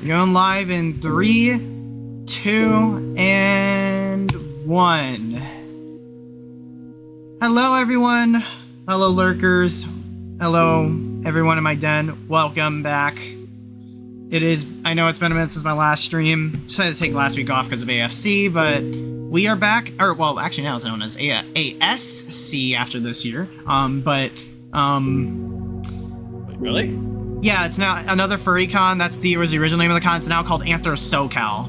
Going live in 3, 2, and 1. Hello, everyone. Hello, lurkers. Hello, everyone in my den. Welcome back. I know it's been a minute since my last stream. Decided to take last week off because of AFC, but we are back. Or, well, actually now it's known as ASC after this year. Wait, really? Yeah, it's now another furry con. Was the original name of the con. It's now called Anthro SoCal,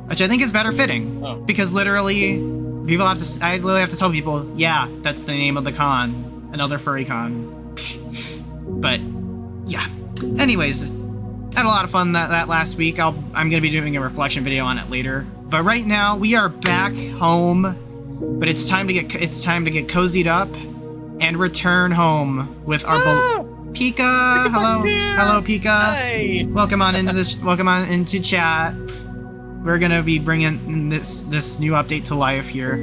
which I think is better fitting. Oh. Because literally, I literally have to tell people, yeah, that's the name of the con. Another furry con. But, yeah. Anyways, had a lot of fun that last week. I'm gonna be doing a reflection video on it later. But right now, we are back home. But it's time to get cozied up and return home with our Pika. Hello, Pika. Hi. Welcome on into chat. We're gonna be bringing this new update to life here.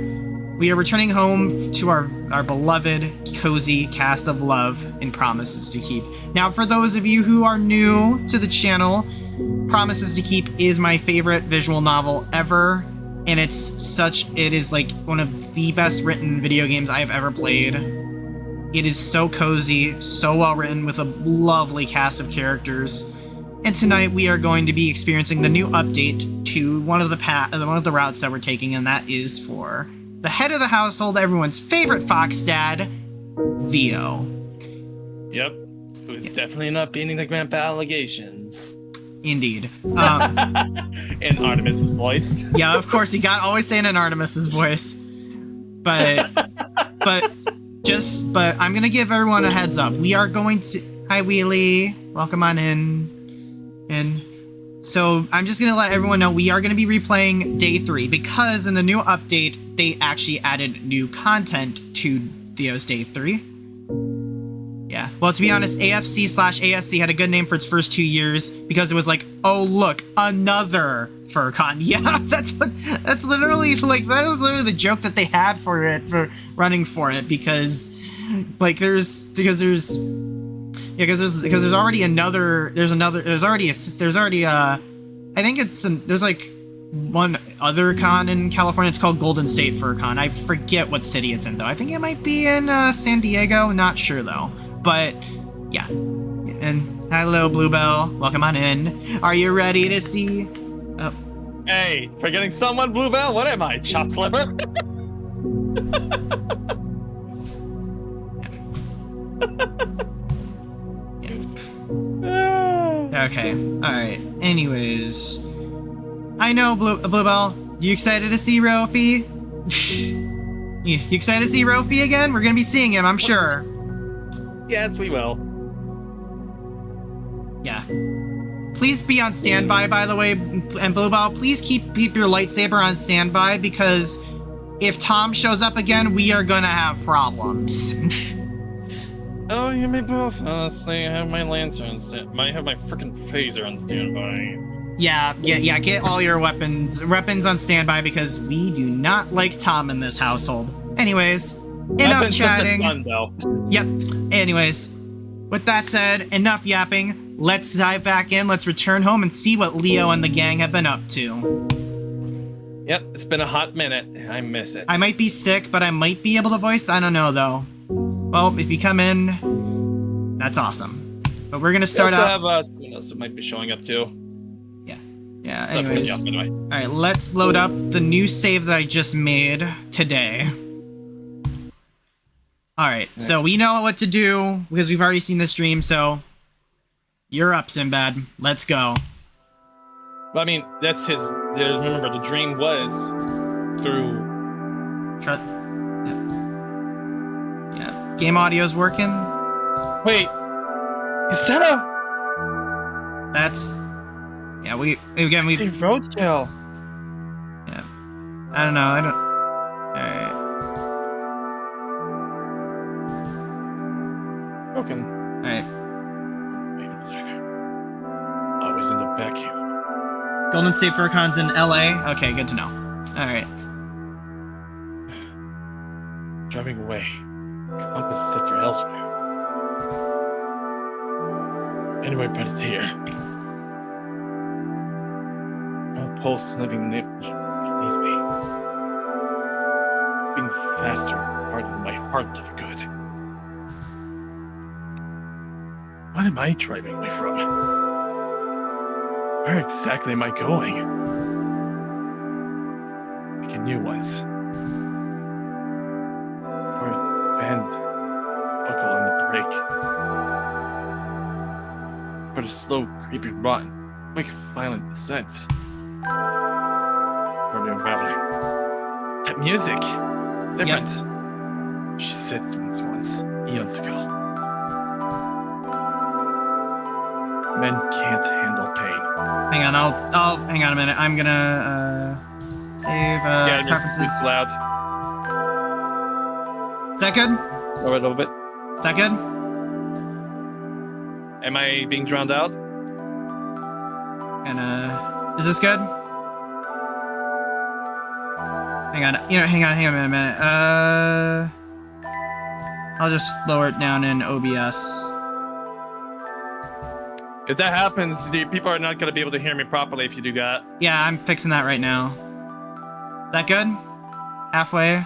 We are returning home to our beloved, cozy cast of love and Promises to Keep. Now, for those of you who are new to the channel, Promises to Keep is my favorite visual novel ever, and it is like one of the best written video games I have ever played. It is so cozy, so well written, with a lovely cast of characters. And tonight we are going to be experiencing the new update to one of the routes that we're taking, and that is for the head of the household, everyone's favorite fox dad, Theo. Yep. Who's definitely not beating the grandpa allegations. Indeed. In Artemis's voice. Yeah, of course, always saying in Artemis's voice. But I'm gonna give everyone a heads up. We are going to... Hi, Wheelie. Welcome on in. So I'm just gonna let everyone know we are gonna be replaying day 3 because in the new update, they actually added new content to Theo's day 3. Yeah. Well, to be honest, AFC/ASC had a good name for its first 2 years because it was like, oh look, another FurCon. Yeah, that was literally the joke that they had for running for it because there's already one other con in California. It's called Golden State FurCon. I forget what city it's in though. I think it might be in San Diego. Not sure though. But yeah. And hello, Bluebell. Welcome on in. Are you ready to see? Oh. Hey, forgetting someone, Bluebell? What am I, chopped liver? Okay. Alright. Anyways. I know, Bluebell. You excited to see Rofi? You excited to see Rofi again? We're gonna be seeing him, I'm sure. Yes, we will. Yeah. Please be on standby, by the way, and Bluebell, please keep your lightsaber on standby, because if Tom shows up again, we are gonna have problems. Oh, you may both. Honestly, I have my lantern on I have my freaking phaser on standby. Yeah, get all your weapons on standby, because we do not like Tom in this household. Anyways, enough chatting. Fun, though. Yep. Anyways, with that said, enough yapping. Let's dive back in. Let's return home and see what Leo and the gang have been up to. Yep, it's been a hot minute. I miss it. I might be sick, but I might be able to voice. I don't know, though. Well, if you come in, that's awesome. But we're gonna start out. We also have someone else that might be showing up too. Yeah. So Anyways, anyway. all right. Let's load up the new save that I just made today. All right. So we know what to do because we've already seen the stream. So you're up, Sinbad. Let's go. Well, I mean, that's his. Remember, the dream was through. Yeah. Game audio's working. Wait, is that a? That's. Yeah. We It's a roadkill. Yeah. I don't know. All right. Broken. All right. Wait a second. I was in the back here. Golden State FurCon's in LA. Okay, good to know. All right. Driving away. Opposite for elsewhere. Anyway, but it's here. pulse living beneath me. Being faster, harder my heart of good. What am I driving away from? Where exactly am I going? Like I knew once. For a bend, buckle on the brake. For the slow, creepy run, make violent descent. For the unraveling. That music! It's different. Yep. She said this once, eons ago. Men can't handle pain. Hang on, I'll hang on a minute. I'm gonna save preferences. It's loud. Is that good? Lower a little bit. Is that good? Am I being drowned out? And is this good? Hang on, hang on a minute. I'll just lower it down in OBS. If that happens, the people are not going to be able to hear me properly if you do that. Yeah, I'm fixing that right now. That good? Halfway?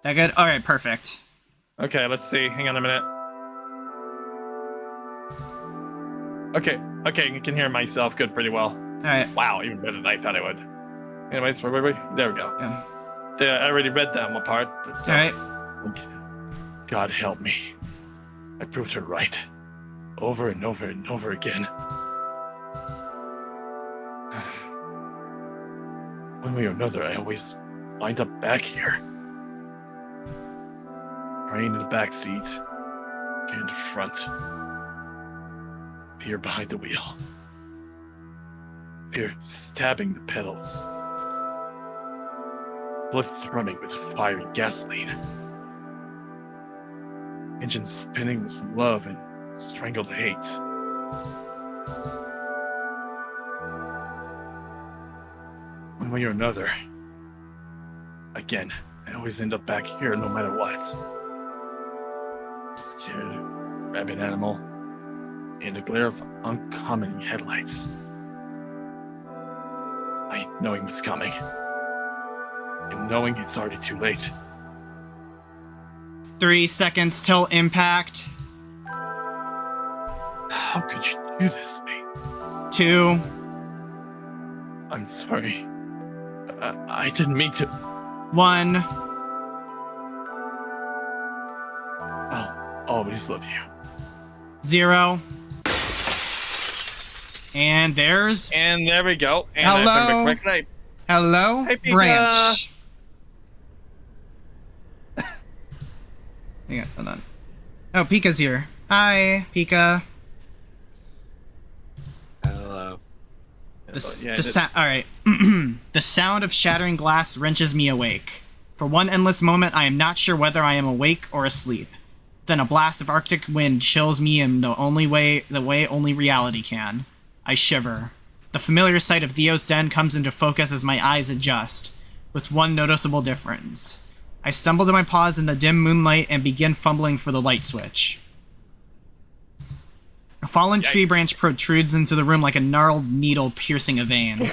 That good? Alright, perfect. Okay, let's see. Hang on a minute. Okay, I can hear myself good pretty well. Alright. Wow, even better than I thought I would. Anyways, wait. There we go. Yeah. I already read that one part, but still. Alright. God help me. I proved her right. Over and over and over again. One way or another, I always wind up back here. Praying in the back seat. Fear in the front. Fear behind the wheel. Fear stabbing the pedals. Blood thrumming with fiery gasoline. Engine spinning with love and strangled hate. One way or another. Again, I always end up back here no matter what. Scared, rabid animal, in the glare of oncoming headlights. I knowing what's coming. And knowing it's already too late. 3 seconds till impact. How could you do this to me? 2. I'm sorry. I didn't mean to. 1. I'll always love you. 0. And there's... And there we go. And hello. Hello, hey, Pika. Branch. Hang on, hold on. Oh, Pika's here. Hi, Pika. Hello. Alright. The sound of shattering glass wrenches me awake. For one endless moment, I am not sure whether I am awake or asleep. Then a blast of Arctic wind chills me in the way only reality can. I shiver. The familiar sight of Theo's den comes into focus as my eyes adjust, with one noticeable difference. I stumble to my paws in the dim moonlight and begin fumbling for the light switch. A fallen tree branch protrudes into the room like a gnarled needle piercing a vein.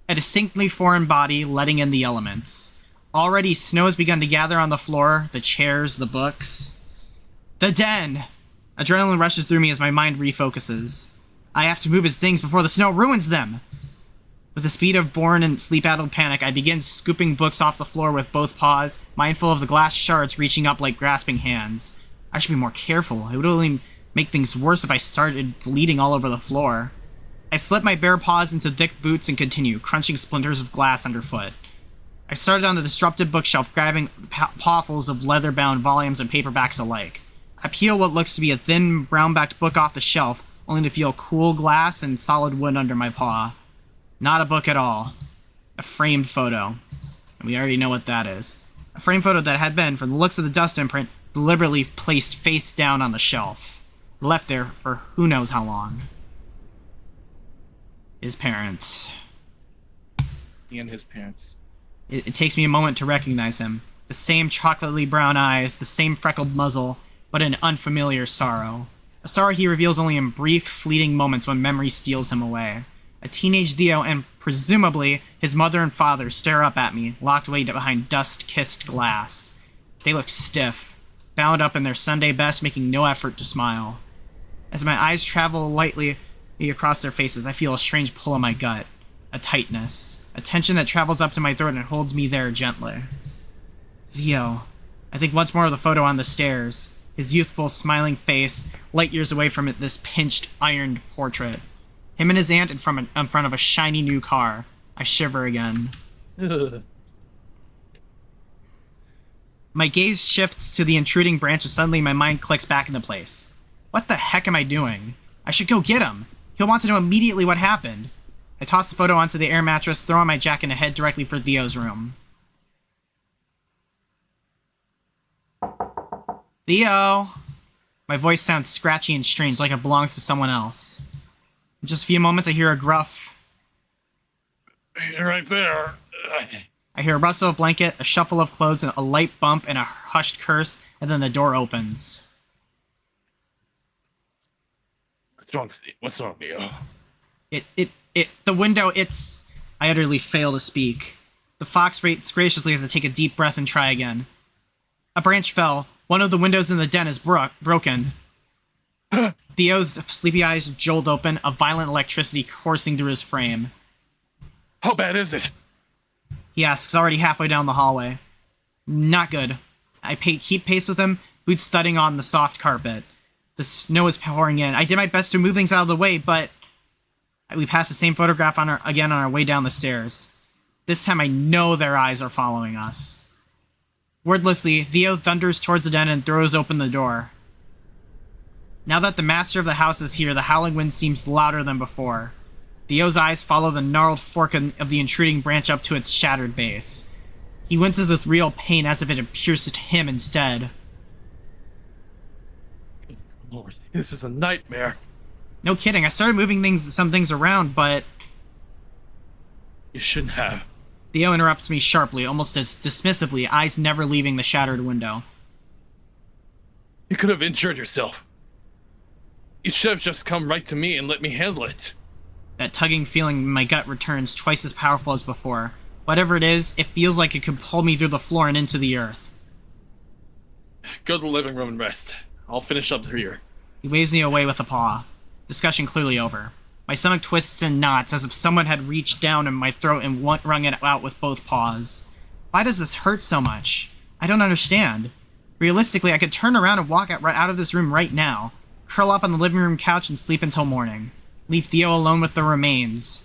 A distinctly foreign body letting in the elements. Already snow has begun to gather on the floor, the chairs, the books. The den! Adrenaline rushes through me as my mind refocuses. I have to move his things before the snow ruins them! With the speed of born and sleep-addled panic, I begin scooping books off the floor with both paws, mindful of the glass shards reaching up like grasping hands. I should be more careful. It would only make things worse if I started bleeding all over the floor. I slip my bare paws into thick boots and continue, crunching splinters of glass underfoot. I started on the disrupted bookshelf, grabbing pawfuls of leather-bound volumes and paperbacks alike. I peel what looks to be a thin, brown-backed book off the shelf, only to feel cool glass and solid wood under my paw. Not a book at all. A framed photo. And we already know what that is. A framed photo that had been, from the looks of the dust imprint, deliberately placed face down on the shelf. Left there for who knows how long. His parents. And his parents. It takes me a moment to recognize him. The same chocolatey brown eyes, the same freckled muzzle, but an unfamiliar sorrow. A sorrow he reveals only in brief, fleeting moments when memory steals him away. A teenage Theo and, presumably, his mother and father stare up at me, locked away behind dust-kissed glass. They look stiff, bound up in their Sunday best, making no effort to smile. As my eyes travel lightly across their faces, I feel a strange pull in my gut. A tightness. A tension that travels up to my throat and holds me there gently. Theo. I think once more of the photo on the stairs. His youthful, smiling face, light years away from this pinched, ironed portrait. Him and his aunt in front of a shiny new car. I shiver again. My gaze shifts to the intruding branch and suddenly my mind clicks back into place. What the heck am I doing? I should go get him. He'll want to know immediately what happened. I toss the photo onto the air mattress, throw on my jacket, and head directly for Theo's room. Theo! My voice sounds scratchy and strange, like it belongs to someone else. In just a few moments, I hear a gruff. Right there. I hear a rustle of blanket, a shuffle of clothes, and a light bump, and a hushed curse, and then the door opens. What's wrong, Theo? The window, it's... I utterly fail to speak. The fox waits graciously as I take a deep breath and try again. A branch fell. One of the windows in the den is broken. Theo's sleepy eyes jolt open, a violent electricity coursing through his frame. How bad is it? He asks, already halfway down the hallway. Not good. I keep pace with him, boots thudding on the soft carpet. The snow is pouring in. I did my best to move things out of the way, but... We pass the same photograph again on our way down the stairs. This time I know their eyes are following us. Wordlessly, Theo thunders towards the den and throws open the door. Now that the master of the house is here, the howling wind seems louder than before. Theo's eyes follow the gnarled fork of the intruding branch up to its shattered base. He winces with real pain as if it had pierced him instead. Lord, this is a nightmare. No kidding, I started moving some things around, but... You shouldn't have. Theo interrupts me sharply, almost as dismissively, eyes never leaving the shattered window. You could have injured yourself. You should have just come right to me and let me handle it. That tugging feeling in my gut returns, twice as powerful as before. Whatever it is, it feels like it could pull me through the floor and into the earth. Go to the living room and rest. I'll finish up here. He waves me away with a paw. Discussion clearly over. My stomach twists and knots as if someone had reached down in my throat and wrung it out with both paws. Why does this hurt so much? I don't understand. Realistically, I could turn around and walk right out of this room right now, curl up on the living room couch and sleep until morning. Leave Theo alone with the remains.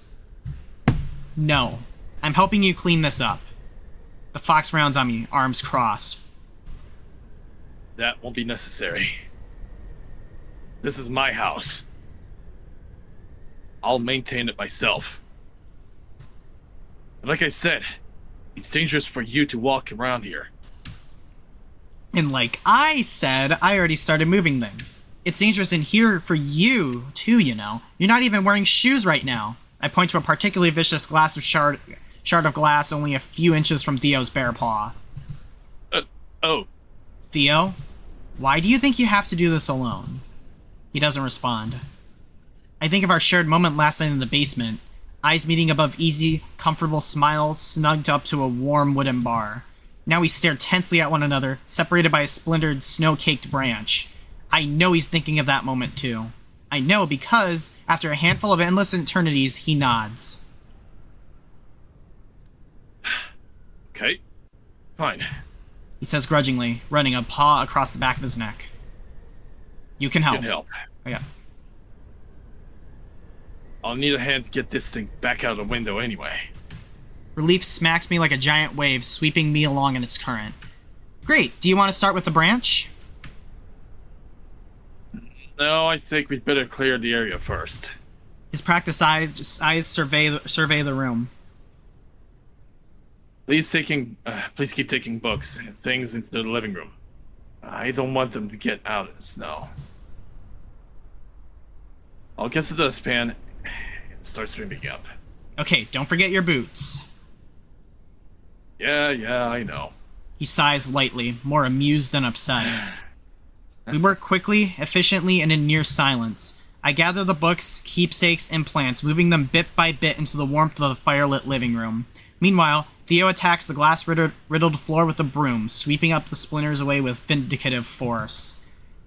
No. I'm helping you clean this up. The fox rounds on me, arms crossed. That won't be necessary. This is my house. I'll maintain it myself. And like I said, it's dangerous for you to walk around here. And like I said, I already started moving things. It's dangerous in here for you, too, you know. You're not even wearing shoes right now. I point to a particularly vicious shard of glass only a few inches from Theo's bare paw. Oh. Theo, why do you think you have to do this alone? He doesn't respond. I think of our shared moment last night in the basement, eyes meeting above easy, comfortable smiles snugged up to a warm wooden bar. Now we stare tensely at one another, separated by a splintered, snow-caked branch. I know he's thinking of that moment too. I know because, after a handful of endless eternities, he nods. Okay. Fine. He says grudgingly, running a paw across the back of his neck. You can help. Can help. Oh, yeah. I'll need a hand to get this thing back out of the window anyway. Relief smacks me like a giant wave, sweeping me along in its current. Great, do you want to start with the branch? No, I think we'd better clear the area first. His practiced eyes survey the room. Please keep taking books and things into the living room. I don't want them to get out in the snow. I'll get to the dustpan and start sweeping up. Okay, don't forget your boots. Yeah, I know. He sighs lightly, more amused than upset. We work quickly, efficiently, and in near silence. I gather the books, keepsakes, and plants, moving them bit by bit into the warmth of the firelit living room. Meanwhile, Theo attacks the glass-riddled floor with a broom, sweeping up the splinters away with vindicative force.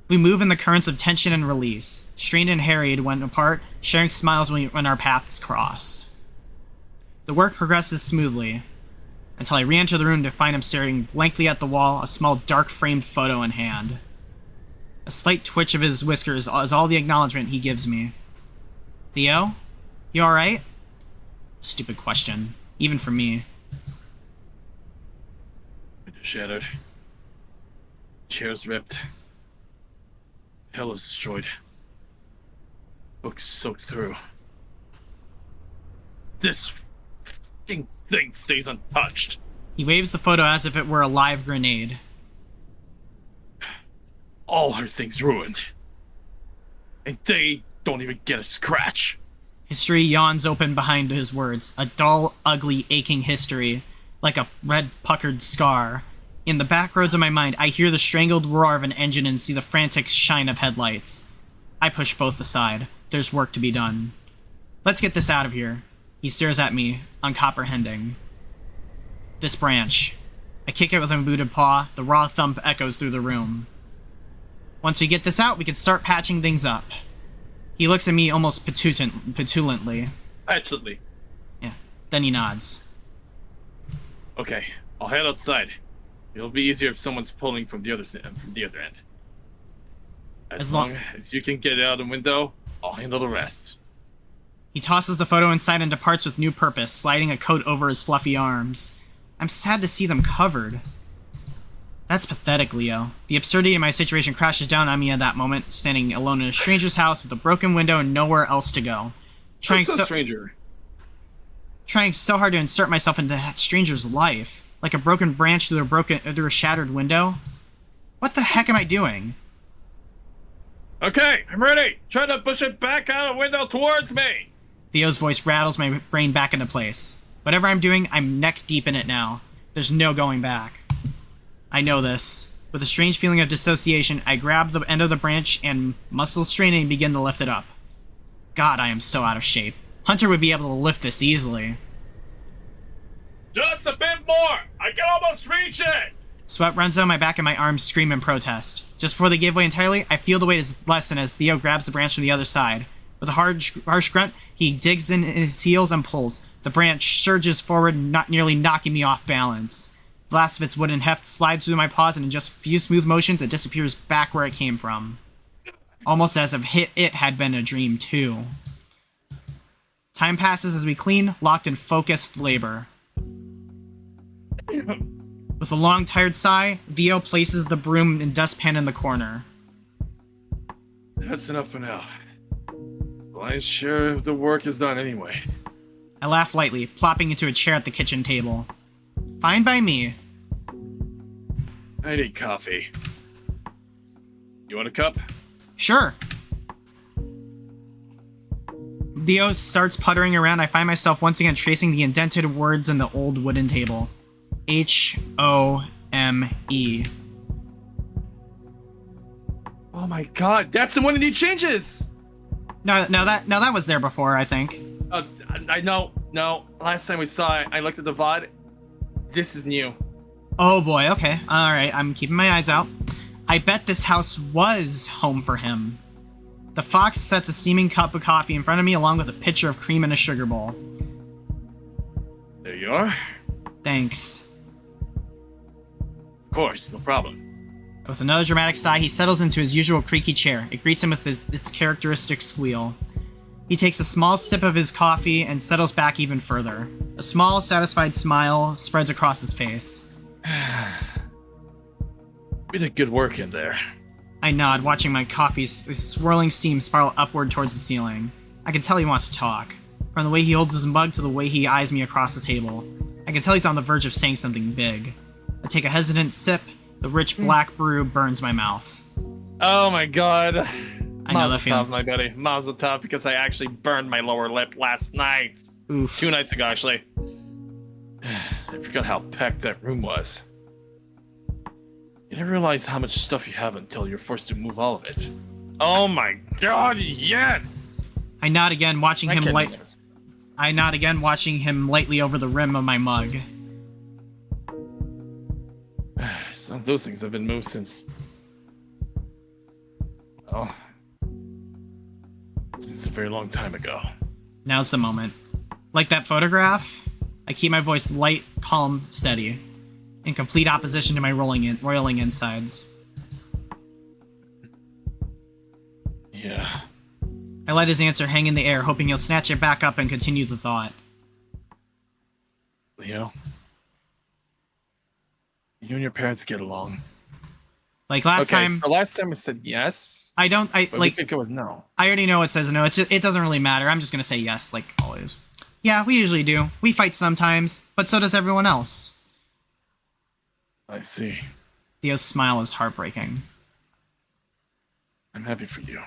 We move in the currents of tension and release, strained and harried when apart, sharing smiles when our paths cross. The work progresses smoothly, until I re-enter the room to find him staring blankly at the wall, a small dark-framed photo in hand. A slight twitch of his whiskers is all the acknowledgement he gives me. Theo? You alright? Stupid question, even for me. Window shattered. Chairs ripped. Pillows destroyed. Books soaked through. This fucking thing stays untouched. He waves the photo as if it were a live grenade. All her things ruined. And they don't even get a scratch. History yawns open behind his words, a dull, ugly, aching history, like a red puckered scar. In the back roads of my mind, I hear the strangled roar of an engine and see the frantic shine of headlights. I push both aside. There's work to be done. Let's get this out of here. He stares at me, uncomprehending. This branch. I kick it with my booted paw. The raw thump echoes through the room. Once we get this out, we can start patching things up. He looks at me almost petulantly. Absolutely. Yeah. Then he nods. Okay, I'll head outside. It'll be easier if someone's pulling from the other end. As long as you can get out the window, I'll handle the rest. He tosses the photo inside and departs with new purpose, sliding a coat over his fluffy arms. I'm sad to see them covered. That's pathetic, Leo. The absurdity of my situation crashes down on me at that moment, standing alone in a stranger's house with a broken window and nowhere else to go. Trying so hard to insert myself into that stranger's life, like a broken branch through a shattered window. What the heck am I doing? Okay, I'm ready. Try to push it back out the window towards me. Theo's voice rattles my brain back into place. Whatever I'm doing, I'm neck deep in it now. There's no going back. I know this. With a strange feeling of dissociation, I grab the end of the branch and, muscles straining, begin to lift it up. God, I am so out of shape. Hunter would be able to lift this easily. Just a bit more! I can almost reach it! Sweat runs down my back and my arms scream in protest. Just before they give way entirely, I feel the weight lessen as Theo grabs the branch from the other side. With a harsh grunt, he digs in his heels and pulls. The branch surges forward, nearly knocking me off balance. The last of its wooden heft slides through my paws, and in just a few smooth motions, it disappears back where it came from. Almost as if it had been a dream, too. Time passes as we clean, locked in focused labor. With a long, tired sigh, Theo places the broom and dustpan in the corner. That's enough for now. Lion's share of the work is done anyway. I laugh lightly, plopping into a chair at the kitchen table. Fine by me. I need coffee. You want a cup? Sure. Theo starts puttering around. I find myself once again tracing the indented words in the old wooden table. H-O-M-E. Oh my god, that's the one that needs changes! No, that was there before, I think. I know. No, last time we saw it, I looked at the VOD. This is new. Oh boy, okay. Alright, I'm keeping my eyes out. I bet this house was home for him. The fox sets a steaming cup of coffee in front of me along with a pitcher of cream and a sugar bowl. There you are. Thanks. Of course, no problem. With another dramatic sigh, he settles into his usual creaky chair. It greets him with its characteristic squeal. He takes a small sip of his coffee and settles back even further. A small, satisfied smile spreads across his face. We did good work in there. I nod, watching my coffee's swirling steam spiral upward towards the ceiling. I can tell he wants to talk. From the way he holds his mug to the way he eyes me across the table. I can tell he's on the verge of saying something big. I take a hesitant sip. The rich black brew burns my mouth. Oh my god. I know that feeling. My buddy. Mazel tov, because I actually burned my lower lip last night. Oof. 2 nights ago, actually. I forgot how packed that room was. You never realize how much stuff you have until you're forced to move all of it. Oh my god, yes! I nod again, watching I him can't light. believe it. I nod again, watching him lightly over the rim of my mug. Some of those things have been moved since... Well... Since a very long time ago. Now's the moment. Like that photograph, I keep my voice light, calm, steady, in complete opposition to my roiling insides. Yeah. I let his answer hang in the air, hoping he'll snatch it back up and continue the thought. Leo? You and your parents get along. Like last time... So last time I said yes. I don't... But we could go with no. I already know it says no. It doesn't really matter. I'm just gonna say yes, like always. Yeah, we usually do. We fight sometimes, but so does everyone else. I see. Theo's smile is heartbreaking. I'm happy for you.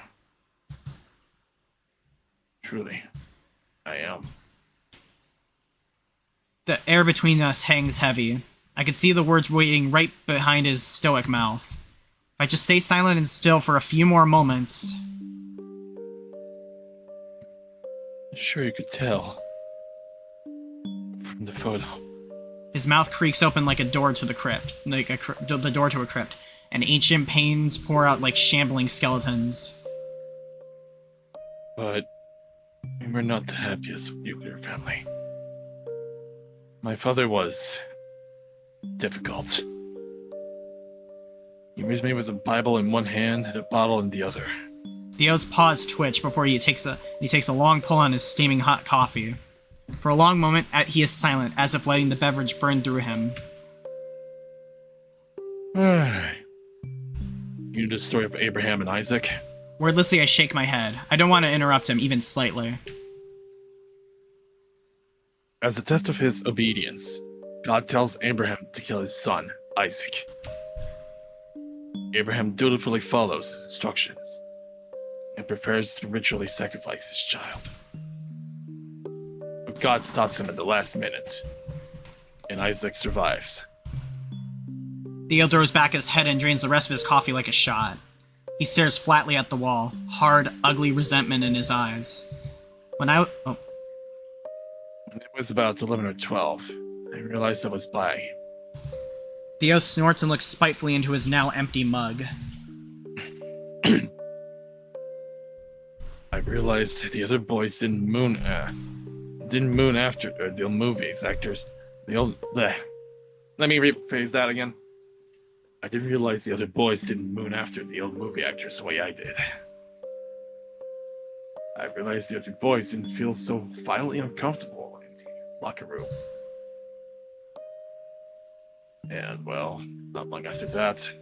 Truly, I am. The air between us hangs heavy. I could see the words waiting right behind his stoic mouth. If I just stay silent and still for a few more moments... Sure, you could tell. From the photo. His mouth creaks open like a door to the crypt. The door to a crypt. And ancient pains pour out like shambling skeletons. But... we were not the happiest nuclear family. My father was... difficult. He raised me with a Bible in one hand and a bottle in the other. Theo's paws twitch before he takes a long pull on his steaming hot coffee. For a long moment, he is silent, as if letting the beverage burn through him. You know the story of Abraham and Isaac? Wordlessly, I shake my head. I don't want to interrupt him, even slightly. As a test of his obedience, God tells Abraham to kill his son, Isaac. Abraham dutifully follows his instructions and prepares to ritually sacrifice his child. But God stops him at the last minute, and Isaac survives. Theo throws back his head and drains the rest of his coffee like a shot. He stares flatly at the wall, hard, ugly resentment in his eyes. When it was about 11 or 12, I realized I was bi. Theo snorts and looks spitefully into his now empty mug. I realized the other boys didn't moon after the old movies actors. Let me rephrase that again. I didn't realize the other boys didn't moon after the old movie actors the way I did. I realized the other boys didn't feel so violently uncomfortable in the locker room. And, well, not long after that,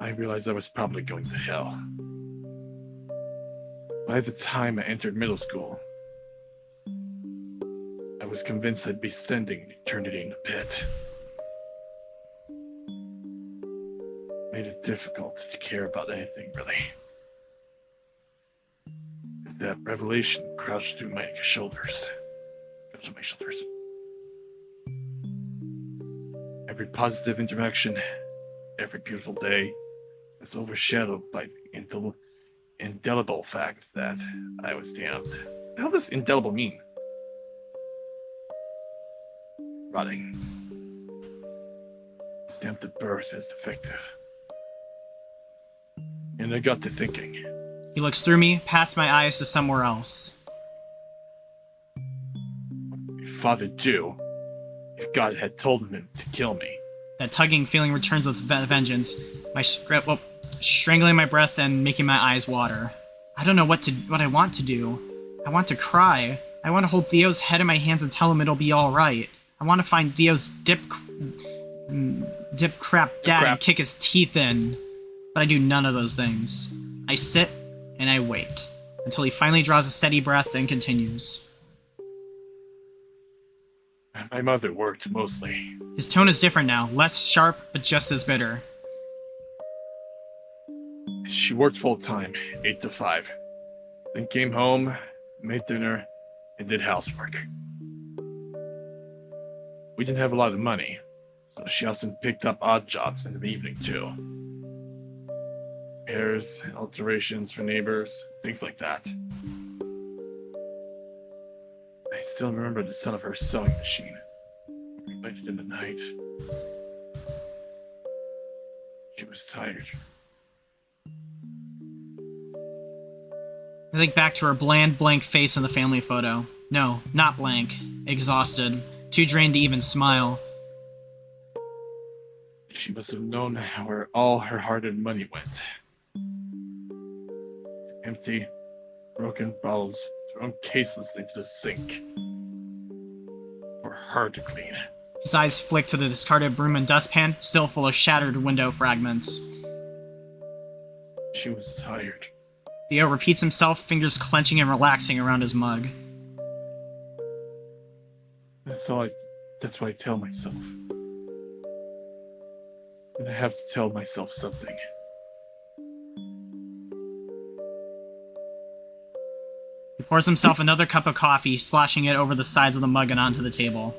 I realized I was probably going to hell. By the time I entered middle school, I was convinced I'd be spending eternity in the pit. Made it difficult to care about anything, really. That revelation crouched through my shoulders. Every positive interaction, every beautiful day was overshadowed by the indelible fact that I was damned. What the hell does indelible mean? Rotting. Stamped at birth as defective. And I got to thinking. He looks through me, past my eyes to somewhere else. What would father do if God had told him to kill me? That tugging feeling returns with vengeance, strangling my breath and making my eyes water. I don't know what I want to do. I want to cry. I want to hold Theo's head in my hands and tell him it'll be alright. I want to find Theo's dip crap dad and kick his teeth in. But I do none of those things. I sit and I wait until he finally draws a steady breath and continues. My mother worked mostly. His tone is different now, less sharp but just as bitter. She worked full-time, 8 to 5. Then came home, made dinner, and did housework. We didn't have a lot of money, So she often picked up odd jobs in the evening, too. Repairs, alterations for neighbors, things like that. I still remember the sound of her sewing machine. Late in the night. She was tired. I think back to her bland, blank face in the family photo. No, not blank. Exhausted. Too drained to even smile. She must have known where all her hard-earned money went. Empty, broken bottles thrown caseless into the sink. For her to clean. His eyes flick to the discarded broom and dustpan, still full of shattered window fragments. She was tired. Theo repeats himself, fingers clenching and relaxing around his mug. That's what I tell myself. And I have to tell myself something. He pours himself another cup of coffee, sloshing it over the sides of the mug and onto the table.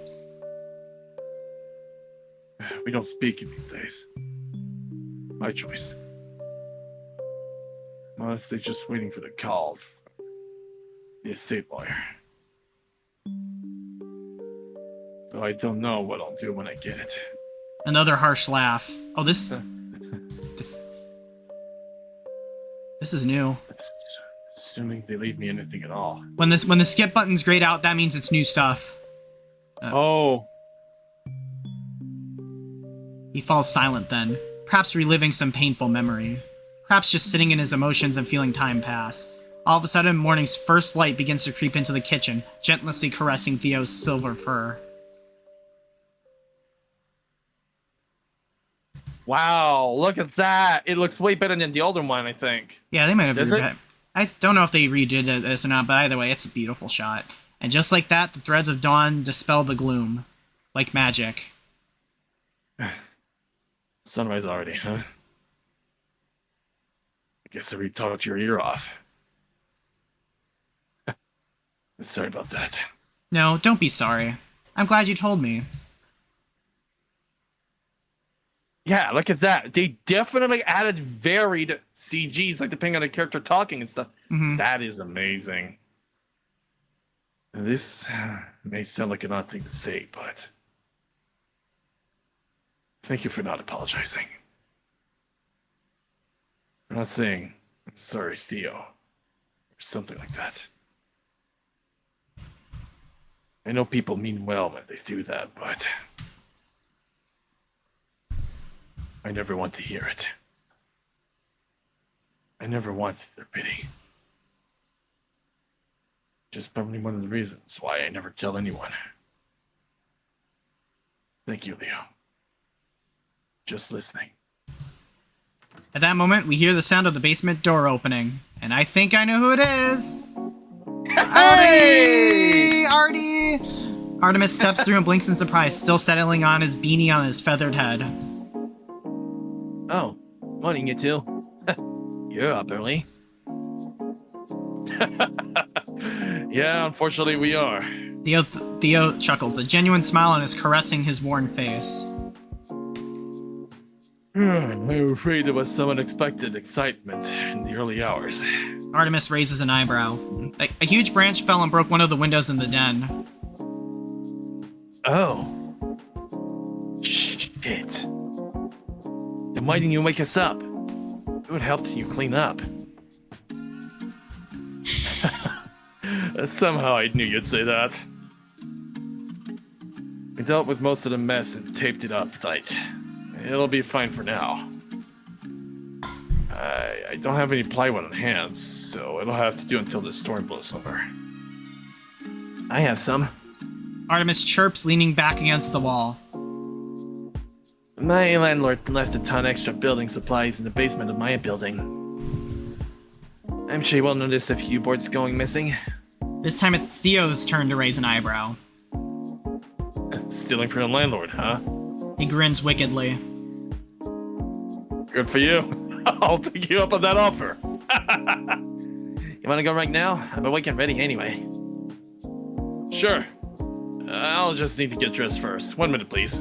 We don't speak in these days. My choice. I'm honestly just waiting for the call from the estate lawyer. So I don't know what I'll do when I get it. Another harsh laugh. Oh, this is new. Assuming they leave me anything at all. When the skip button's grayed out, that means it's new stuff. Oh. He falls silent then, perhaps reliving some painful memory. Perhaps just sitting in his emotions and feeling time pass. All of a sudden, morning's first light begins to creep into the kitchen, gentlessly caressing Theo's silver fur. Wow, look at that. It looks way better than the older one, I think. Yeah, they might have Does redid it. I don't know if they redid this or not, but either way, it's a beautiful shot. And just like that, the threads of dawn dispel the gloom. Like magic. Sunrise already, huh? I guess I re-talked your ear off. Sorry about that. No, don't be sorry. I'm glad you told me. Yeah, look at that. They definitely added varied CGs, like depending on the character talking and stuff. Mm-hmm. That is amazing. This may sound like an odd thing to say, but thank you for not apologizing. For not saying, I'm sorry, Theo, or something like that. I know people mean well when they do that, but I never want to hear it. I never wanted their pity. Just probably one of the reasons why I never tell anyone. Thank you, Leo. Just listening. At that moment, we hear the sound of the basement door opening. And I think I know who it is! Hey! Artie! Artemis steps through and blinks in surprise, still settling on his beanie on his feathered head. Oh, morning, you two. You're up early. Yeah, unfortunately we are. Theo chuckles, a genuine smile on his caressing his worn face. I'm afraid there was some unexpected excitement in the early hours. Artemis raises an eyebrow. A huge branch fell and broke one of the windows in the den. Oh. Shit. Then why didn't you wake us up? It would help you clean up. Somehow I knew you'd say that. We dealt with most of the mess and taped it up tight. It'll be fine for now. I don't have any plywood on hand, so it'll have to do until the storm blows over. I have some. Artemis chirps, leaning back against the wall. My landlord left a ton extra building supplies in the basement of my building. I'm sure you won't notice a few boards going missing. This time it's Theo's turn to raise an eyebrow. Stealing from the landlord, huh? He grins wickedly. Good for you. I'll take you up on that offer. You wanna go right now? I'm awake and ready anyway. Sure. I'll just need to get dressed first. 1 minute, please.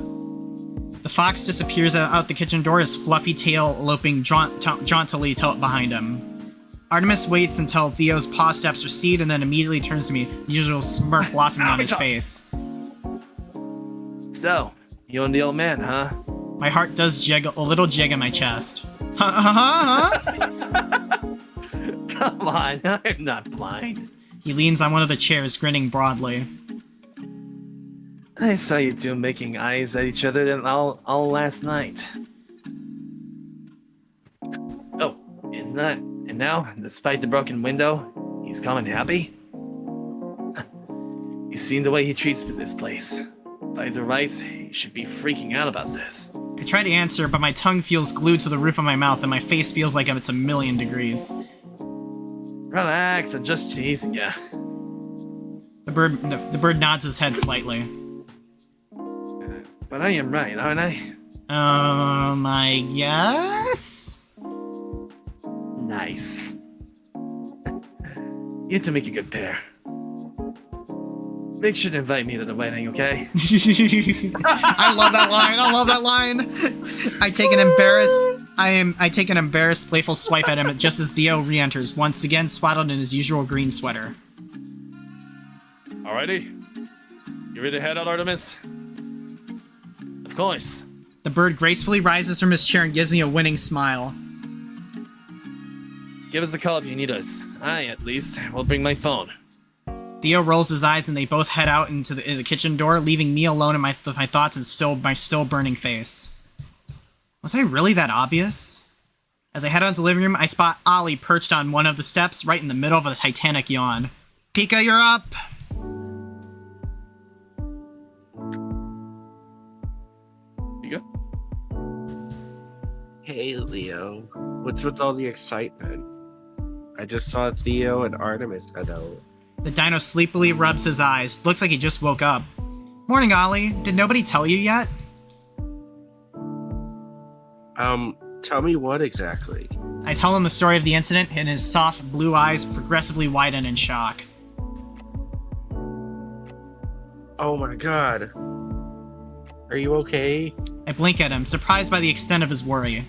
The fox disappears out the kitchen door, his fluffy tail loping jauntily behind him. Artemis waits until Theo's paw steps recede and then immediately turns to me, the usual smirk blossoming on his face. So, you and the old man, huh? My heart does jig a little jig in my chest. Huh? Come on, I'm not blind. He leans on one of the chairs, grinning broadly. I saw you two making eyes at each other all last night. Oh, and now, despite the broken window, he's calm and happy? You've seen the way he treats this place. By the rights, he should be freaking out about this. I try to answer, but my tongue feels glued to the roof of my mouth and my face feels like it's 1,000,000 degrees. Relax, I'm just teasing ya. The bird nods his head slightly. But I am right, aren't I? I guess? Nice. You two make a good pair. Make sure to invite me to the wedding, okay? I love that line. I take an embarrassed, playful swipe at him just as Theo re-enters, once again swaddled in his usual green sweater. Alrighty. You ready to head out, Artemis? Of course. The bird gracefully rises from his chair and gives me a winning smile. Give us a call if you need us. I, at least, will bring my phone. Theo rolls his eyes and they both head out into the kitchen door, leaving me alone in my thoughts and my still burning face. Was I really that obvious? As I head out to the living room, I spot Ollie perched on one of the steps right in the middle of a Titanic yawn. Pika, you're up! You go. Hey, Leo. What's with all the excitement? I just saw Theo and Artemis head out. The dino sleepily rubs his eyes. Looks like he just woke up. Morning, Ollie. Did nobody tell you yet? Tell me what exactly? I tell him the story of the incident, and his soft blue eyes progressively widen in shock. Oh my god. Are you okay? I blink at him, surprised by the extent of his worry.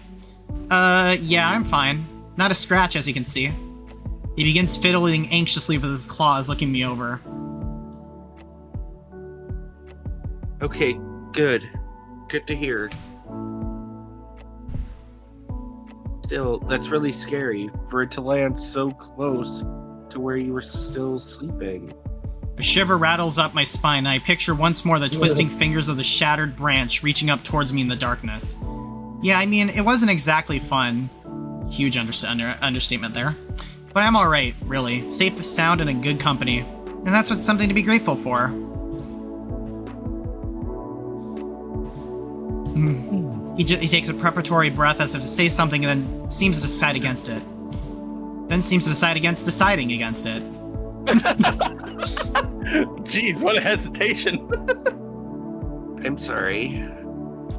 Yeah, I'm fine. Not a scratch, as you can see. He begins fiddling anxiously with his claws, looking me over. Okay, good. Good to hear. Still, that's really scary, for it to land so close to where you were still sleeping. A shiver rattles up my spine, and I picture once more the twisting fingers of the shattered branch reaching up towards me in the darkness. Yeah, I mean, it wasn't exactly fun. Huge understatement there. But I'm alright, really. Safe, sound, and in good company. And that's what's something to be grateful for. He takes a preparatory breath as if to say something and then seems to decide against it. Then seems to decide against deciding against it. Jeez, what a hesitation. I'm sorry.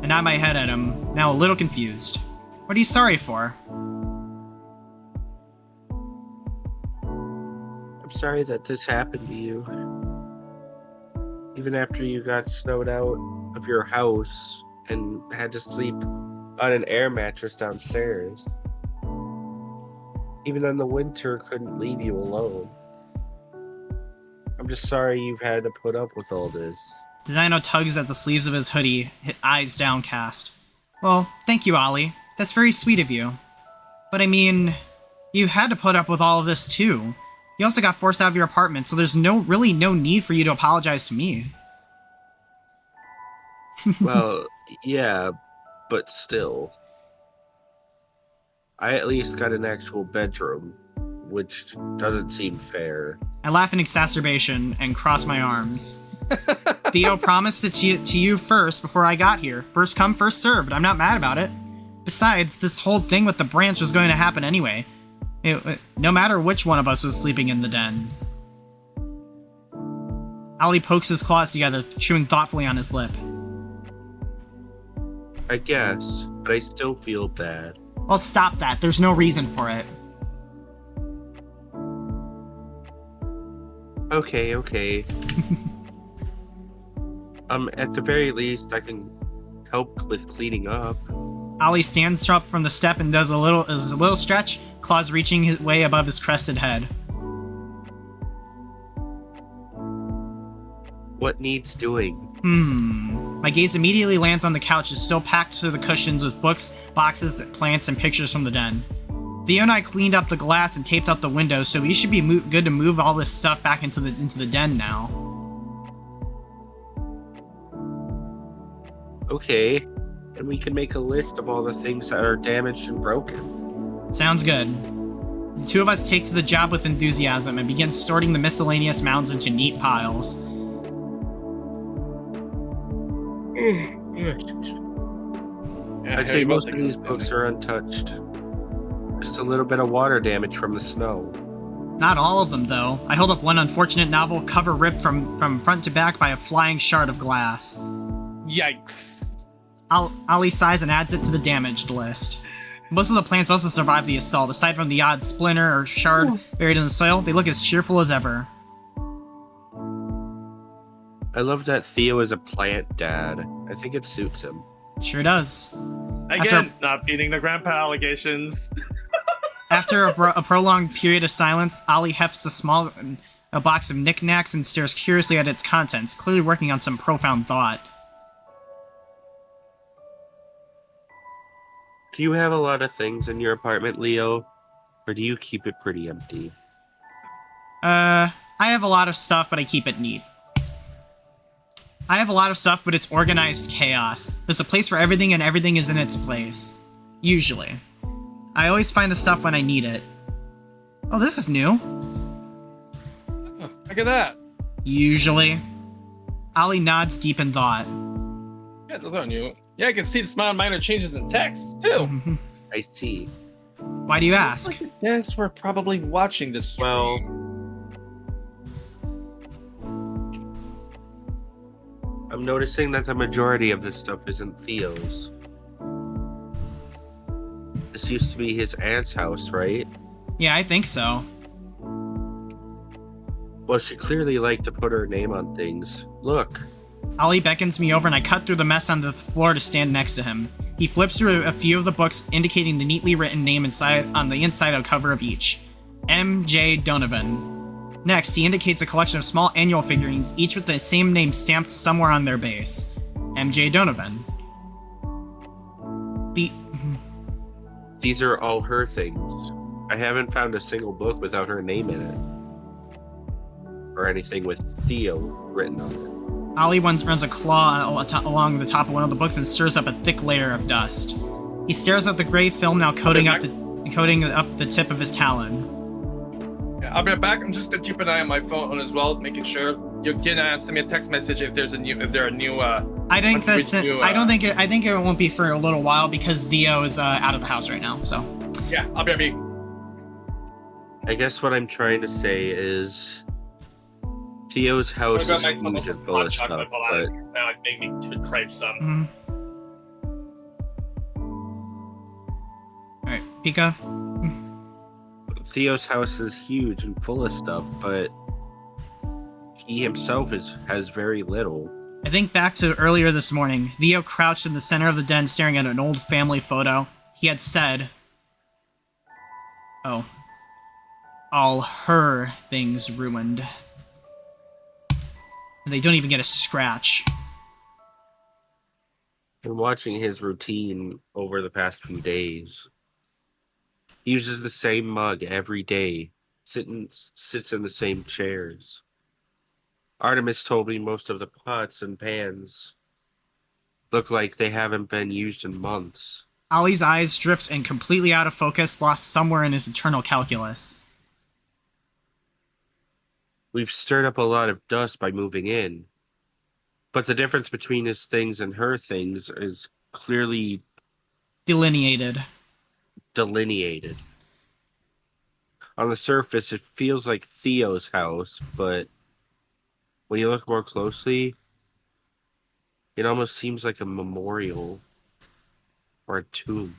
I nod my head at him, now a little confused. What are you sorry for? I'm sorry that this happened to you. Even after you got snowed out of your house and had to sleep on an air mattress downstairs. Even in the winter, couldn't leave you alone. I'm just sorry you've had to put up with all this. The dino tugs at the sleeves of his hoodie, eyes downcast. Well, thank you, Ollie. That's very sweet of you. But I mean, you had to put up with all of this too. You also got forced out of your apartment, so there's really no need for you to apologize to me. Well, yeah, but still. I at least got an actual bedroom, which doesn't seem fair. I laugh in exacerbation and cross my arms. Theo promised it to you first before I got here. First come, first served. I'm not mad about it. Besides, this whole thing with the branch was going to happen anyway. No matter which one of us was sleeping in the den. Ollie pokes his claws together, chewing thoughtfully on his lip. I guess, but I still feel bad. Well, stop that. There's no reason for it. Okay. At the very least, I can help with cleaning up. Ollie stands up from the step and does a little stretch, claws reaching his way above his crested head. What needs doing? My gaze immediately lands on the couch, is still packed to the cushions with books, boxes, plants, and pictures from the den. Theo and I cleaned up the glass and taped out the windows, so we should be good to move all this stuff back into the den now. Okay, and we can make a list of all the things that are damaged and broken. Sounds good. The two of us take to the job with enthusiasm and begin sorting the miscellaneous mounds into neat piles. I'd say most of these books are untouched. Just a little bit of water damage from the snow. Not all of them, though. I hold up one unfortunate novel, cover ripped from front to back by a flying shard of glass. Yikes. Ollie sighs and adds it to the damaged list. Most of the plants also survived the assault. Aside from the odd splinter or shard buried in the soil, they look as cheerful as ever. I love that Theo is a plant dad. I think it suits him. Sure does. Again, not beating the grandpa allegations. After a prolonged period of silence, Ollie hefts a box of knickknacks and stares curiously at its contents, clearly working on some profound thought. Do you have a lot of things in your apartment, Leo? Or do you keep it pretty empty? I have a lot of stuff, but I keep it neat. I have a lot of stuff, but it's organized chaos. There's a place for everything, and everything is in its place. Usually. I always find the stuff when I need it. Oh, this is new. Oh, look at that. Usually. Ollie nods deep in thought. Yeah, those are new. Yeah, I can see the small minor changes in text, too. I see. Why do you ask? Yes, we're probably watching this. Well, I'm noticing that the majority of this stuff isn't Theo's. This used to be his aunt's house, right? Yeah, I think so. Well, she clearly liked to put her name on things. Look. Ollie beckons me over and I cut through the mess on the floor to stand next to him. He flips through a few of the books, indicating the neatly written name on the inside of cover of each. M.J. Donovan. Next, he indicates a collection of small annual figurines, each with the same name stamped somewhere on their base. M.J. Donovan. These are all her things. I haven't found a single book without her name in it. Or anything with Theo written on it. Ollie runs a claw along the top of one of the books and stirs up a thick layer of dust. He stares at the gray film now coating up the tip of his talon. Yeah, I'll be right back. I'm just gonna keep an eye on my phone as well, making sure you can send me a text message if there are new. I think that's it. I think it won't be for a little while because Theo is out of the house right now. So. Yeah, I'll be right back. I guess what I'm trying to say is Theo's house is huge and full of stuff, but now it made me crave some. Alright, Pika. Theo's house is huge and full of stuff, but he himself has very little. I think back to earlier this morning. Theo crouched in the center of the den staring at an old family photo. He had said, "Oh, all her things ruined." And they don't even get a scratch. And watching his routine over the past few days, he uses the same mug every day, sits in the same chairs. Artemis told me most of the pots and pans look like they haven't been used in months. Ollie's eyes drift and completely out of focus, lost somewhere in his eternal calculus. We've stirred up a lot of dust by moving in, but the difference between his things and her things is clearly delineated. On the surface, it feels like Theo's house, but when you look more closely, it almost seems like a memorial or a tomb.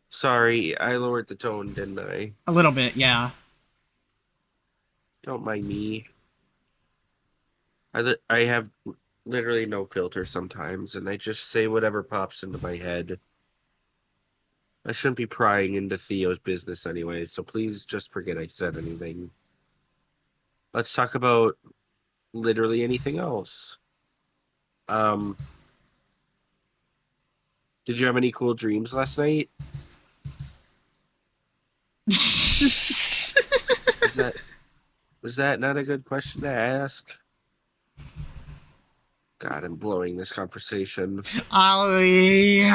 Sorry, I lowered the tone, didn't I? A little bit, yeah. Don't mind me. I have literally no filter sometimes, and I just say whatever pops into my head. I shouldn't be prying into Theo's business anyway, so please just forget I said anything. Let's talk about literally anything else. Um, did you have any cool dreams last night? Was that not a good question to ask? God, I'm blowing this conversation. Ollie.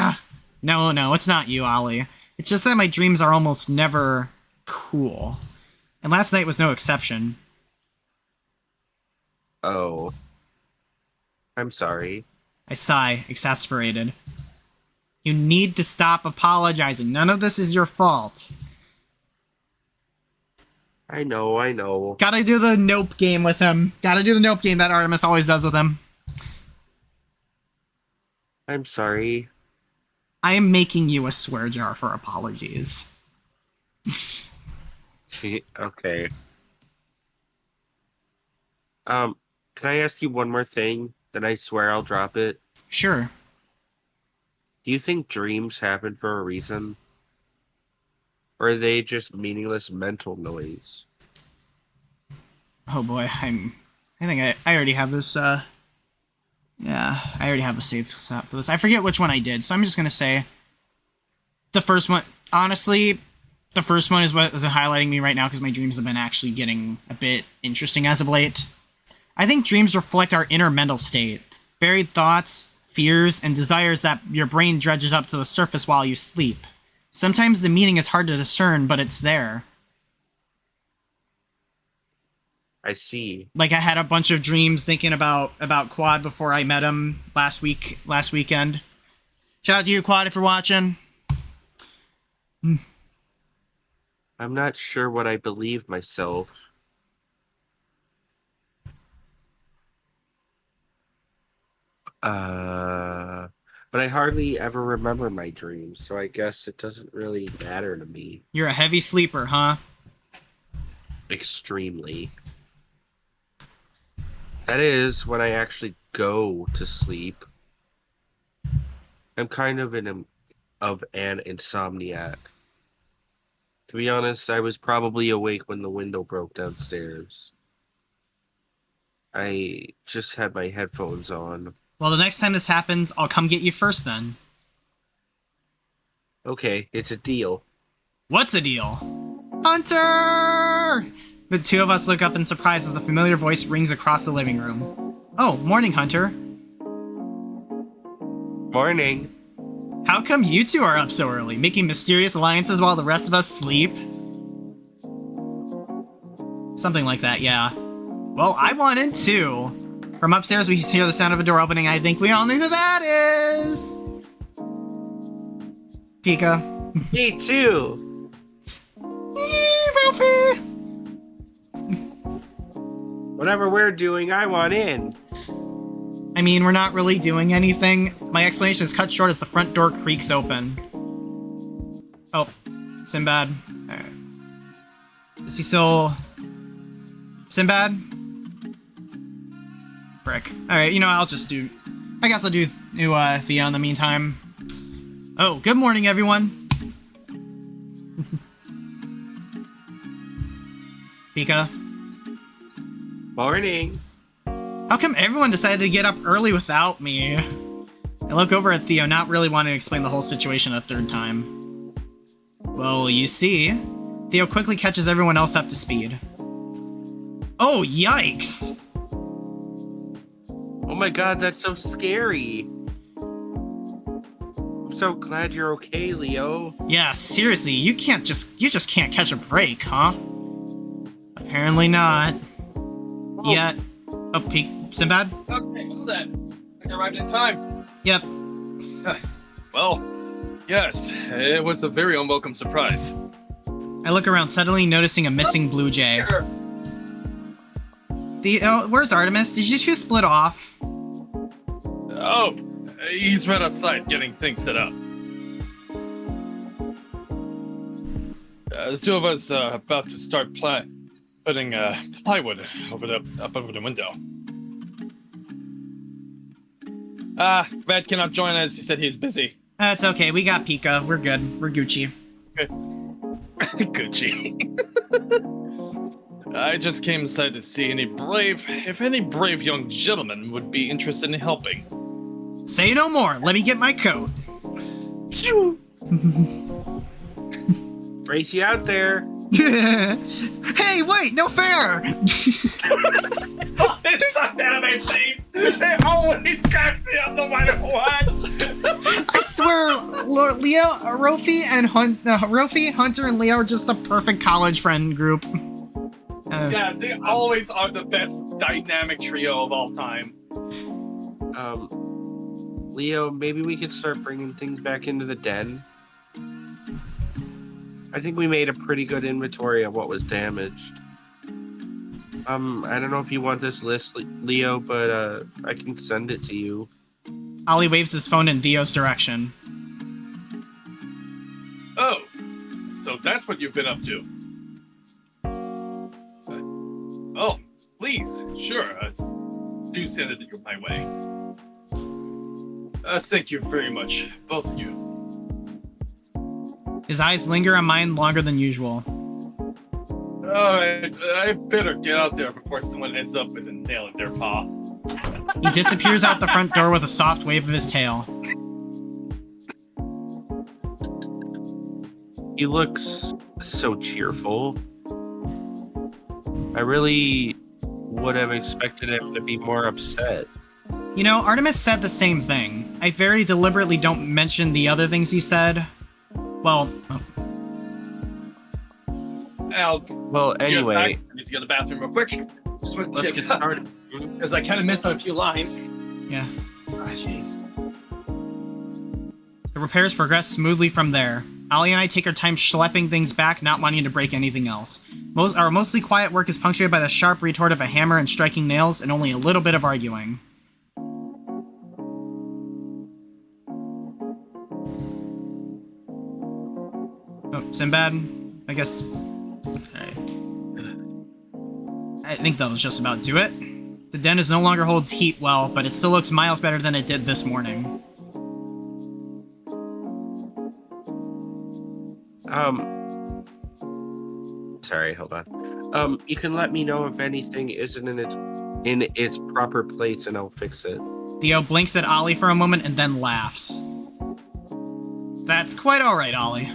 No, it's not you, Ollie. It's just that my dreams are almost never cool. And last night was no exception. Oh. I'm sorry. I sigh, exasperated. You need to stop apologizing. None of this is your fault. I know. Gotta do the nope game with him. Gotta do the nope game that Artemis always does with him. I'm sorry. I am making you a swear jar for apologies. Okay. Can I ask you one more thing? Then I swear I'll drop it. Sure. Do you think dreams happen for a reason? Or are they just meaningless mental noise? Oh boy, I think I already have this, yeah, I already have a safe set for this. I forget which one I did, so I'm just gonna say the first one. Honestly, the first one is what is highlighting me right now because my dreams have been actually getting a bit interesting as of late. I think dreams reflect our inner mental state, buried thoughts, fears, and desires that your brain dredges up to the surface while you sleep. Sometimes the meaning is hard to discern, but it's there. I see. Like, I had a bunch of dreams thinking about Quad before I met him last weekend. Shout out to you, Quad, if you're watching. I'm not sure what I believe myself. But I hardly ever remember my dreams, so I guess it doesn't really matter to me. You're a heavy sleeper, huh? Extremely. That is, when I actually go to sleep. I'm kind of an insomniac. To be honest, I was probably awake when the window broke downstairs. I just had my headphones on. Well, the next time this happens, I'll come get you first then. Okay, it's a deal. What's a deal? Hunter! The two of us look up in surprise as the familiar voice rings across the living room. Oh, morning, Hunter. Morning. How come you two are up so early, making mysterious alliances while the rest of us sleep? Something like that, yeah. Well, I want in too. From upstairs, we hear the sound of a door opening. I think we all know who that is. Pika. Me too. Ralphie! Whatever we're doing, I want in. I mean, we're not really doing anything. My explanation is cut short as the front door creaks open. Oh, Sinbad. Alright. Is he still... Sinbad? Frick. Alright, you know, I guess I'll do Theo in the meantime. Oh, good morning, everyone. Pika. Morning. How come everyone decided to get up early without me? I look over at Theo, not really wanting to explain the whole situation a third time. Well, you see, Theo quickly catches everyone else up to speed. Oh, yikes! Oh my god, that's so scary. I'm so glad you're okay, Leo. Yeah, seriously, you just can't catch a break, huh? Apparently not. Oh. Yet. Oh, Sinbad? Okay, well then. I arrived in time. Yep. Well, yes, it was a very unwelcome surprise. I look around, suddenly noticing a missing blue jay. Where's Artemis? Did you two split off? Oh, he's right outside getting things set up. The two of us about to start putting plywood up over the window. Red cannot join us. He said he's busy. It's okay. We got Pika. We're good. We're Gucci. Gucci. I just came inside to see if any brave young gentleman would be interested in helping. Say no more. Let me get my coat. Race you out there. Hey, wait, no fair. They sucked out of my face. They always crack me up no matter what. I swear, Leo, Rofi, Hunter, and Leo are just the perfect college friend group. Yeah, they always are the best dynamic trio of all time. Leo, maybe we could start bringing things back into the den. I think we made a pretty good inventory of what was damaged. I don't know if you want this list, Leo, but I can send it to you. Ollie waves his phone in Theo's direction. Oh, so that's what you've been up to. Oh, please, sure, do send it my way. Thank you very much, both of you. His eyes linger on mine longer than usual. Alright, I better get out there before someone ends up with a nail in their paw. He disappears out the front door with a soft wave of his tail. He looks so cheerful. I really would have expected him to be more upset. You know, Artemis said the same thing. I very deliberately don't mention the other things he said. Well, Well, anyway, I need to go to the bathroom real quick. let's get started. Because I kind of missed on a few lines. yeah. Jeez. The repairs progress smoothly from there. Ollie and I take our time schlepping things back, not wanting to break anything else. Our mostly quiet work is punctuated by the sharp retort of a hammer and striking nails, and only a little bit of arguing. Oh, Sinbad? I guess... Alright. I think that'll just about do it. The den no longer holds heat well, but it still looks miles better than it did this morning. Sorry, hold on. You can let me know if anything isn't in its proper place, and I'll fix it. Theo blinks at Ollie for a moment and then laughs. That's quite alright, Ollie.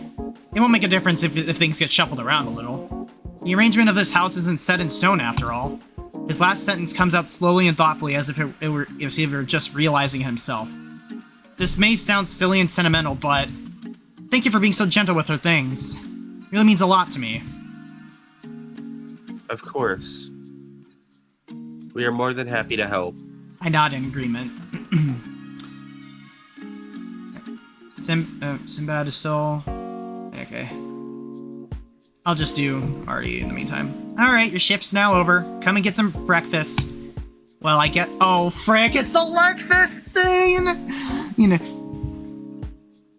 It won't make a difference if things get shuffled around a little. The arrangement of this house isn't set in stone after all. His last sentence comes out slowly and thoughtfully as if he were just realizing it himself. This may sound silly and sentimental, but thank you for being so gentle with her things. It really means a lot to me. Of course. We are more than happy to help. I nod in agreement. Sinbad is still... Okay. I'll just do Artie in the meantime. Alright, your shift's now over. Come and get some breakfast. Well, I get... Oh, frick, it's the breakfast thing! You know...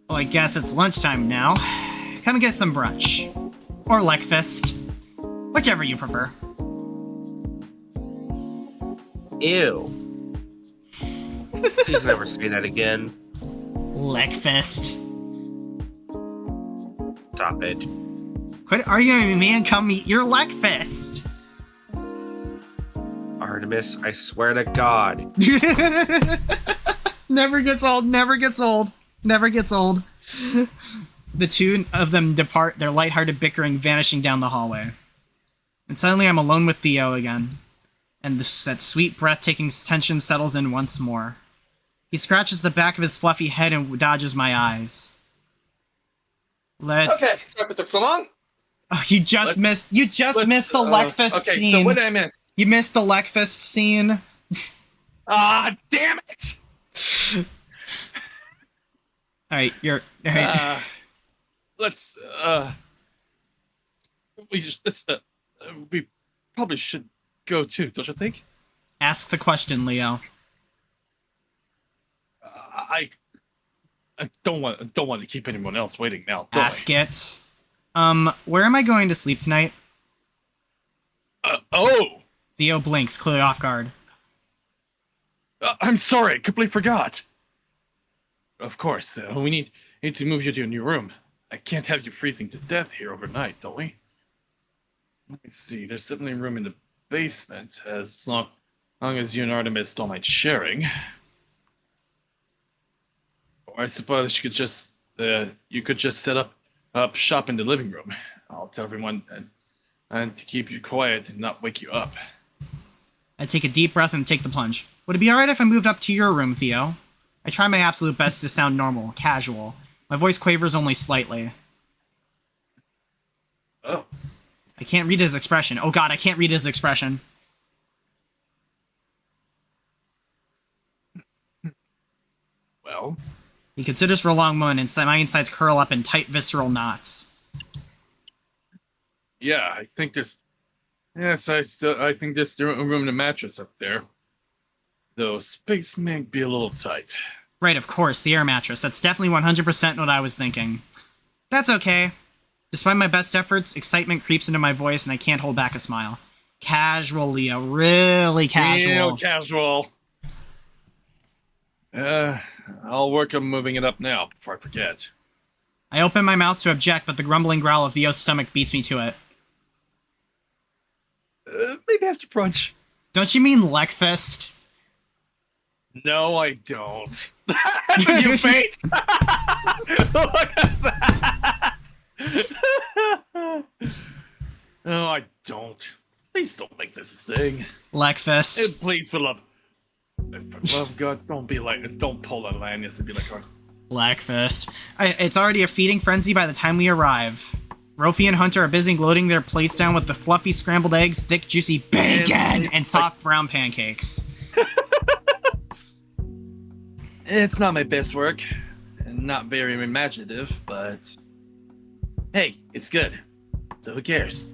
Well, I guess it's lunchtime now. Come and get some brunch. Or Lekfist. Whichever you prefer. Ew. Please never say that again. Lekfist. Stop it. Quit arguing with me and come meet your Lekfist. Artemis, I swear to God. Never gets old, never gets old, never gets old. The two of them depart, their lighthearted bickering vanishing down the hallway. And suddenly I'm alone with Theo again. And that sweet, breathtaking tension settles in once more. He scratches the back of his fluffy head and dodges my eyes. Let's... Okay, sorry if it took so long. Oh, you just missed the Lekfist scene. Okay, so what did I miss? You missed the Lekfist scene. Ah, damn it! Alright, we probably should go too, don't you think? Ask the question, Leo. I don't want to keep anyone else waiting now. Ask it. Where am I going to sleep tonight? Oh! Theo blinks, clearly off guard. I'm sorry, completely forgot. Of course, we need to move you to a new room. I can't have you freezing to death here overnight, don't we? Let me see. There's definitely room in the basement, as long as you and Artemis don't mind sharing. Or I suppose you could just set up shop in the living room. I'll tell everyone and to keep you quiet and not wake you up. I take a deep breath and take the plunge. Would it be alright if I moved up to your room, Theo? I try my absolute best to sound normal, casual. My voice quavers only slightly. Oh. I can't read his expression. Oh god, I can't read his expression. Well? He considers for a long moment, and my insides curl up in tight, visceral knots. Yeah, I think there's... Yes, I think there's room in the mattress up there. Though space may be a little tight. Right, of course, the air mattress. That's definitely 100% what I was thinking. That's okay. Despite my best efforts, excitement creeps into my voice and I can't hold back a smile. Casual, Leo. Really casual. Real casual. I'll work on moving it up now before I forget. I open my mouth to object, but the grumbling growl of Theo's stomach beats me to it. Maybe after brunch. Don't you mean Leckfist? No, I don't. You face! Look at that! No, I don't. Please don't make this a thing. Leckfist. And please, for love of God, don't pull that Lanius and be like her. Leckfist. It's already a feeding frenzy by the time we arrive. Rofi and Hunter are busy loading their plates down with the fluffy scrambled eggs, thick juicy bacon, and soft brown pancakes. It's not my best work, and not very imaginative, but hey, it's good. So who cares?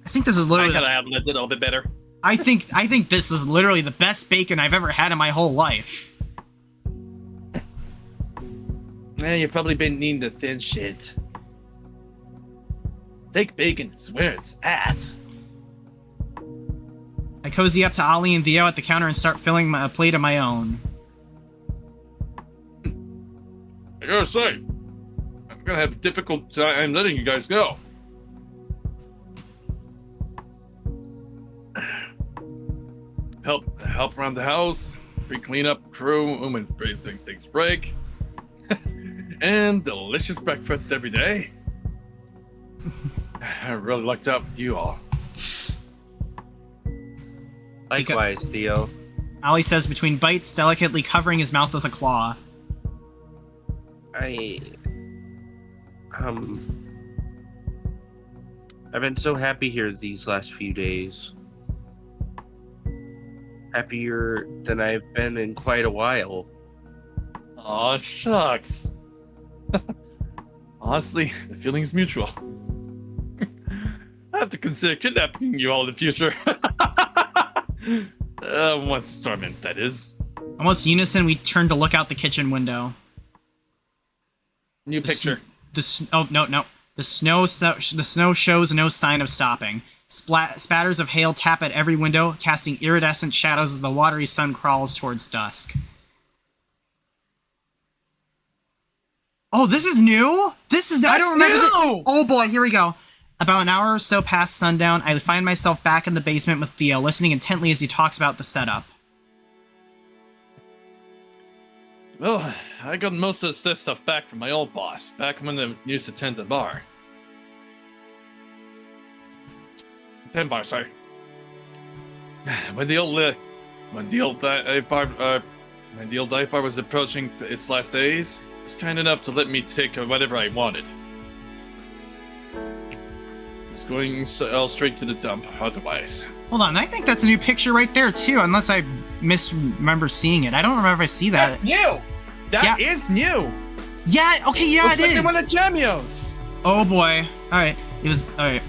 I think this is literally. I could have lived it a little bit better. I think this is literally the best bacon I've ever had in my whole life. You've probably been needing the thin shit. Thick bacon is where it's at. I cozy up to Ollie and Theo at the counter and start filling a plate of my own. I gotta say, I'm gonna have a difficult time letting you guys go. Help around the house, free cleanup crew, when things break, and delicious breakfasts every day. I really lucked out with you all. Likewise, Theo. Ollie says between bites, delicately covering his mouth with a claw. I've been so happy here these last few days. Happier than I've been in quite a while. Aw, shucks. Honestly, the feeling's mutual. I have to consider kidnapping you all in the future. Once the storm ends, that is. Almost unison, we turn to look out the kitchen window. New picture. Oh, no. The snow shows no sign of stopping. Spatters of hail tap at every window, casting iridescent shadows as the watery sun crawls towards dusk. Oh, this is new? I don't remember new! Oh boy, here we go. About an hour or so past sundown, I find myself back in the basement with Theo, listening intently as he talks about the setup. Well, I got most of this stuff back from my old boss, back when I used to tend the bar. 10 bar, sorry. When the old dive bar was approaching its last days, it was kind enough to let me take whatever I wanted. It's going straight to the dump, otherwise. Hold on, I think that's a new picture right there too, unless I misremember seeing it. I don't remember if I see that. That's new! That is new! Yeah, okay, yeah, it is! It's like one of Jamios! Oh boy. Alright, it was, alright.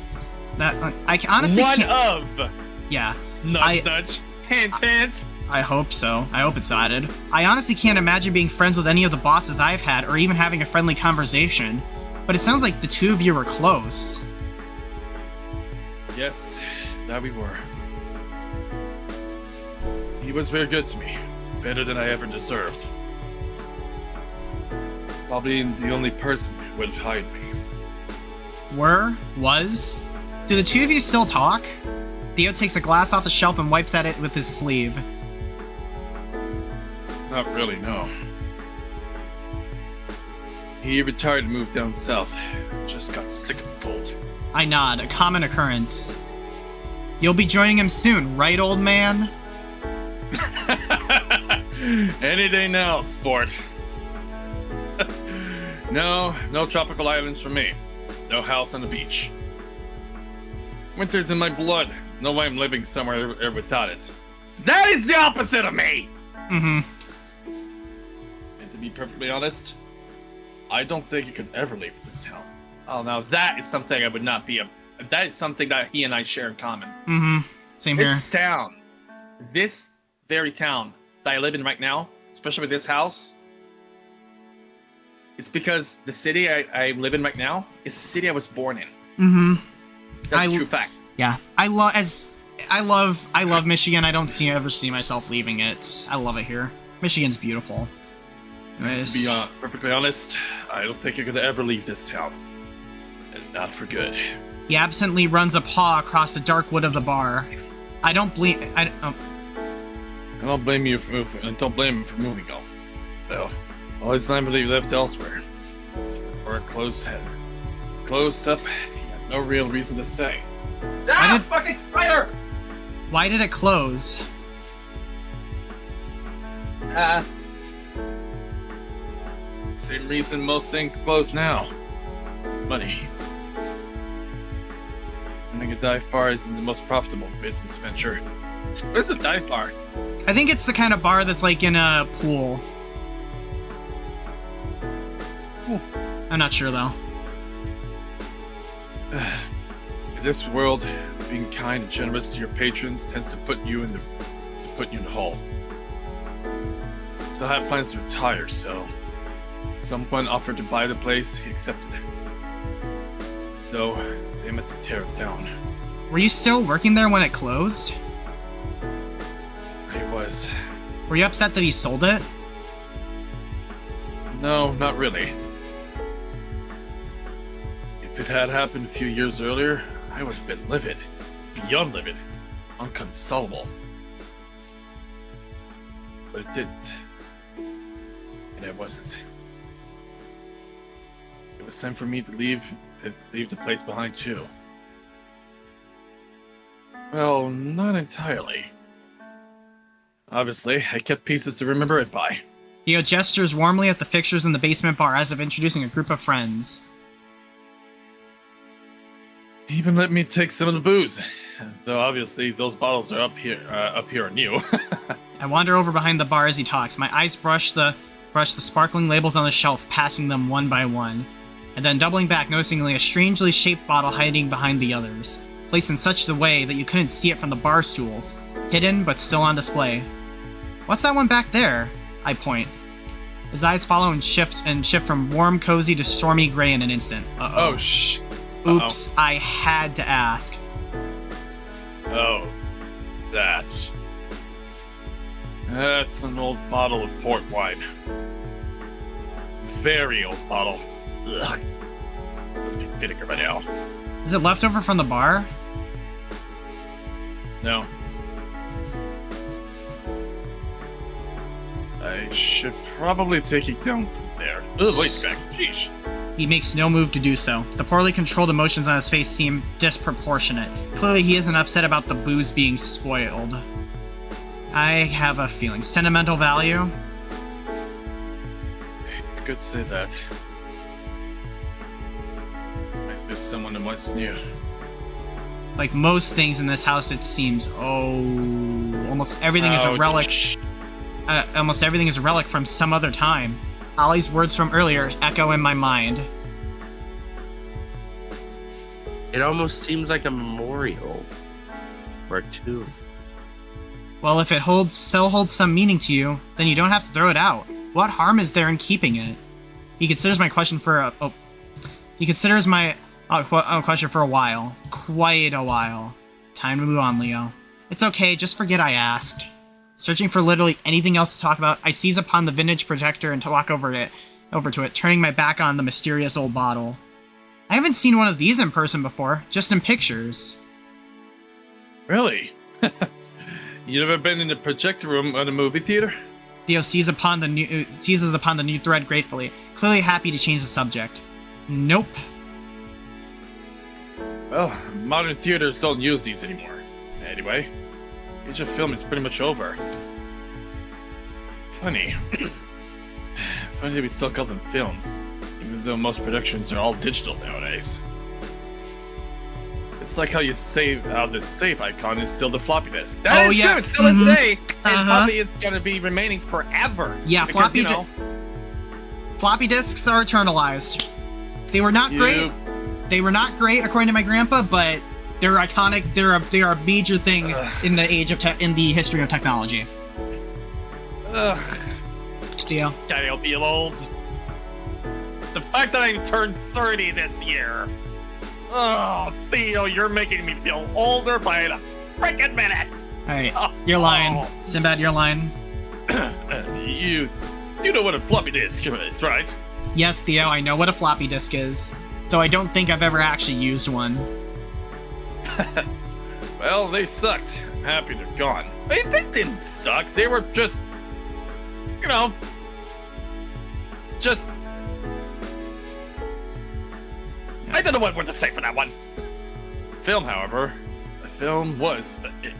That, I honestly One can't... of! Yeah. Nudge. Hint. I hope so. I hope it's added. I honestly can't imagine being friends with any of the bosses I've had, or even having a friendly conversation. But it sounds like the two of you were close. Yes, that we were. He was very good to me. Better than I ever deserved. probably the only person who would hide me. Was? Do the two of you still talk? Theo takes a glass off the shelf and wipes at it with his sleeve. Not really, no. He retired and moved down south. Just got sick of the cold. I nod, a common occurrence. You'll be joining him soon, right, old man? Any day now, sport. No tropical islands for me. No house on the beach. Winter's in my blood. No way I'm living somewhere without it. That is the opposite of me! Mm-hmm. And to be perfectly honest, I don't think he could ever leave this town. Oh, now that is something I would not be that is something that he and I share in common. Mm-hmm. Same here. This town, this very town that I live in right now, especially with this house, it's because the city I live in right now is the city I was born in. Mm-hmm. That's a true fact. Yeah, I love Michigan. I don't ever see myself leaving it. I love it here. Michigan's beautiful. Anyways. To be perfectly honest, I don't think I could ever leave this town, and not for good. He absently runs a paw across the dark wood of the bar. I don't blame. I don't blame you don't blame him for moving on. Though, all his time he left elsewhere. It's for a closed head. Closed up. He had no real reason to stay. Fucking spider! Why did it close? Same reason most things close now. Money. Running a dive bar isn't the most profitable business venture. What is a dive bar? I think it's the kind of bar that's like in a pool. I'm not sure though. In this world, being kind and generous to your patrons tends to put you in the hole. So I had plans to retire, so someone offered to buy the place, he accepted it. Though they meant to tear it down. Were you still working there when it closed? I was. Were you upset that he sold it? No, not really. If it had happened a few years earlier, I would have been livid. Beyond livid. Inconsolable. But it didn't. And I wasn't. It was time for me to leave the place behind too. Well, not entirely. Obviously, I kept pieces to remember it by. Theo gestures warmly at the fixtures in the basement bar as if introducing a group of friends. He even let me take some of the booze. So obviously those bottles are up here are new. I wander over behind the bar as he talks. My eyes brush the sparkling labels on the shelf, passing them one by one, and then doubling back, noticing a strangely shaped bottle hiding behind the others, placed in such a way that you couldn't see it from the bar stools, hidden but still on display. What's that one back there? I point. His eyes follow and shift from warm, cozy to stormy gray in an instant. Uh-oh. Oh, shh. Oops, I had to ask. Oh, that's an old bottle of port wine. Very old bottle. Ugh. Must be vinegar by now. Is it leftover from the bar? No. I should probably take it down from there. Ugh, wait, back. Sheesh. He makes no move to do so. The poorly controlled emotions on his face seem disproportionate. Clearly he isn't upset about the booze being spoiled. I have a feeling. Sentimental value? You could say that. Reminds me of someone I once knew. Like most things in this house, it seems. Oh, almost everything is a relic. Almost everything is a relic from some other time. Ollie's words from earlier echo in my mind. It almost seems like a memorial. Or a tomb. Well, if it still holds some meaning to you, then you don't have to throw it out. What harm is there in keeping it? He considers my question for a... Oh. He considers my question for a while. Quite a while. Time to move on, Leo. It's okay, just forget I asked. Searching for literally anything else to talk about, I seize upon the vintage projector and to walk over it, over to it, turning my back on the mysterious old bottle. I haven't seen one of these in person before, just in pictures. Really? You never been in the projector room at a movie theater? Theo seizes upon the new thread gratefully, clearly happy to change the subject. Nope. Well, modern theaters don't use these anymore. Anyway, age of film is pretty much over. Funny. Funny that we still call them films, even though most productions are all digital nowadays. It's like how you say how this save icon is still the floppy disk. That is true, it still is today, and probably it's gonna be remaining forever. Yeah, because, floppy disks are eternalized. They were not great. They were not great, according to my grandpa, but they're iconic. They are a major thing in the in the history of technology. Ugh. Theo. I'll feel old. The fact that I turned 30 this year. Oh, Theo, you're making me feel older by a freaking minute. Alright, you're lying. Sinbad, you're lying. You know what a floppy disk is, right? Yes, Theo, I know what a floppy disk is. Though I don't think I've ever actually used one. Well, they sucked. I'm happy they're gone. I mean, they didn't suck. They were just, I don't know what word to say for that one. Film, however,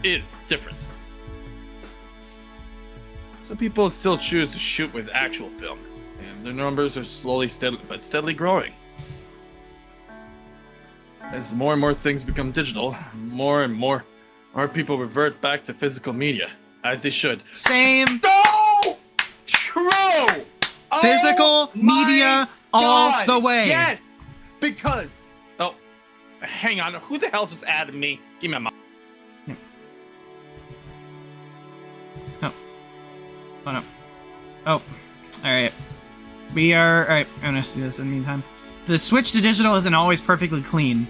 is different. Some people still choose to shoot with actual film, and their numbers are steadily growing. As more and more things become digital, more and more people revert back to physical media, as they should. Same. So true. Physical media all the way. Yes. Because hang on, who the hell just added me? Give me a moment. Oh no. Oh. Alright. Alright, I'm gonna do this in the meantime. The switch to digital isn't always perfectly clean.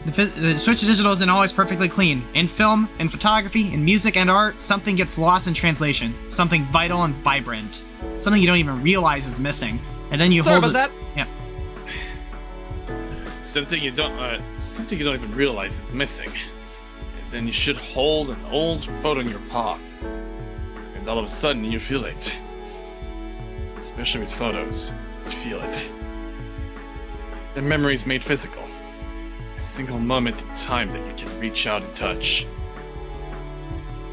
The switch to digital isn't always perfectly clean. In film, in photography, in music and art, something gets lost in translation. Something vital and vibrant. Something you don't even realize is missing. And then you hold it. That? Yeah. Something you don't even realize is missing. And then you should hold an old photo in your paw. And all of a sudden you feel it. Especially with photos. You feel it. The memory's made physical. A single moment in time that you can reach out and touch.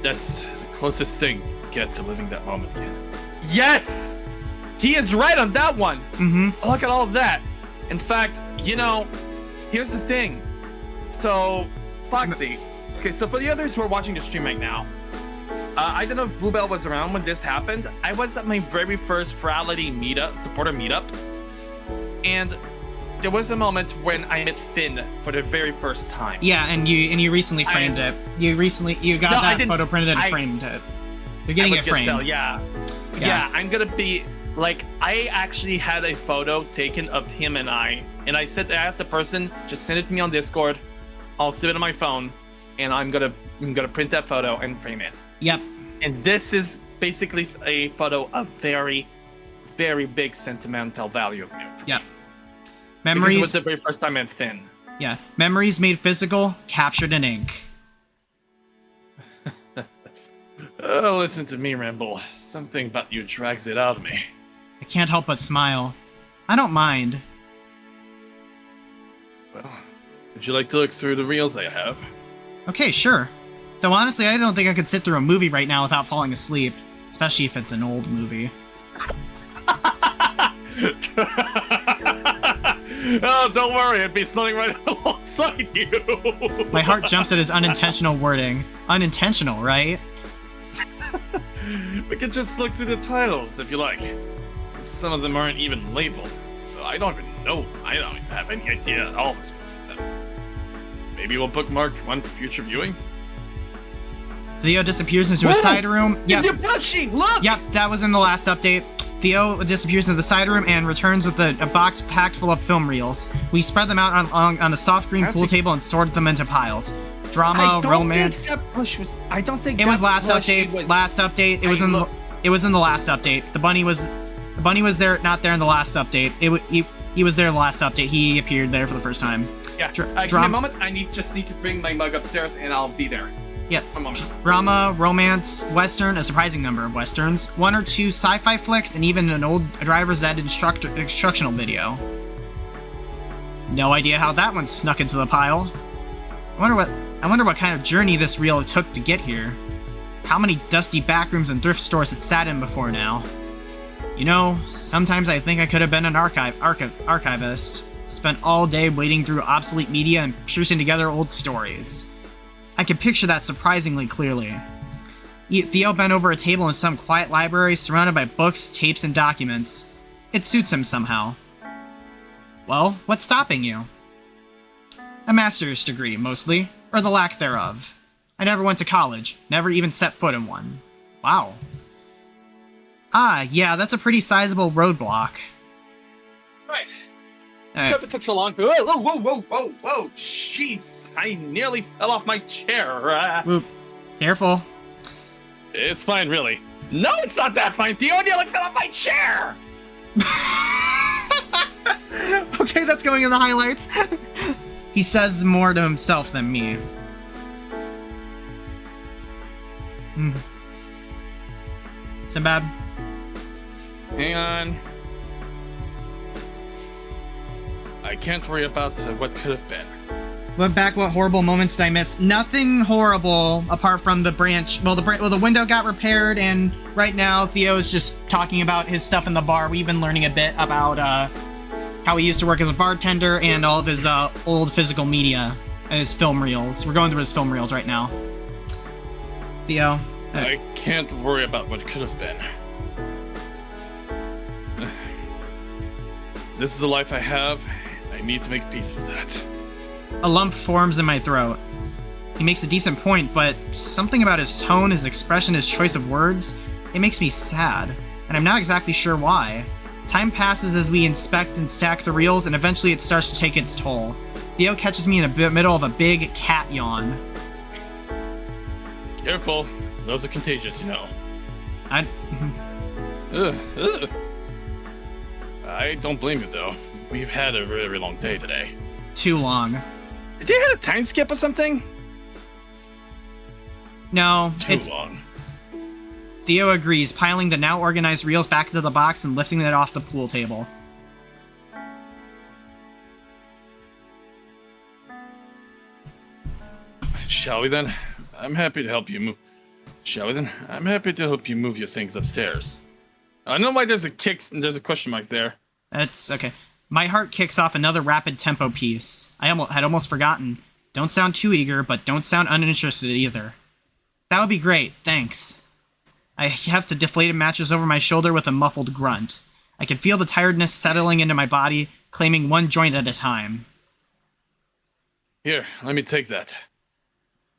That's the closest thing you get to living that moment again. Yes! He is right on that one! Mm-hmm. Look at all of that. In fact, here's the thing. So, Foxy. Okay, so for the others who are watching the stream right now, I don't know if Bluebell was around when this happened. I was at my very first Frality supporter meetup. And there was a moment when I met Finn for the very first time. Yeah, and you recently framed it. You got that photo printed and framed it. You're getting it framed. Yeah, I'm gonna be like, I actually had a photo taken of him and I said, I asked the person, just send it to me on Discord. I'll save it on my phone, and I'm gonna print that photo and frame it. Yep. And this is basically a photo of very, very big sentimental value of me. Yep. Memories. It was the very first time I met Finn. Yeah. Memories made physical, captured in ink. Oh, listen to me, Ramble. Something about you drags it out of me. I can't help but smile. I don't mind. Well, would you like to look through the reels I have? Okay, sure. Though honestly, I don't think I could sit through a movie right now without falling asleep. Especially if it's an old movie. Oh, don't worry, I'd be snoring right alongside you. My heart jumps at his unintentional wording. Unintentional, right? We can just look through the titles if you like. Some of them aren't even labeled, so I don't even know. I don't even have any idea at all. Maybe we'll bookmark one for future viewing. Theo disappears into a side room. Yep. It's your plushie, look! Yep, that was in the last update. Theo disappears into the side room and returns with a box packed full of film reels. We spread them out on the soft green pool table and sorted them into piles. drama, romance. Think that bush was. I don't think It that was last bush update. was- Last update. It was in. It was in the last update. The bunny was there, not there in the last update. He was there the last update. He appeared there for the first time. Yeah. Give me a moment. I just need to bring my mug upstairs, and I'll be there. Yep. A moment. Drama, romance, western, a surprising number of westerns, 1 or 2 sci-fi flicks, and even an old driver's ed instructional video. No idea how that one snuck into the pile. I wonder what kind of journey this reel took to get here. How many dusty backrooms and thrift stores it sat in before now. You know, sometimes I think I could have been an archivist. Spent all day wading through obsolete media and piecing together old stories. I can picture that surprisingly clearly. Theo bent over a table in some quiet library surrounded by books, tapes, and documents. It suits him somehow. Well, what's stopping you? A master's degree, mostly, or the lack thereof. I never went to college, never even set foot in one. Wow. Ah, yeah, that's a pretty sizable roadblock. Right. Except it took so long. Whoa. Jeez, I nearly fell off my chair. Whoop. Careful. It's fine, really. No, it's not that fine. Theo nearly fell off my chair. Okay, that's going in the highlights. He says more to himself than me. Sinbad? Hang on. I can't worry about what could have been. Went back, what horrible moments did I miss? Nothing horrible apart from the branch. Well, the window got repaired, and right now Theo's just talking about his stuff in the bar. We've been learning a bit about how he used to work as a bartender and all of his old physical media and his film reels. We're going through his film reels right now. Theo? I can't worry about what could have been. This is the life I have. I need to make peace with that. A lump forms in my throat. He makes a decent point, but something about his tone, his expression, his choice of words, it makes me sad, and I'm not exactly sure why. Time passes as we inspect and stack the reels, and eventually it starts to take its toll. Theo catches me in the middle of a big cat yawn. Careful, those are contagious, you know. I don't blame you, though. We've had a very long day today. Too long. Did they have a time skip or something? No, Too it's... long. Theo agrees, piling the now organized reels back into the box and lifting it off the pool table. Shall we then? I'm happy to help you move. Shall we then? I'm happy to help you move your things upstairs. I know why there's a question mark there. That's okay. My heart kicks off another rapid tempo piece. I had almost forgotten. Don't sound too eager, but don't sound uninterested either. That would be great, thanks. I have the deflated mattress over my shoulder with a muffled grunt. I can feel the tiredness settling into my body, claiming one joint at a time. Here, let me take that.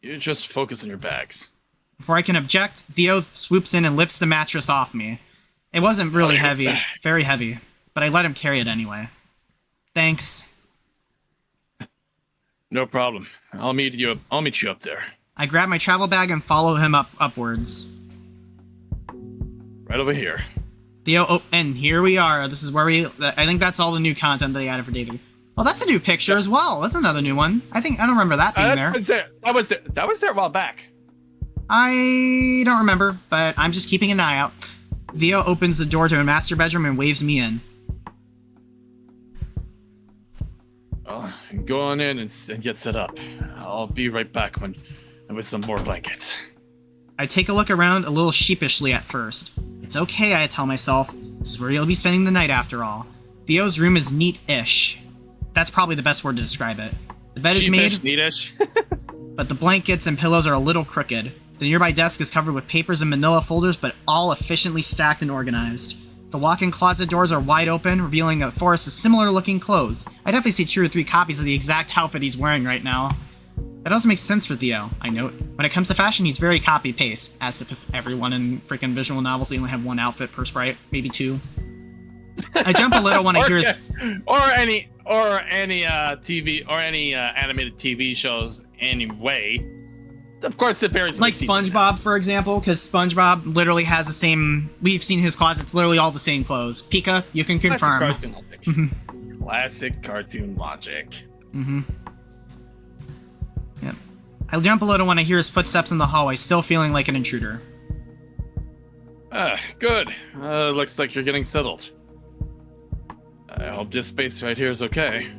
You just focus on your bags. Before I can object, Theo swoops in and lifts the mattress off me. It wasn't really heavy, very heavy, but I let him carry it anyway. Thanks. No problem. I'll meet you up there. I grab my travel bag and follow him upwards. Right over here. Theo, oh, and here we are. This is where I think that's all the new content they added for Day 3. Oh, that's a new picture as well. That's another new one. I don't remember that being there. That was there a while back. I don't remember, but I'm just keeping an eye out. Theo opens the door to a master bedroom and waves me in. Well, go on in and get set up. I'll be right back with some more blankets. I take a look around a little sheepishly at first. It's okay, I tell myself. This is where you'll be spending the night after all. Theo's room is neat-ish. That's probably the best word to describe it. The bed is made, neatish. but the blankets and pillows are a little crooked. The nearby desk is covered with papers and manila folders, but all efficiently stacked and organized. The walk-in closet doors are wide open, revealing a forest of similar-looking clothes. I definitely see 2 or 3 copies of the exact outfit he's wearing right now. That also makes sense for Theo, I note. When it comes to fashion, he's very copy-paste, as if everyone in freaking visual novels, they only have 1 outfit per sprite, maybe 2. I jump a little when I hear his... or any TV or any animated TV shows anyway. Of course, it varies. Like SpongeBob, for example, because SpongeBob literally has the same. We've seen his closet; it's literally all the same clothes. Pika, you can confirm. Classic cartoon logic. Classic cartoon logic. Mm-hmm. Yep. I jump a little when I hear his footsteps in the hallway, still feeling like an intruder. Good. Looks like you're getting settled. I hope this space right here is okay.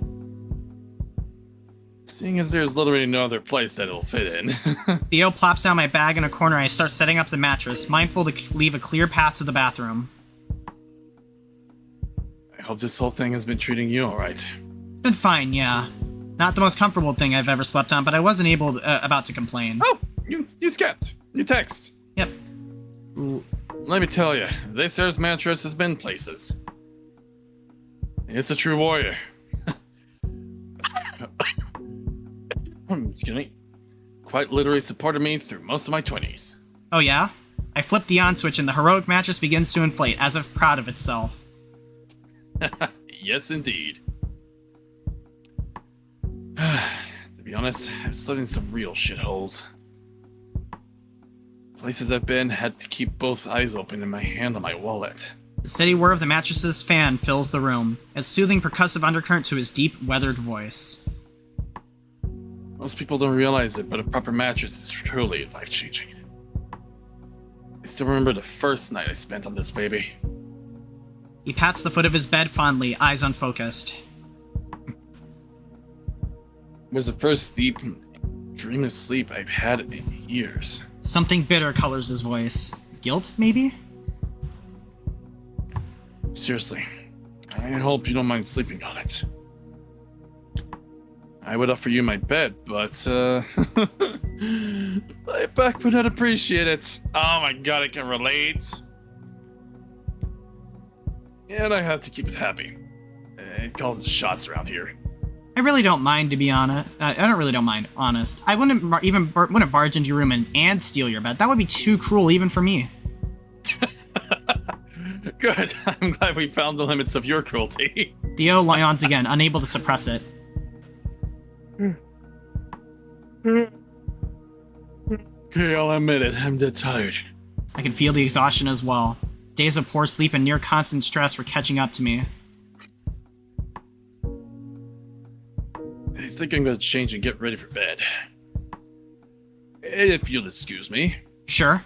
Seeing as there's literally no other place that it'll fit in. Theo plops down my bag in a corner and I start setting up the mattress, mindful to leave a clear path to the bathroom. I hope this whole thing has been treating you alright. Been fine, yeah. Not the most comfortable thing I've ever slept on, but I wasn't about to complain. Oh, you skipped. You text. Yep. Let me tell you, this here's mattress has been places. It's a true warrior. Excuse me. Quite literally supported me through most of my 20s. Oh yeah? I flip the on switch and the heroic mattress begins to inflate, as if proud of itself. Yes, indeed. To be honest, I've slept in some real shitholes. Places I've been had to keep both eyes open and my hand on my wallet. The steady whir of the mattress's fan fills the room, a soothing percussive undercurrent to his deep, weathered voice. Most people don't realize it, but a proper mattress is truly life-changing. I still remember the first night I spent on this baby. He pats the foot of his bed fondly, eyes unfocused. It was the first deep, dreamless sleep I've had in years. Something bitter colors his voice. Guilt, maybe? Seriously, I hope you don't mind sleeping on it. I would offer you my bed, but, my back would not appreciate it. Oh my god, I can relate. And I have to keep it happy. It calls the shots around here. I really don't mind, to be honest. I don't mind, honest. I wouldn't wouldn't barge into your room and steal your bed. That would be too cruel, even for me. Good. I'm glad we found the limits of your cruelty. Theo yawns again, unable to suppress it. Okay, I'll admit it. I'm dead tired. I can feel the exhaustion as well. Days of poor sleep and near constant stress were catching up to me. I think I'm gonna change and get ready for bed. If you'll excuse me. Sure.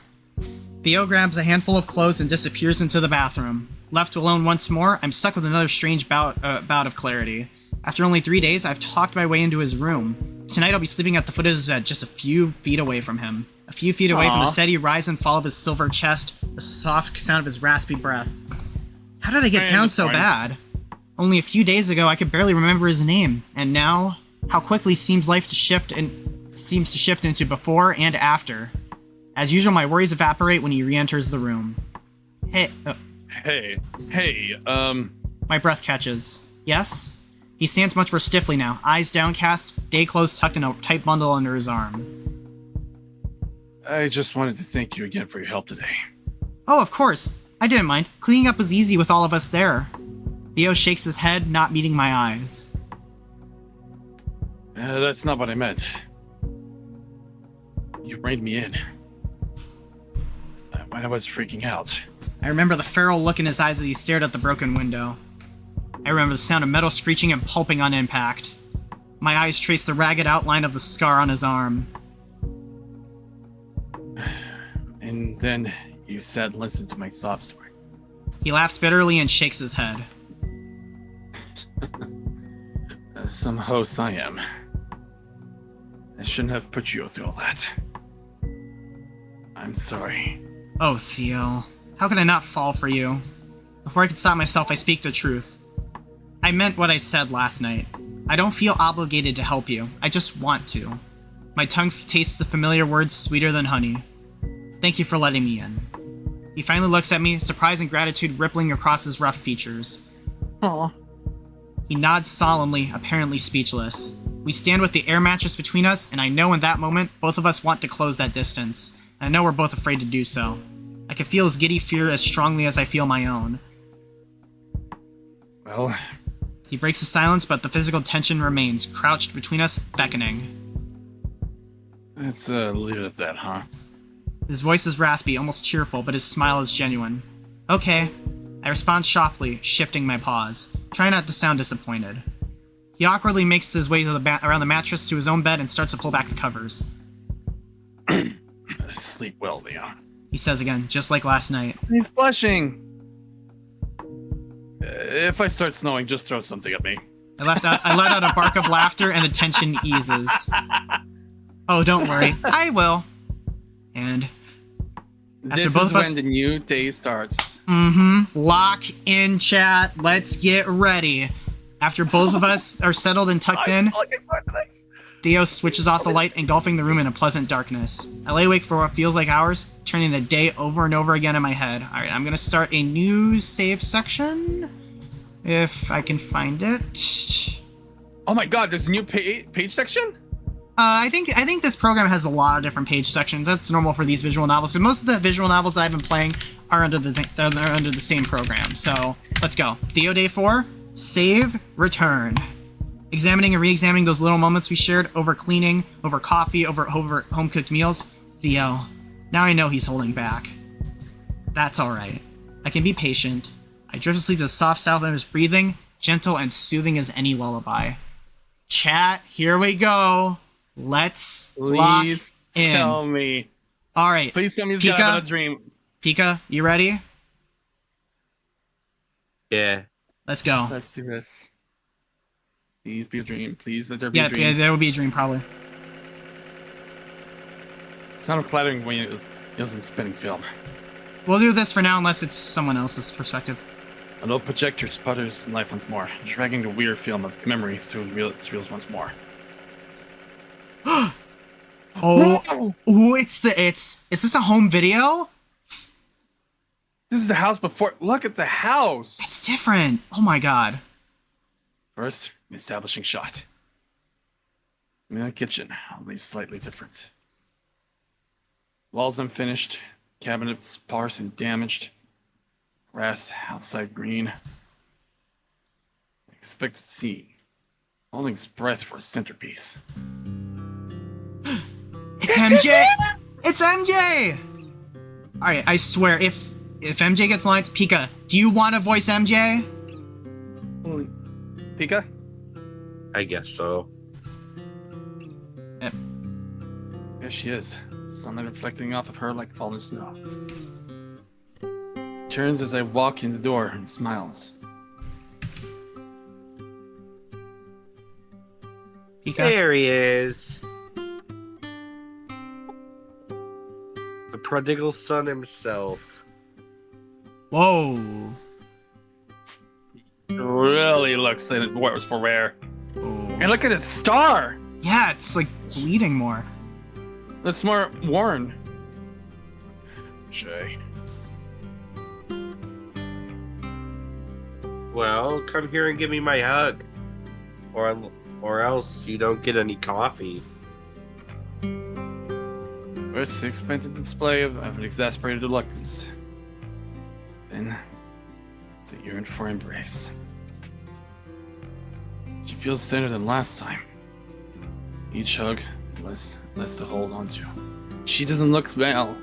Theo grabs a handful of clothes and disappears into the bathroom. Left alone once more, I'm stuck with another strange bout of clarity. After only 3 days, I've talked my way into his room. Tonight I'll be sleeping at the foot of his bed, just a few feet away from him. A few feet away from the steady rise and fall of his silver chest, the soft sound of his raspy breath. How did I get down so bad? Only a few days ago, I could barely remember his name, and now, how quickly seems to shift into before and after. As usual, my worries evaporate when he re-enters the room. Hey. My breath catches. Yes? He stands much more stiffly now, eyes downcast, day clothes tucked in a tight bundle under his arm. I just wanted to thank you again for your help today. Oh, of course. I didn't mind. Cleaning up was easy with all of us there. Theo shakes his head, not meeting my eyes. That's not what I meant. You reined me in. When I was freaking out. I remember the feral look in his eyes as he stared at the broken window. I remember the sound of metal screeching and pulping on impact. My eyes traced the ragged outline of the scar on his arm. And then you sat and listened to my sob story. He laughs bitterly and shakes his head. Some host I am. I shouldn't have put you through all that. I'm sorry. Oh, Theo. How could I not fall for you? Before I could stop myself, I speak the truth. I meant what I said last night. I don't feel obligated to help you. I just want to. My tongue tastes the familiar words sweeter than honey. Thank you for letting me in. He finally looks at me, surprise and gratitude rippling across his rough features. Aw. He nods solemnly, apparently speechless. We stand with the air mattress between us, and I know in that moment, both of us want to close that distance. And I know we're both afraid to do so. I can feel his giddy fear as strongly as I feel my own. Well, He breaks the silence, but the physical tension remains, crouched between us, beckoning. Let's leave it at that, huh? His voice is raspy, almost cheerful, but his smile is genuine. Okay. I respond softly, shifting my paws. Try not to sound disappointed. He awkwardly makes his way to around the mattress to his own bed and starts to pull back the covers. Sleep well, Leon. He says again, just like last night. He's blushing. If I start snowing, just throw something at me. I let out a bark of laughter and the tension eases. Oh, don't worry. I will. And after This both is of us... when the new day starts. Lock in, chat. Let's get ready. After both of us are settled and tucked in, Theo switches off the light, engulfing the room in a pleasant darkness. I lay awake for what feels like hours, turning the day over and over again in my head. Alright, I'm gonna start a new save section. If I can find it. Oh my god, there's a new page section? I think this program has a lot of different page sections. That's normal for these visual novels, because most of the visual novels that I've been playing are under the same program. So let's go. Theo Day 4, save, return. Examining and re-examining those little moments we shared over cleaning, over coffee, over home-cooked meals. Theo, now I know he's holding back. That's alright. I can be patient. I drift asleep to the soft sound of his breathing, gentle and soothing as any lullaby. Chat, here we go. Let's lock in. Tell me. Alright. Please tell me he's gonna have a dream. Pika, you ready? Yeah. Let's go. Let's do this. Please be a dream. Please let there be a dream. Yeah, there will be a dream, probably. Sound of clattering when he wasn't spinning film. We'll do this for now, unless it's someone else's perspective. An old projector sputters life once more, dragging the weird film of memory through its reels once more. Oh, ooh, is this a home video? This is the house before. Look at the house. It's different. Oh my god. First, an establishing shot. In the kitchen, only slightly different. Walls unfinished, cabinets sparse and damaged. Grass outside green. Expected scene. Holding his breath for a centerpiece. It's MJ! It's MJ! Alright, I swear, if MJ gets lines, Pika, do you want to voice MJ? Pika? I guess so. Yep. There she is. Sunlight reflecting off of her like fallen snow. Turns as I walk in the door and smiles. Pika? There he is. The prodigal son himself. Whoa. Really looks like it was for rare. Oh. And look at his star! Yeah, it's like bleeding more. That's more worn. Shay. Well, come here and give me my hug. Or else you don't get any coffee. First, the expensive display of an exasperated reluctance. Then, the yearn for embrace. She feels thinner than last time. Each hug, less to hold on to. She doesn't look well.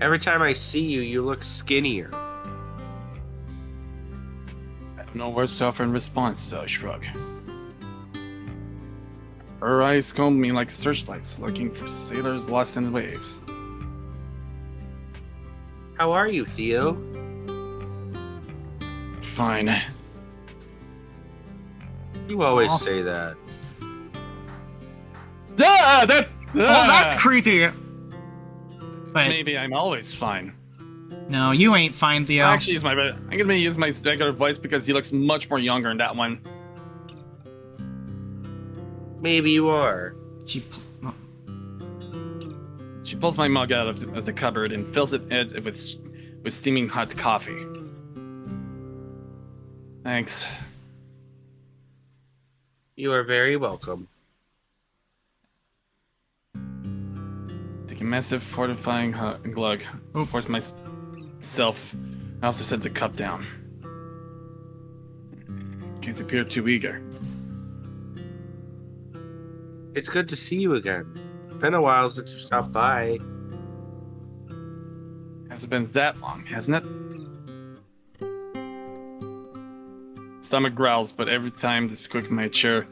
Every time I see you, you look skinnier. I have no words to offer in response, so I shrug. Her eyes comb me like searchlights, looking for sailors lost in the waves. How are you, Theo? Fine. You always say that. Ah, that's Oh, that's creepy! But maybe I'm always fine. no, you ain't fine, Theo. I'll actually use I'm gonna use my regular voice because he looks much more younger in that one. Maybe you are. She pulls my mug out of the cupboard and fills it with steaming hot coffee. Thanks. You are very welcome. Take a massive fortifying glug. Oh. Force myself. I have to set the cup down. can't appear too eager. It's good to see you again. Been a while since you stopped by. Hasn't been that long, hasn't it? Stomach growls, but every time the squeak of my chair,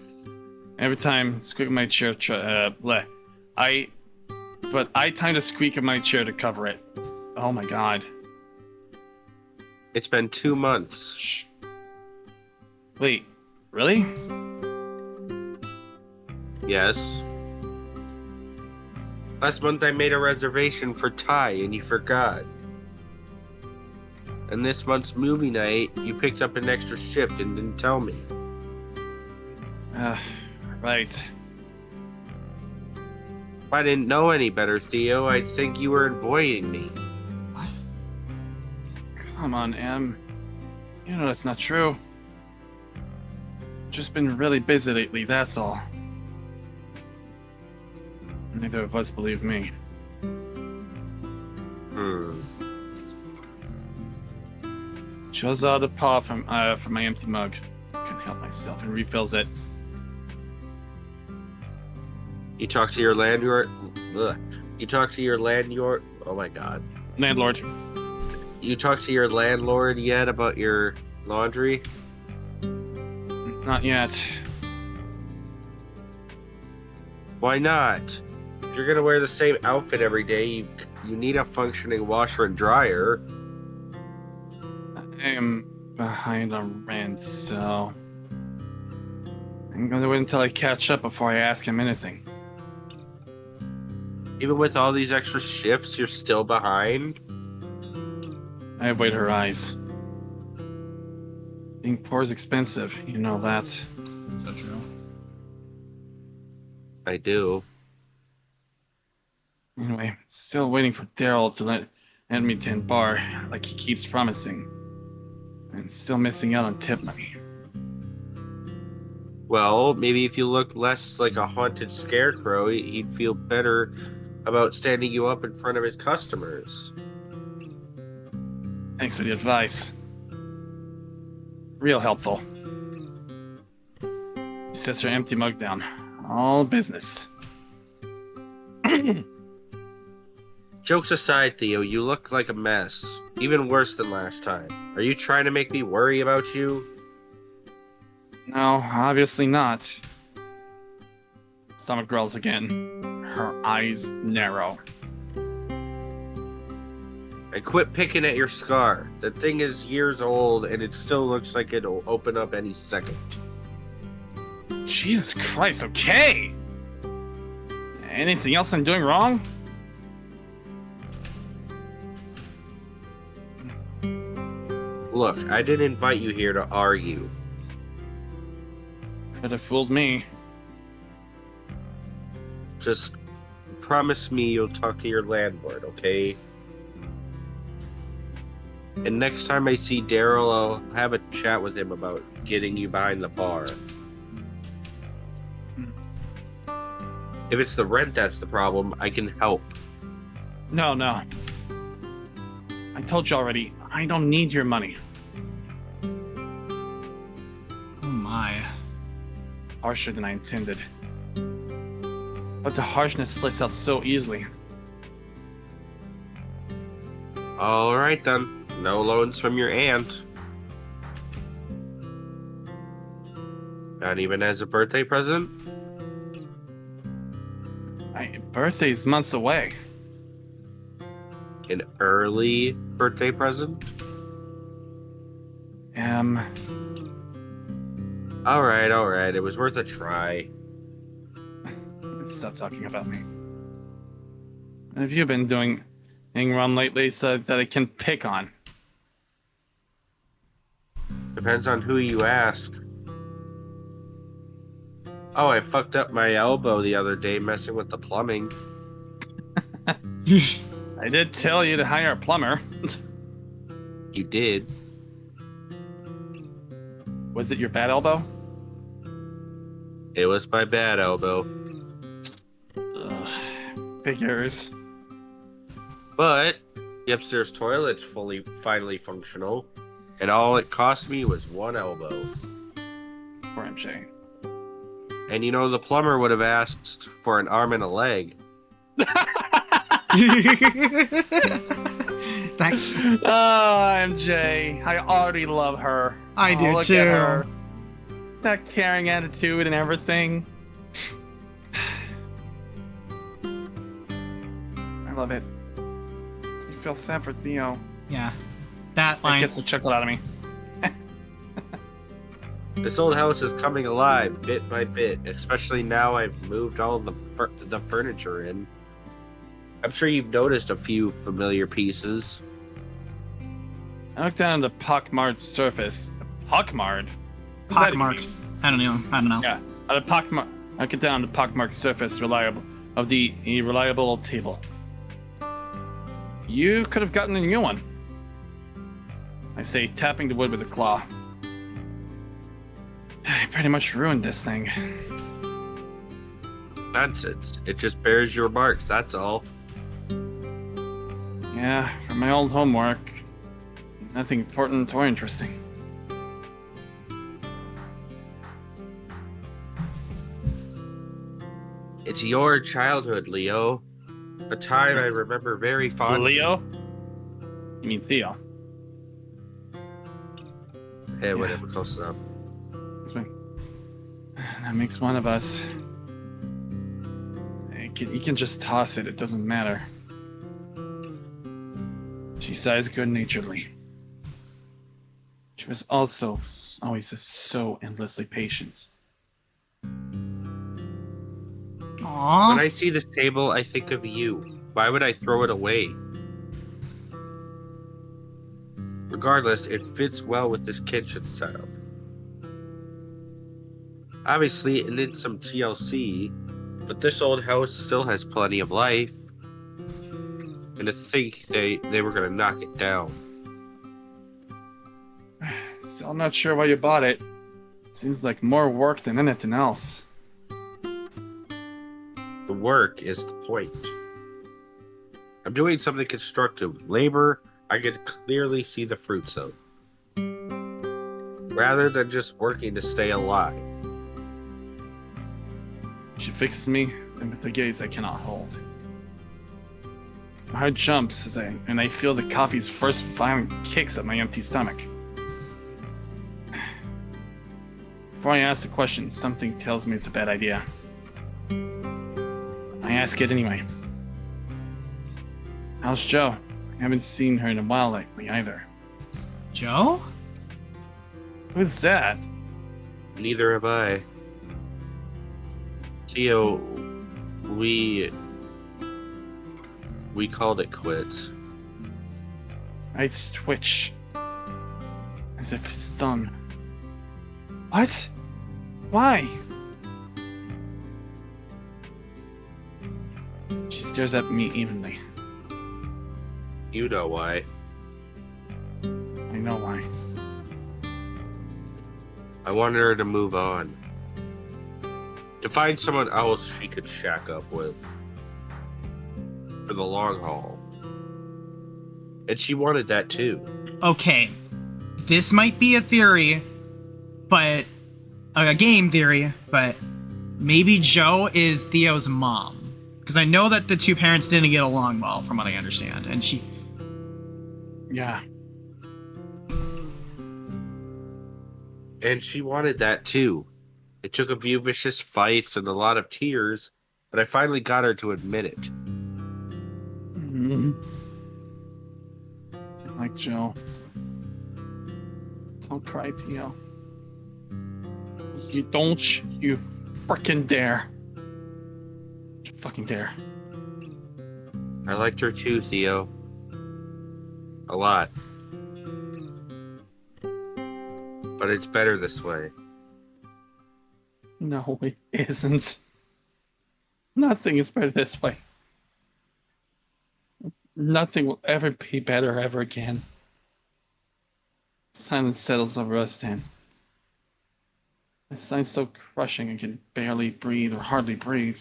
I time the squeak of my chair to cover it. Oh my god. It's been 2 months. Shh. Wait, really? Yes. Last month I made a reservation for Thai and you forgot. And this month's movie night, you picked up an extra shift and didn't tell me. Right. If I didn't know any better, Theo, I'd think you were avoiding me. Come on, Em. You know that's not true. Just been really busy lately, that's all. Neither of us believe me. Chills out the paw from my empty mug. Couldn't help myself and refills it. You talked to your landlord. You talked to your landlord. Oh my god. Landlord. You talked to your landlord yet about your laundry? Not yet. Why not? If you're gonna wear the same outfit every day, you need a functioning washer and dryer. I am behind on rent, so I'm gonna wait until I catch up before I ask him anything. Even with all these extra shifts, you're still behind? I avoid her eyes. Being poor is expensive, you know that. So true. I do. Anyway, still waiting for Daryl to let me to bar, like he keeps promising. And still missing out on tip money. Well, maybe if you looked less like a haunted scarecrow, he'd feel better about standing you up in front of his customers. Thanks for the advice. Real helpful. She sets her empty mug down. All business. Jokes aside, Theo, you look like a mess. Even worse than last time. Are you trying to make me worry about you? No, obviously not. Stomach growls again. Her eyes narrow. I quit picking at your scar. That thing is years old and it still looks like it'll open up any second. Jesus Christ, okay! Anything else I'm doing wrong? Look, I didn't invite you here to argue. Could have fooled me. Just promise me you'll talk to your landlord, okay? And next time I see Daryl, I'll have a chat with him about getting you behind the bar. If it's the rent that's the problem, I can help. No. I told you already, I don't need your money. Oh my. Harsher than I intended. But the harshness slips out so easily. Alright then. No loans from your aunt. Not even as a birthday present? My birthday's months away. An early birthday present? Alright. It was worth a try. Stop talking about me. What have you been doing wrong lately so that I can pick on? Depends on who you ask. Oh, I fucked up my elbow the other day messing with the plumbing. I did tell you to hire a plumber. You did. Was it your bad elbow? It was my bad elbow. Figures. But the upstairs toilet's finally functional, and all it cost me was one elbow. Poor MJ. And you know, the plumber would have asked for an arm and a leg. That, Oh, MJ. I already love her. I do look too. At her. That caring attitude and everything. I love it. Makes me feel sad for Theo. Yeah. That That line. gets the chuckle out of me. This old house is coming alive bit by bit, especially now I've moved all the furniture in. I'm sure you've noticed a few familiar pieces. I look down at the pockmarked surface. Pockmarked? What does that even Pockmarked. mean? I don't know. Yeah, at a I get down the pockmarked surface of the reliable table. You could have gotten a new one. I say, tapping the wood with a claw. I pretty much ruined this thing. Nonsense. It just bears your marks, that's all. Yeah, for my old homework. Nothing important or interesting. It's your childhood, Leo. A time I remember very fondly. Leo? You mean Theo? Hey, whatever, close enough. That's right. That makes one of us. You can just toss it, it doesn't matter. She sighs good-naturedly. She was also always so endlessly patient. Aww. When I see this table, I think of you. Why would I throw it away? Regardless, it fits well with this kitchen setup. Obviously, it needs some TLC, but this old house still has plenty of life. And to think they were gonna knock it down. Still not sure why you bought it. Seems like more work than anything else. The work is the point. I'm doing something constructive. Labor, I can clearly see the fruits of. Rather than just working to stay alive. She fixes me, then with a gaze I cannot hold. My heart jumps and I feel the coffee's first violent kicks at my empty stomach. Before I ask the question, something tells me it's a bad idea. I ask it anyway. How's Joe? I haven't seen her in a while lately either. Joe? Who's that? Neither have I. Theo, we called it quits. I twitch. As if stung. What? Why? She stares at me evenly. You know why. I know why. I wanted her to move on. To find someone else she could shack up with. For the long haul. And she wanted that too. Okay. This might be a theory, but a game theory, but maybe Joe is Theo's mom. Because I know that the two parents didn't get along well, from what I understand. And she... Yeah. And she wanted that too. It took a few vicious fights and a lot of tears, but I finally got her to admit it. Mm-hmm. Like Joe. Don't cry, Theo. You frickin' dare. You fucking dare. I liked her too, Theo. A lot. But it's better this way. No, it isn't. Nothing is better this way. Nothing will ever be better ever again. Silence settles over us then. My sigh's so crushing I can barely breathe or hardly breathe.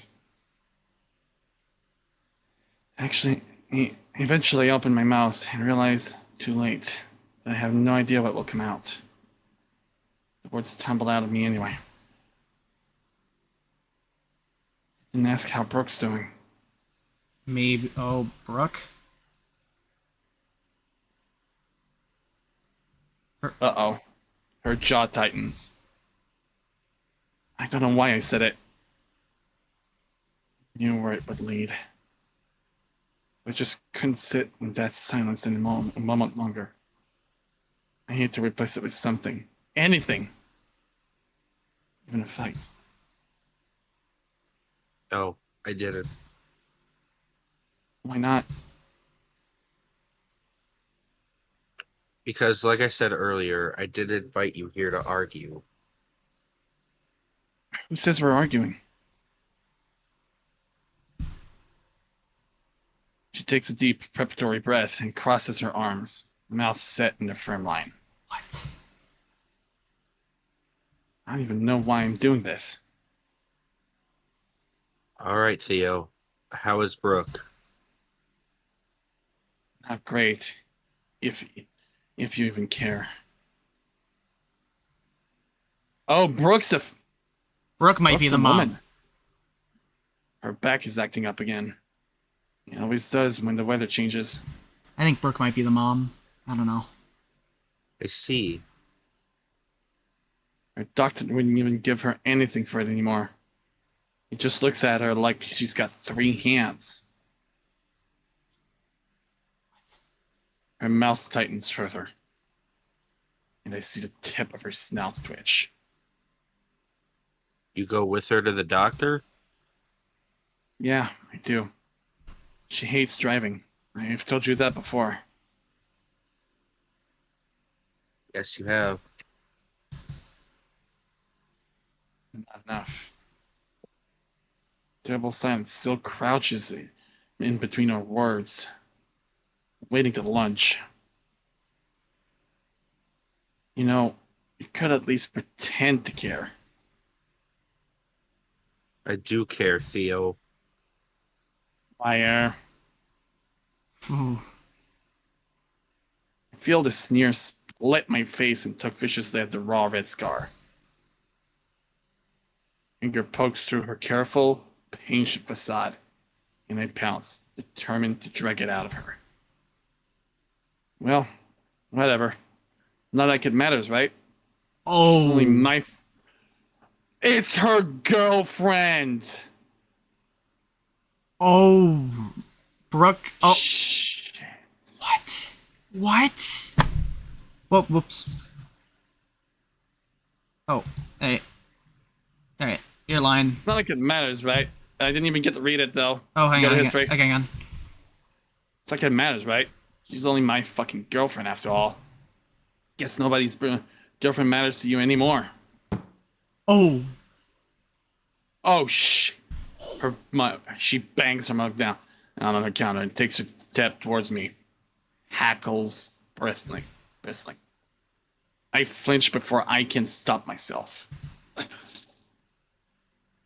Actually, eventually I open my mouth and realize, too late, that I have no idea what will come out. The words tumbled out of me anyway. Didn't ask how Brooke's doing. Maybe. Oh, Brooke? Uh-oh. Her jaw tightens. I don't know why I said it. I knew where it would lead. I just couldn't sit in that silence any a moment longer. I had to replace it with something. Anything. Even a fight. No, I didn't. Why not? Because, like I said earlier, I didn't invite you here to argue. Who says we're arguing? She takes a deep preparatory breath and crosses her arms, mouth set in a firm line. What? I don't even know why I'm doing this. All right, Theo. How is Brooke? Not great. If you even care. Oh, Brooke might be Brooke's the a mom. woman. Her back is acting up again. It always does when the weather changes. I think Brooke might be the mom. I don't know. I see. Her doctor wouldn't even give her anything for it anymore. He just looks at her like she's got 3 hands. Her mouth tightens further, and I see the tip of her snout twitch. You go with her to the doctor? Yeah, I do. She hates driving. I've told you that before. Yes, you have. Not enough. Terrible silence still crouches in between our words, waiting to lunch. You know, you could at least pretend to care. I do care, Theo. Liar. Ooh. I feel the sneer split my face and took viciously at the raw red scar. Finger pokes through her careful, patient facade, and I pounce, determined to drag it out of her. Well, whatever. Not like it matters, right? Oh. It's only my. It's her girlfriend! Oh. Brooke. Oh. Shit. What? What? Whoa, whoops. Oh, hey. Alright, you're lying. It's not like it matters, right? I didn't even get to read it, though. Oh, hang You got on, a hang history? on. Hang on. It's like it matters, right? She's only my fucking girlfriend, after all. Guess nobody's girlfriend matters to you anymore. Oh. Oh, shh. She bangs her mug down on her counter and takes a step towards me. Hackles, bristling. I flinch before I can stop myself.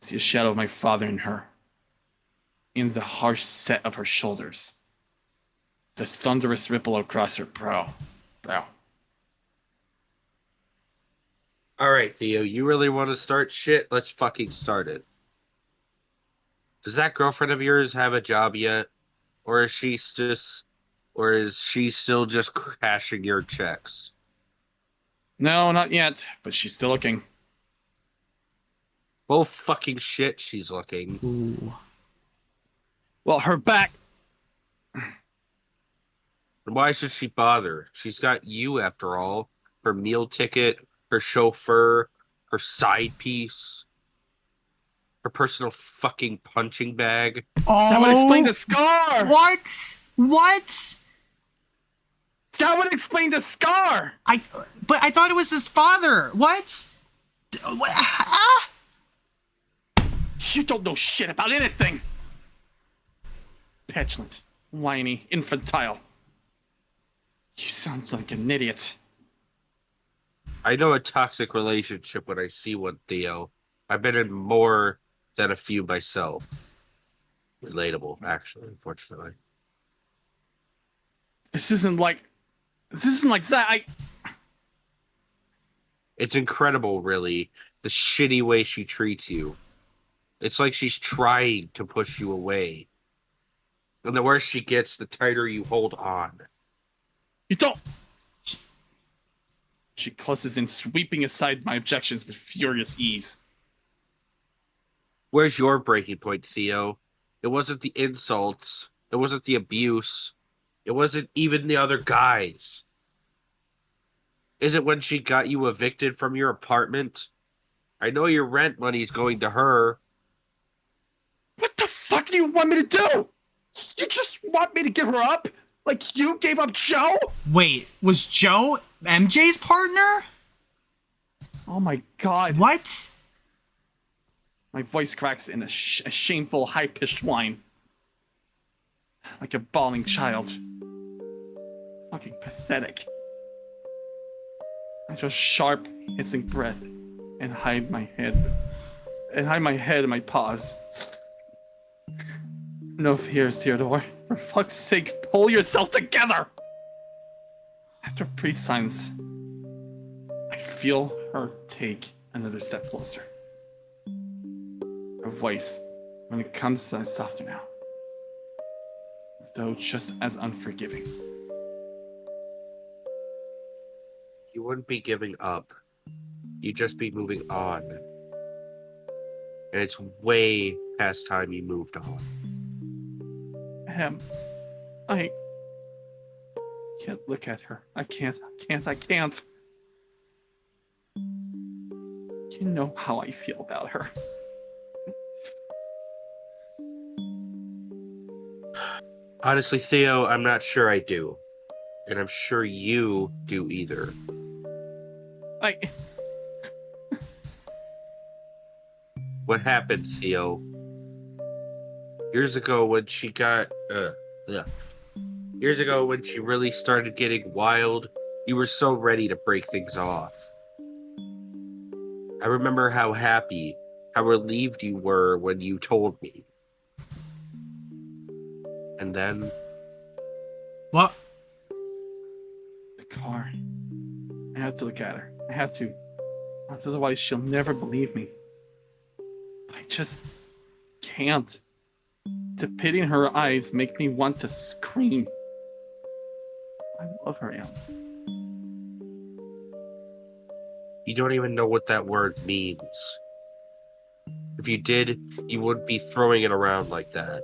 See a shadow of my father in her. In the harsh set of her shoulders. The thunderous ripple across her brow. All right, Theo, you really want to start shit? Let's fucking start it. Does that girlfriend of yours have a job yet? Or is she still just cashing your checks? No, not yet, but she's still looking. Well, fucking shit, she's looking. Ooh. Well, her back. Why should she bother? She's got you, after all. Her meal ticket, her chauffeur, her side piece, her personal fucking punching bag. Oh. That would explain the scar! What? What? That would explain the scar! But I thought it was his father. What? What? Ah! You don't know shit about anything! Petulant, whiny, infantile. You sound like an idiot. I know a toxic relationship when I see one, Theo. I've been in more than a few myself. Relatable, actually, unfortunately. This isn't like that. It's incredible, really, the shitty way she treats you. It's like she's trying to push you away. And the worse she gets, the tighter you hold on. You don't. She closes in, sweeping aside my objections with furious ease. Where's your breaking point, Theo? It wasn't the insults. It wasn't the abuse. It wasn't even the other guys. Is it when she got you evicted from your apartment? I know your rent money's going to her. What the fuck do you want me to do? You just want me to give her up? Like you gave up Joe? Wait, was Joe MJ's partner? Oh my god. What? My voice cracks in a shameful, high-pitched whine. Like a bawling child. Fucking pathetic. I just sharp, hissing breath and hide my head. And hide my head in my paws. No fears, Theodore. For fuck's sake, pull yourself together! After brief silence, I feel her take another step closer. Her voice, when it comes to softer now, though just as unforgiving. You wouldn't be giving up. You'd just be moving on. And it's way past time you moved on. I can't look at her. I can't. You know how I feel about her. Honestly, Theo, I'm not sure I do. And I'm sure you do either. What happened, Theo? Years ago when she got... Years ago when she really started getting wild, you were so ready to break things off. I remember how happy, how relieved you were when you told me. And then... What? The car. I have to look at her. I have to. Otherwise, she'll never believe me. I just can't. The pity in her eyes make me want to scream. I love her, Em. You don't even know what that word means. If you did, you wouldn't be throwing it around like that.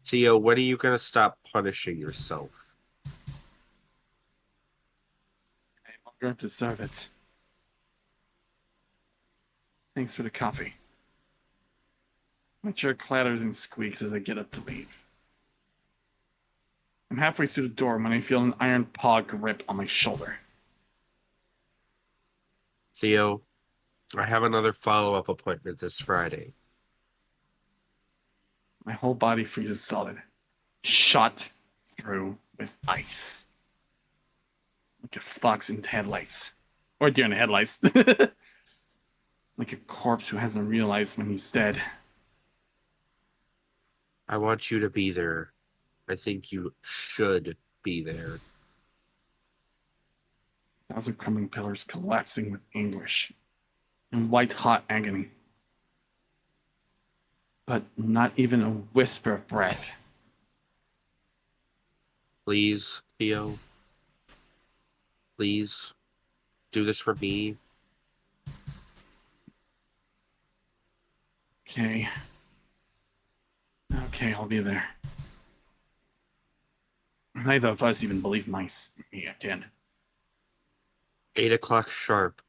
Theo, when are you gonna stop punishing yourself? I no longer deserve it. Thanks for the coffee. My chair clatters and squeaks as I get up to leave. I'm halfway through the door when I feel an iron paw grip on my shoulder. Theo, I have another follow-up appointment this Friday. My whole body freezes solid, shot through with ice. Like a fox in headlights. Or deer in the headlights. Like a corpse who hasn't realized when he's dead. I want you to be there. I think you should be there. 1,000 crumbling pillars collapsing with anguish and white-hot agony. But not even a whisper of breath. Please, Theo. Please, do this for me. Okay. Okay, I'll be there. Neither of us even believe me again. 8 o'clock sharp.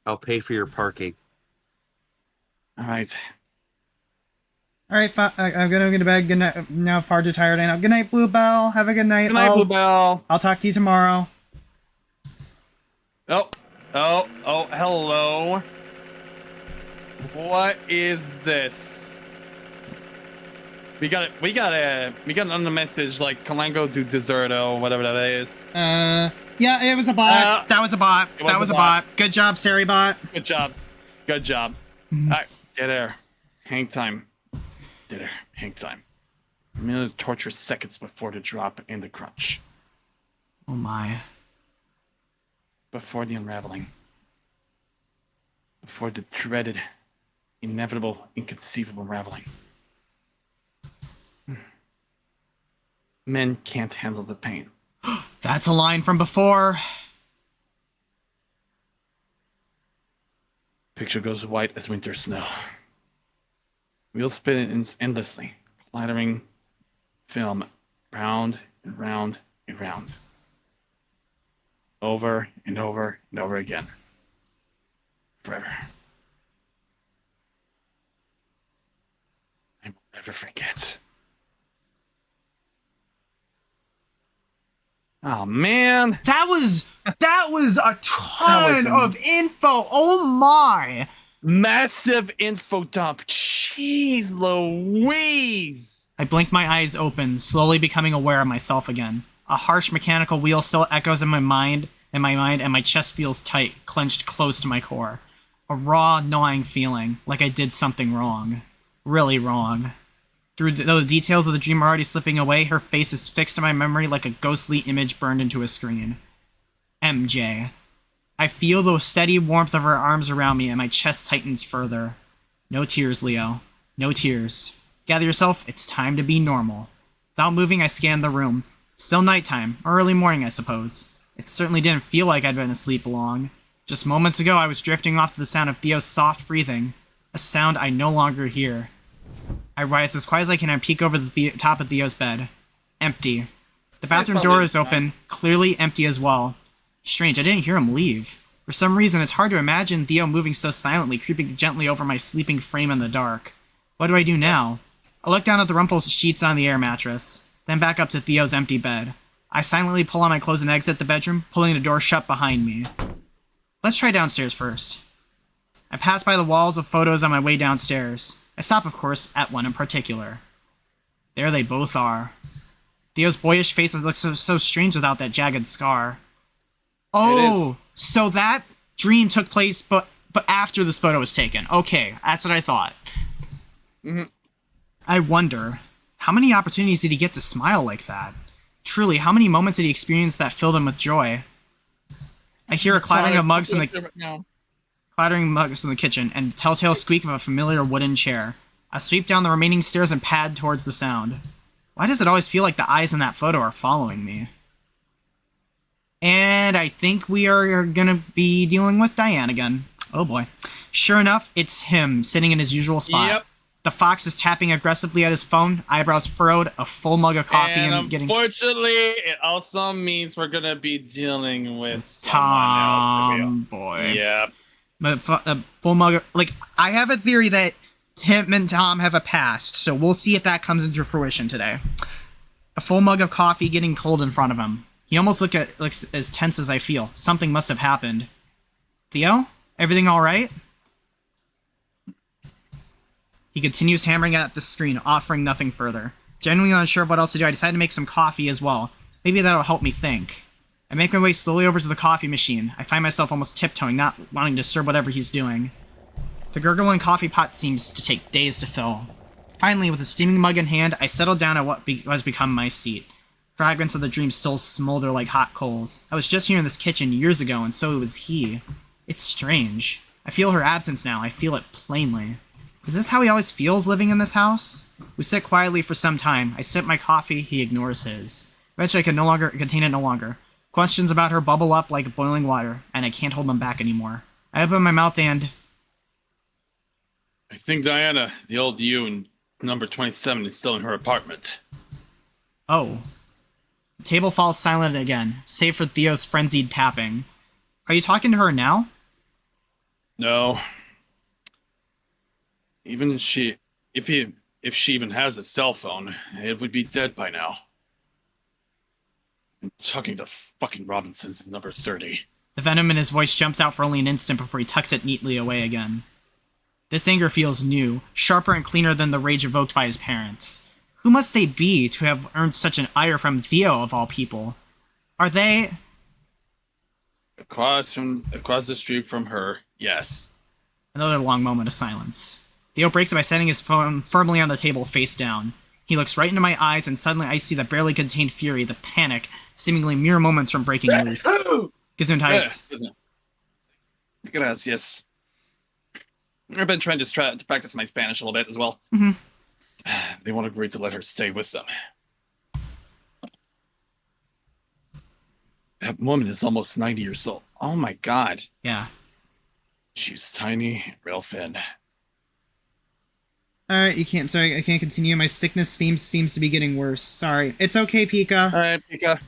I'll pay for your parking. All right. All right, I'm gonna go to bed. Good night. Now far too tired. I know. Good night, Bluebell. Have a good night. Good night, Bluebell. I'll talk to you tomorrow. Oh, hello. What is this? We got another message like Kalango do Deserto, whatever that is. Yeah, it was a bot. That was a bot. That was a bot. Good job, Saribot. Good job. Alright, dead air. Hang time. Dead air. Hang time. A minute of torture seconds before the drop and the crunch. Oh my. before the unraveling. Before the dreaded, inevitable, inconceivable unraveling. Men can't handle the pain. That's a line from before. Picture goes white as winter snow. Wheels spin endlessly, clattering film round and round and round. Over and over and over again. Forever. I will never forget. Oh man, That was a ton of info. Oh my. massive info dump. Jeez Louise. I blink my eyes open, slowly becoming aware of myself again. A harsh mechanical wheel still echoes in my mind, and my chest feels tight, clenched close to my core. A raw, gnawing feeling, like I did something wrong. Really wrong. Through the details of the dream are already slipping away, her face is fixed in my memory like a ghostly image burned into a screen. MJ. I feel the steady warmth of her arms around me, and my chest tightens further. No tears, Leo. No tears. Gather yourself, it's time to be normal. Without moving, I scanned the room. Still nighttime, or early morning, I suppose. It certainly didn't feel like I'd been asleep long. Just moments ago, I was drifting off to the sound of Theo's soft breathing, a sound I no longer hear. I rise as quiet as I can and peek over the top of Theo's bed. Empty. The bathroom door is open, clearly empty as well. Strange, I didn't hear him leave. For some reason, it's hard to imagine Theo moving so silently, creeping gently over my sleeping frame in the dark. What do I do now? I look down at the rumpled sheets on the air mattress, then back up to Theo's empty bed. I silently pull on my clothes and exit the bedroom, pulling the door shut behind me. Let's try downstairs first. I pass by the walls of photos on my way downstairs. I stop, of course, at one in particular. There they both are. Theo's boyish face looks so strange without that jagged scar. Oh, so that dream took place, but after this photo was taken. Okay, that's what I thought. Mm-hmm. I wonder, how many opportunities did he get to smile like that? Truly, how many moments did he experience that filled him with joy? I hear a clattering of mugs in the kitchen and the telltale squeak of a familiar wooden chair. I sweep down the remaining stairs and pad towards the sound. Why does it always feel like the eyes in that photo are following me? And I think we are gonna be dealing with Diane again. Oh boy. Sure enough, it's him, sitting in his usual spot. Yep. The fox is tapping aggressively at his phone, eyebrows furrowed, a full mug of coffee, and getting... Unfortunately, it also means we're gonna be dealing with Tom, boy. Yep. A full mug of... Like, I have a theory that Tim and Tom have a past, so we'll see if that comes into fruition today. A full mug of coffee getting cold in front of him. He almost looks as tense as I feel. Something must have happened. Theo? Everything alright? He continues hammering at the screen, offering nothing further. Genuinely unsure of what else to do, I decide to make some coffee as well. Maybe that'll help me think. I make my way slowly over to the coffee machine. I find myself almost tiptoeing, not wanting to disturb whatever he's doing. The gurgling coffee pot seems to take days to fill. Finally, with a steaming mug in hand, I settle down at what has become my seat. Fragments of the dream still smolder like hot coals. I was just here in this kitchen years ago, and so was he. It's strange. I feel her absence now. I feel it plainly. Is this how he always feels living in this house? We sit quietly for some time. I sip my coffee, he ignores his. Eventually I can contain it no longer. Questions about her bubble up like boiling water, and I can't hold them back anymore. I open my mouth and... I think Diana, the old you in number 27, is still in her apartment. Oh. The table falls silent again, save for Theo's frenzied tapping. Are you talking to her now? No. Even if she even has a cell phone, it would be dead by now. I'm talking to fucking Robinson's number 30. The venom in his voice jumps out for only an instant before he tucks it neatly away again. This anger feels new, sharper and cleaner than the rage evoked by his parents. Who must they be to have earned such an ire from Theo of all people? Are they... Across the street from her, yes. Another long moment of silence. Theo breaks it by setting his phone firmly on the table face down. He looks right into my eyes, and suddenly I see the barely contained fury, the panic, seemingly mere moments from breaking loose. Gesundheit. Gracias. I've been trying to practice my Spanish a little bit as well. Mhm. They won't agree to let her stay with them. That woman is almost 90 years old. Oh my god. Yeah. She's tiny, real thin. Alright, sorry, I can't continue. My sickness seems to be getting worse. Sorry. It's okay, Pika. Alright, Pika.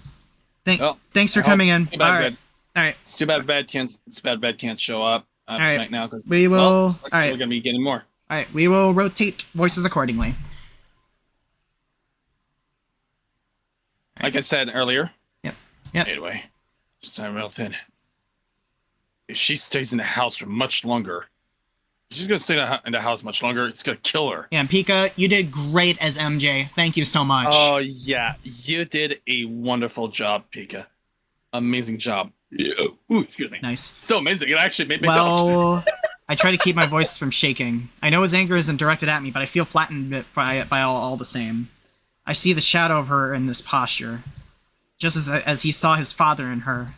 Thanks for coming in. Alright. It's too bad Ved can't show up right now because we will. We're gonna be getting more. Alright, we will rotate voices accordingly. Like I said earlier. Yep. Anyway, she's not real thin. If she stays in the house for much longer, if she's gonna stay in the house much longer, it's gonna kill her. Yeah, and Pika, you did great as MJ. Thank you so much. Oh yeah, you did a wonderful job, Pika. Amazing job. Yeah. Ooh, excuse me. Nice. So amazing. It actually made me Well, I try to keep my voice from shaking. I know his anger isn't directed at me, but I feel flattened by all the same. I see the shadow of her in this posture, just as he saw his father in her.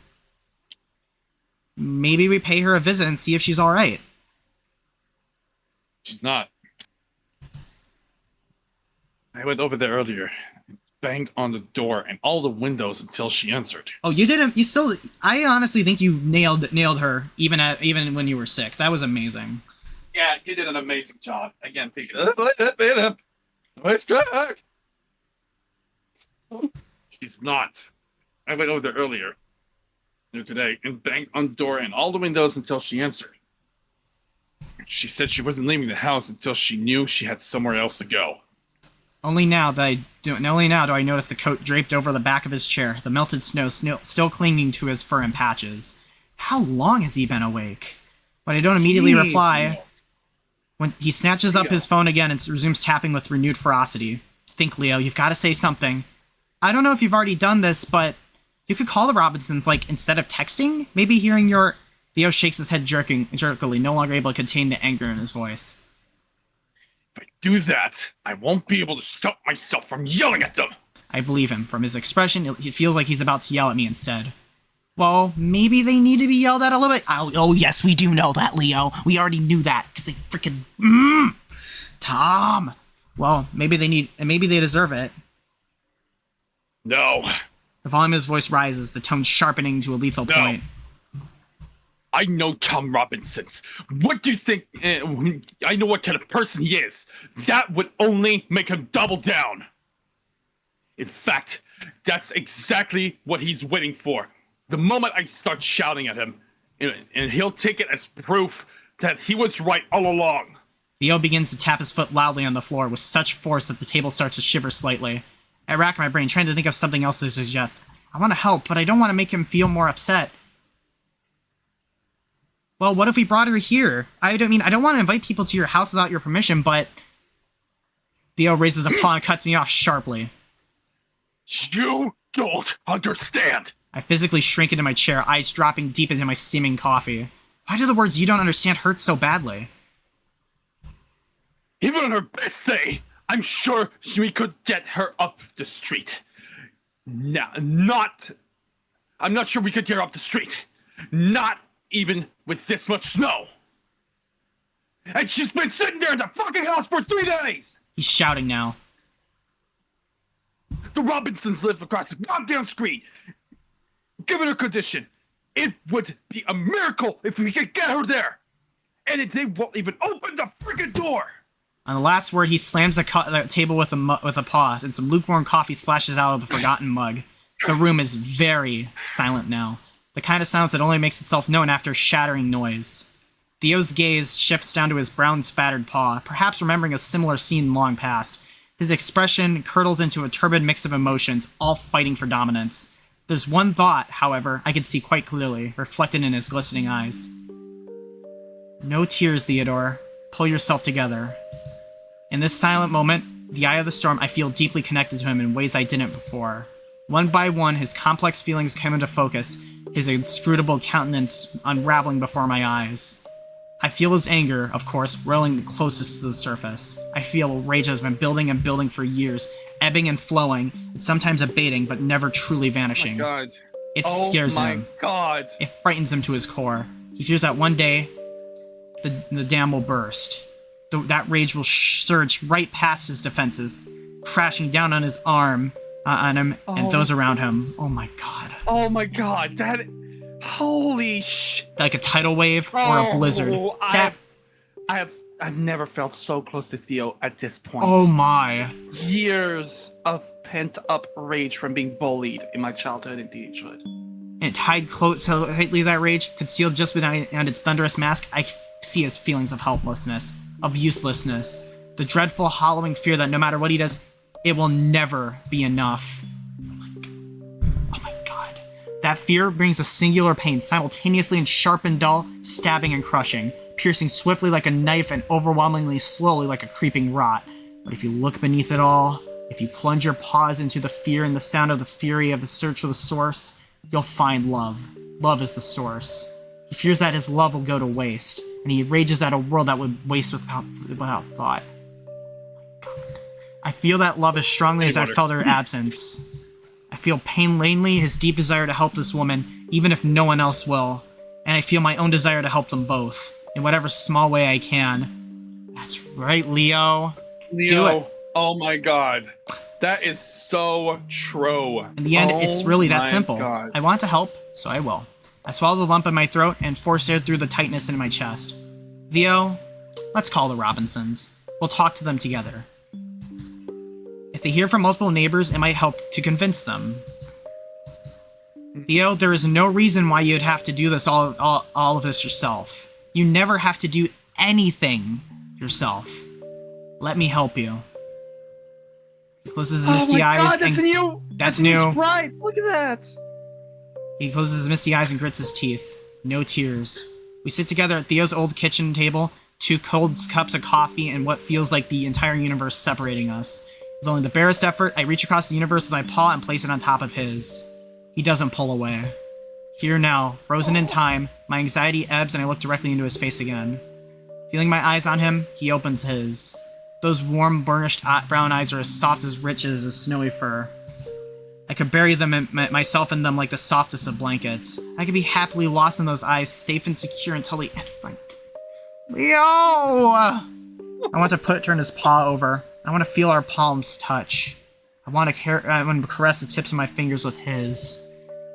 Maybe we pay her a visit and see if she's alright. She's not. I went over there earlier, banged on the door and all the windows until she answered. Oh, you didn't. You still. I honestly think you nailed her, even when you were sick. That was amazing. Yeah, you did an amazing job. Again, Pika. Nice track. She's not. I went over there earlier today and banged on the door and all the windows until she answered. She said she wasn't leaving the house until she knew she had somewhere else to go. Only now do I notice the coat draped over the back of his chair, the melted snow still clinging to his fur in patches. How long has he been awake? But I don't immediately reply. When he snatches up his phone again and resumes tapping with renewed ferocity. Think, Leo, you've got to say something. I don't know if you've already done this, but you could call the Robinsons, instead of texting? Maybe hearing your... Theo shakes his head jerkily, no longer able to contain the anger in his voice. If I do that, I won't be able to stop myself from yelling at them! I believe him. From his expression, it feels like he's about to yell at me instead. Well, maybe they need to be yelled at a little bit. Oh yes, we do know that, Leo. We already knew that, because they freaking... Tom! Well, maybe they deserve it. No. The volume of his voice rises, the tone sharpening to a lethal point. I know Tom Robinson's. What do you think? I know what kind of person he is. That would only make him double down. In fact, that's exactly what he's waiting for. The moment I start shouting at him, and he'll take it as proof that he was right all along. Theo begins to tap his foot loudly on the floor with such force that the table starts to shiver slightly. I rack my brain, trying to think of something else to suggest. I want to help, but I don't want to make him feel more upset. Well, what if we brought her here? I don't want to invite people to your house without your permission, but... Theo raises a paw and cuts me off sharply. You don't understand! I physically shrink into my chair, eyes dropping deep into my steaming coffee. Why do the words "you don't understand" hurt so badly? Even on her best day, I'm sure we could get her up the street. I'm not sure we could get her up the street. Not even with this much snow. And she's been sitting there in the fucking house for 3 days! He's shouting now. The Robinsons live across the goddamn street. Given her condition, it would be a miracle if we could get her there. And they won't even open the freaking door. On the last word, he slams the table with a paw, and some lukewarm coffee splashes out of the forgotten mug. The room is very silent now. The kind of silence that only makes itself known after shattering noise. Theo's gaze shifts down to his brown spattered paw, perhaps remembering a similar scene long past. His expression curdles into a turbid mix of emotions, all fighting for dominance. There's one thought, however, I can see quite clearly, reflected in his glistening eyes. No tears, Theodore. Pull yourself together. In this silent moment, the eye of the storm, I feel deeply connected to him in ways I didn't before. One by one, his complex feelings come into focus, his inscrutable countenance unraveling before my eyes. I feel his anger, of course, rolling closest to the surface. I feel rage has been building and building for years, ebbing and flowing, and sometimes abating, but never truly vanishing. Oh my God. It scares him. Oh my god. It frightens him to his core. He fears that one day, the dam will burst. That rage will surge right past his defenses, crashing down on his arm, on him, and those around him. Oh my god. Oh my god, that... Holy sh... Like a tidal wave or a blizzard. I've never felt so close to Theo at this point. Oh my. Years of pent-up rage from being bullied in my childhood and teenagehood. And it tied close so tightly that rage, concealed just behind its thunderous mask, I see his feelings of helplessness, of uselessness, the dreadful, hollowing fear that no matter what he does, it will never be enough. Oh my god. That fear brings a singular pain, simultaneously and sharp and dull, stabbing and crushing, piercing swiftly like a knife and overwhelmingly slowly like a creeping rot. But if you look beneath it all, if you plunge your paws into the fear and the sound of the fury of the search for the source, you'll find love. Love is the source. He fears that his love will go to waste, and he rages at a world that would waste without thought. I feel that love as strongly as I felt her absence. I feel plainly his deep desire to help this woman, even if no one else will. And I feel my own desire to help them both, in whatever small way I can. That's right, Leo. Do it. Oh my god. That is so true. In the end, it's really that simple. God. I want to help, so I will. I swallowed the lump in my throat and forced air through the tightness in my chest. Theo, let's call the Robinsons. We'll talk to them together. If they hear from multiple neighbors, it might help to convince them. Theo, there is no reason why you'd have to do this all of this yourself. You never have to do anything yourself. Let me help you. He closes his misty eyes. God, that's new. That's new. Right. Look at that. He closes his misty eyes and grits his teeth. No tears. We sit together at Theo's old kitchen table, 2 cold cups of coffee and what feels like the entire universe separating us. With only the barest effort, I reach across the universe with my paw and place it on top of his. He doesn't pull away. Here now, frozen in time, my anxiety ebbs and I look directly into his face again. Feeling my eyes on him, he opens his. Those warm, burnished brown eyes are as soft as rich as his snowy fur. I could bury them myself in them like the softest of blankets. I could be happily lost in those eyes, safe and secure until the end. Leo! I want to turn his paw over. I want to feel our palms touch. I want to caress the tips of my fingers with his.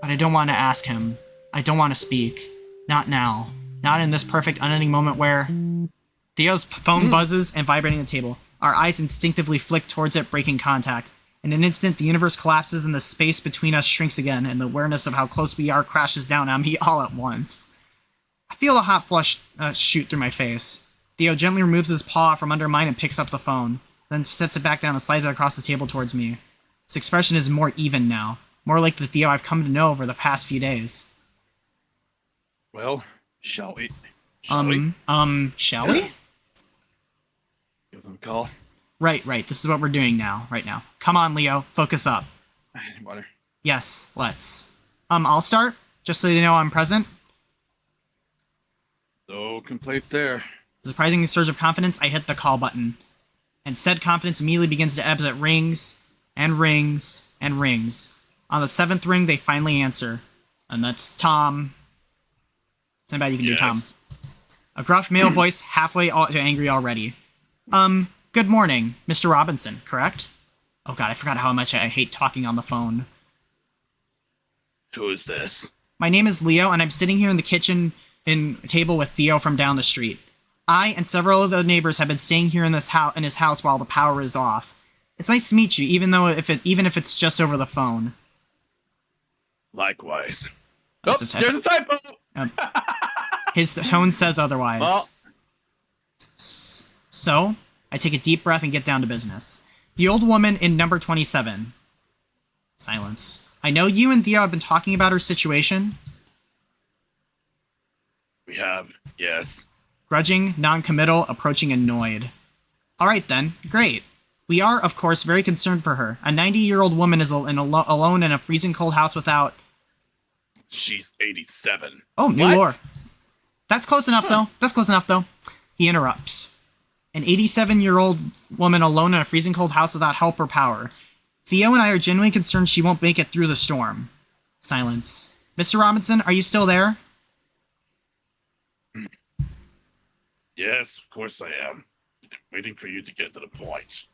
But I don't want to ask him. I don't want to speak. Not now. Not in this perfect, unending moment where... Theo's phone buzzes and vibrating the table. Our eyes instinctively flick towards it, breaking contact. In an instant, the universe collapses and the space between us shrinks again, and the awareness of how close we are crashes down on me all at once. I feel a hot flush shoot through my face. Theo gently removes his paw from under mine and picks up the phone, then sets it back down and slides it across the table towards me. His expression is more even now, more like the Theo I've come to know over the past few days. Well, shall we? Shall we? Give them a call. Right. This is what we're doing right now. Come on, Leo. Focus up. Any water? Yes, let's. I'll start, just so you know I'm present. No complaints there. Surprising surge of confidence, I hit the call button. And said confidence immediately begins to ebb as it rings, and rings, and rings. On the 7th ring, they finally answer. And that's Tom. It's not bad you can do Tom. A gruff male voice, halfway to angry already. Good morning, Mr. Robinson, correct? Oh god, I forgot how much I hate talking on the phone. Who is this? My name is Leo, and I'm sitting here in the kitchen table with Theo from down the street. I and several of the neighbors have been staying here in his house while the power is off. It's nice to meet you, even if it's just over the phone. Likewise. There's a typo! His tone says otherwise. Well. So, I take a deep breath and get down to business. The old woman in number 27. Silence. I know you and Theo have been talking about her situation. We have, yes. Grudging, non-committal, approaching annoyed. Alright then, great. We are, of course, very concerned for her. A 90-year-old woman is alone in a freezing cold house without... She's 87. Oh, new lore. That's close enough, though. He interrupts. An 87-year-old woman alone in a freezing cold house without help or power. Theo and I are genuinely concerned she won't make it through the storm. Silence. Mr. Robinson, are you still there? Yes, of course I am. Waiting for you to get to the point.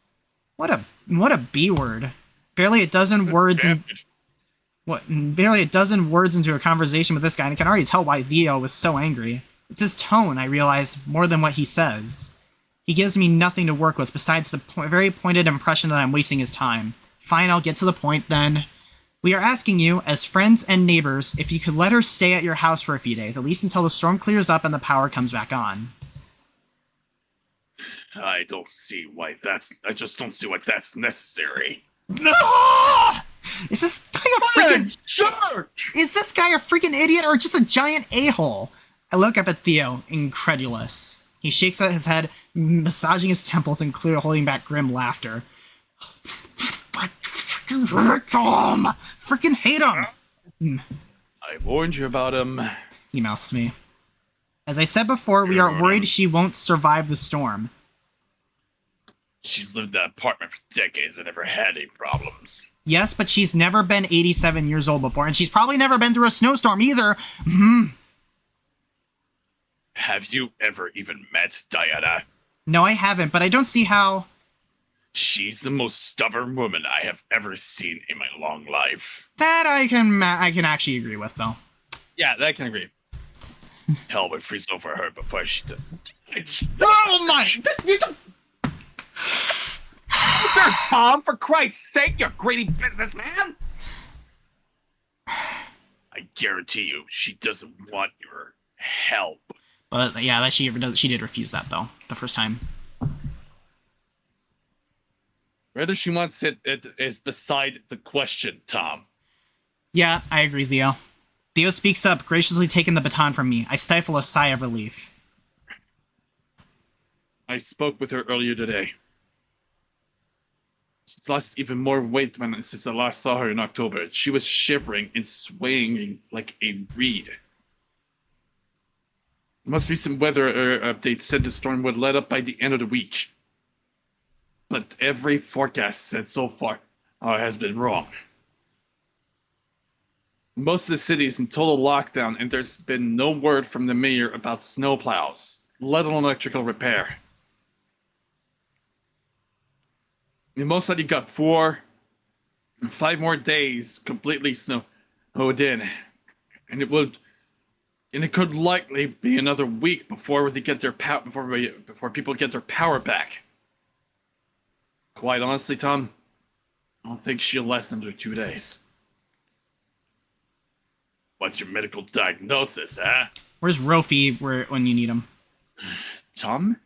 What a B word. Barely a dozen words in, barely a dozen words into a conversation with this guy, and I can already tell why Theo was so angry. It's his tone, I realize, more than what he says. He gives me nothing to work with besides the very pointed impression that I'm wasting his time. Fine, I'll get to the point then. We are asking you, as friends and neighbors, if you could let her stay at your house for a few days, at least until the storm clears up and the power comes back on. I just don't see why that's necessary. No! Is this guy a freaking jerk? Is this guy a freaking idiot or just a giant a-hole? I look up at Theo, incredulous. He shakes out his head, massaging his temples and clearly holding back grim laughter. I freaking hate him! I warned you about him. He mouths to me. As I said before, we are worried she won't survive the storm. She's lived in that apartment for decades and never had any problems. Yes, but she's never been 87 years old before, and she's probably never been through a snowstorm either. Mm-hmm. Have you ever even met Diana? No, I haven't, but I don't see how... She's the most stubborn woman I have ever seen in my long life. That I can actually agree with, though. Yeah, that I can agree. Hell would freeze over her before she did. Oh my! Tom, for Christ's sake, you greedy businessman! I guarantee you, she doesn't want your help. But yeah, that she did refuse that though the first time. Whether she wants it is beside the question, Tom. Yeah, I agree, Theo. Theo speaks up, graciously taking the baton from me. I stifle a sigh of relief. I spoke with her earlier today. She's lost even more weight since I last saw her in October. She was shivering and swaying like a reed. The most recent weather update said the storm would let up by the end of the week. But every forecast said so far has been wrong. Most of the city is in total lockdown, and there's been no word from the mayor about snowplows, let alone electrical repair. You most likely got 5 more days completely snowed in, and it could likely be another week before they get their before people get their power back. Quite honestly, Tom, I don't think she'll last another 2 days. What's your medical diagnosis, huh? Where's Rofi when you need him? Tom,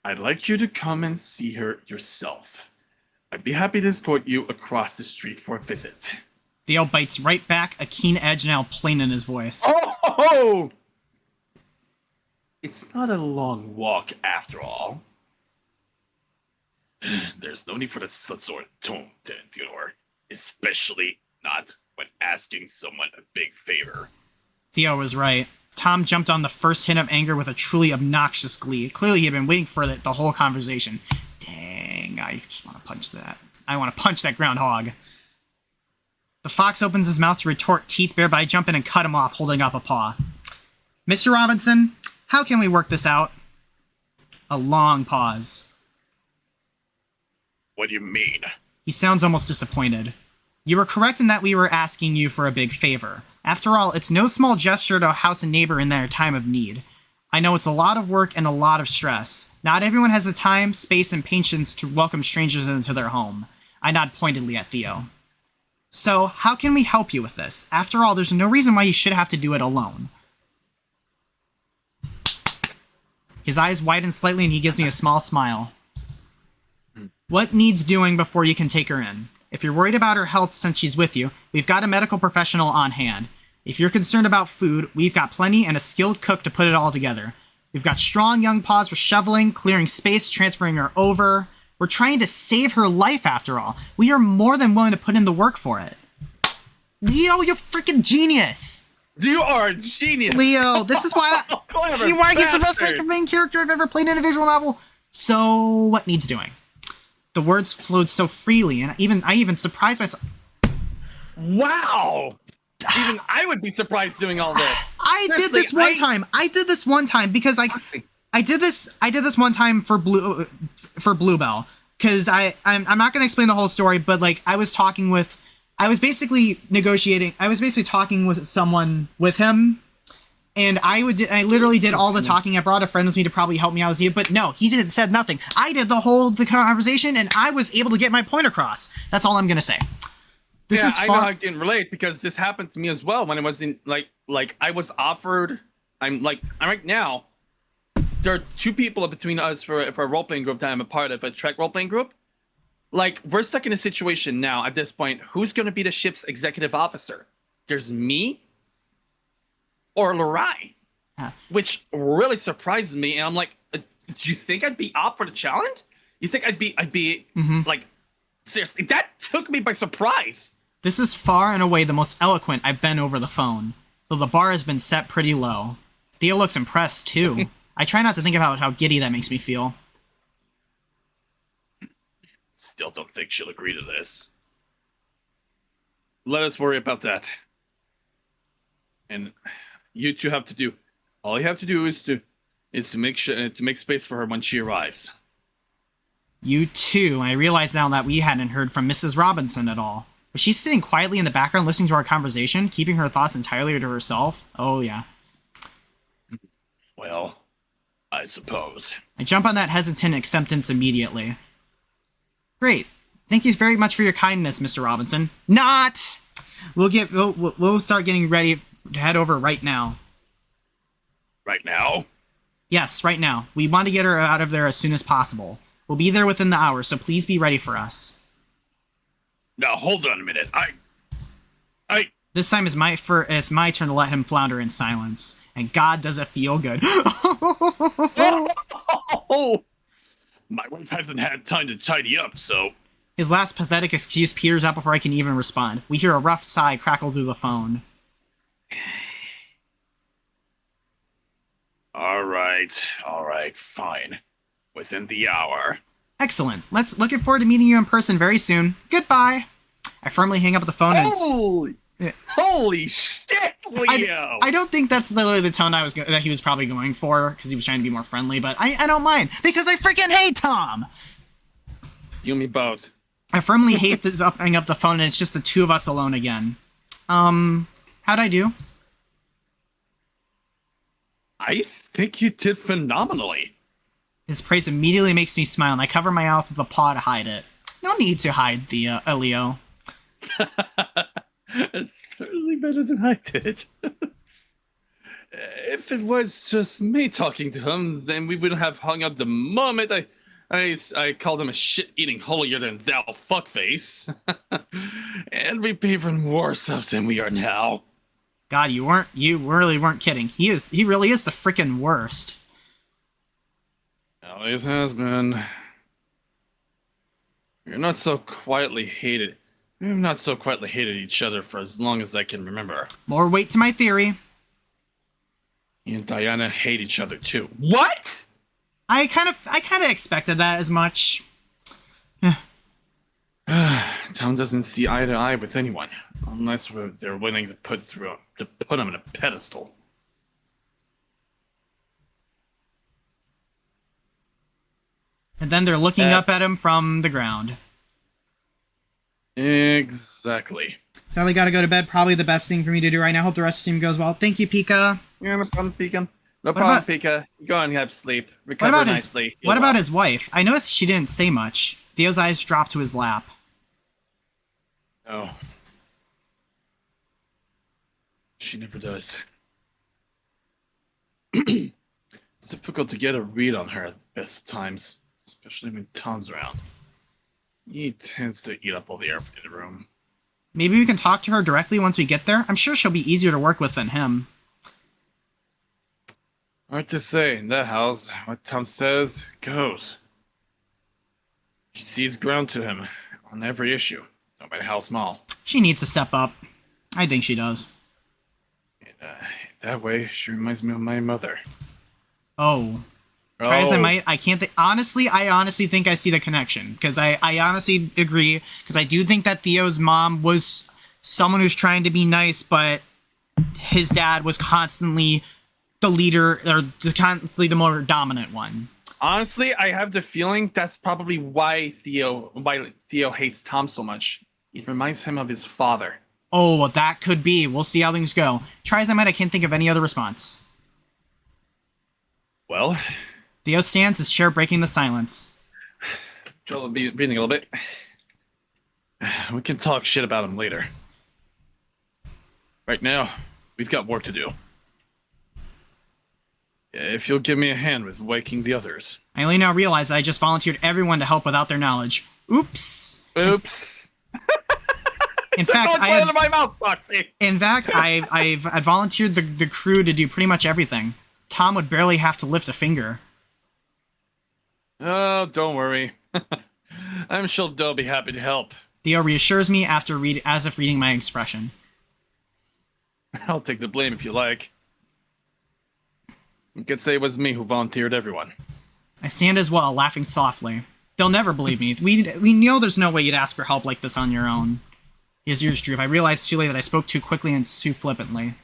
I'd like you to come and see her yourself. I'd be happy to escort you across the street for a visit. Theo bites right back, a keen edge now plain in his voice. Oh! It's not a long walk after all. There's no need for this sort of tone, Theodore. Especially not when asking someone a big favor. Theo was right. Tom jumped on the first hint of anger with a truly obnoxious glee. Clearly he had been waiting for the whole conversation. Dang, I just want to punch that. I want to punch that groundhog. The fox opens his mouth to retort, teeth bare, but I jump in and cut him off, holding up a paw. Mr. Robinson, how can we work this out? A long pause. What do you mean? He sounds almost disappointed. You were correct in that we were asking you for a big favor. After all, it's no small gesture to house a neighbor in their time of need. I know it's a lot of work and a lot of stress. Not everyone has the time, space, and patience to welcome strangers into their home. I nod pointedly at Theo. So, how can we help you with this? After all, there's no reason why you should have to do it alone. His eyes widen slightly and he gives me a small smile. What needs doing before you can take her in? If you're worried about her health since she's with you, we've got a medical professional on hand. If you're concerned about food, we've got plenty and a skilled cook to put it all together. We've got strong young paws for shoveling, clearing space, transferring her over. We're trying to save her life after all. We are more than willing to put in the work for it. Leo, you're freaking genius! You are a genius! Leo, this is why see why he's the best freaking main character I've ever played in a visual novel? So, what needs doing? The words flowed so freely, and I even surprised myself. Wow! Even I would be surprised doing all this. I did this one time. I did this one time because I did this one time for Bluebell because I'm not gonna explain the whole story, but like I was basically talking with someone with him, and I literally did all the talking. I brought a friend with me to probably help me out with you, but no, he said nothing. I did the conversation, and I was able to get my point across. That's all I'm gonna say. I know I didn't relate because this happened to me as well when I was in like I was offered. I'm right now. There are two people between us for a role playing group that I'm a part of, a Trek role playing group. Like we're stuck in a situation now at this point. Who's going to be the ship's executive officer? There's me or Larai, which really surprises me. And I'm like, do you think I'd be up for the challenge? You think I'd be like seriously? That took me by surprise. This is far and away the most eloquent I've been over the phone, so the bar has been set pretty low. Theo looks impressed, too. I try not to think about how giddy that makes me feel. Still don't think she'll agree to this. Let us worry about that. And you two have to do... All you have to do is to make space for her when she arrives. You too. I realize now that we hadn't heard from Mrs. Robinson at all. Was she sitting quietly in the background listening to our conversation, keeping her thoughts entirely to herself? Oh, yeah. Well, I suppose. I jump on that hesitant acceptance immediately. Great. Thank you very much for your kindness, Mr. Robinson. Not! We'll start getting ready to head over right now. Right now? Yes, right now. We want to get her out of there as soon as possible. We'll be there within the hour, so please be ready for us. Now, hold on a minute. This time it's my turn to let him flounder in silence. And God, does it feel good. Oh, my wife hasn't had time to tidy up, so... His last pathetic excuse peters out before I can even respond. We hear a rough sigh crackle through the phone. All right, fine. Within the hour. Excellent. Looking forward to meeting you in person very soon. Goodbye. I firmly hang up the phone and... Holy shit, Leo! I don't think that's literally the tone that he was probably going for, because he was trying to be more friendly, but I don't mind, because I freaking hate Tom! You and me both. I firmly hate hanging up the phone, and it's just the two of us alone again. How'd I do? I think you did phenomenally. His praise immediately makes me smile, and I cover my mouth with a paw to hide it. No need to hide, Leo. It's certainly better than I did. If it was just me talking to him, then we would have hung up the moment I called him a shit-eating holier-than-thou fuckface. And we'd be even worse off than we are now. God, you really weren't kidding. He really is the freaking worst. Always has been. We've not so quietly hated each other for as long as I can remember. More weight to my theory. You and Diana hate each other too. What? I kind of expected that as much. Tom doesn't see eye to eye with anyone, unless they're willing to put him on a pedestal. And then they're looking up at him from the ground. Exactly. Sadly, gotta go to bed. Probably the best thing for me to do right now. Hope the rest of the team goes well. Thank you, Pika. Yeah, no problem, Pika. No problem, Pika. Go on and have sleep. Recover nicely. What about his wife? I noticed she didn't say much. Theo's eyes dropped to his lap. Oh. She never does. It's difficult to get a read on her at the best of times, especially when Tom's around. He tends to eat up all the air in the room. Maybe we can talk to her directly once we get there? I'm sure she'll be easier to work with than him. Hard to say. In that house, what Tom says goes. She sees ground to him on every issue, no matter how small. She needs to step up. I think she does. And, that way, she reminds me of my mother. Oh. Try as I might, I can't think. Honestly, I honestly think I see the connection. Because I honestly agree. Because I do think that Theo's mom was someone who's trying to be nice, but his dad was constantly the leader, or constantly the more dominant one. Honestly, I have the feeling that's probably why Theo hates Tom so much. It reminds him of his father. Oh, well, that could be. We'll see how things go. Try as I might, I can't think of any other response. Well, Theo stands, his chair breaking the silence. Joel will be breathing a little bit. We can talk shit about him later. Right now, we've got work to do. If you'll give me a hand with waking the others. I only now realize that I just volunteered everyone to help without their knowledge. Oops. Oops. In fact, out of my mouth, Foxy. In fact, I've volunteered the crew to do pretty much everything. Tom would barely have to lift a finger. Oh, don't worry. I'm sure they'll be happy to help. Theo reassures me as if reading my expression. I'll take the blame if you like. You could say it was me who volunteered everyone. I stand as well, laughing softly. They'll never believe me. We know there's no way you'd ask for help like this on your own. His ears droop. I realized too late that I spoke too quickly and too flippantly.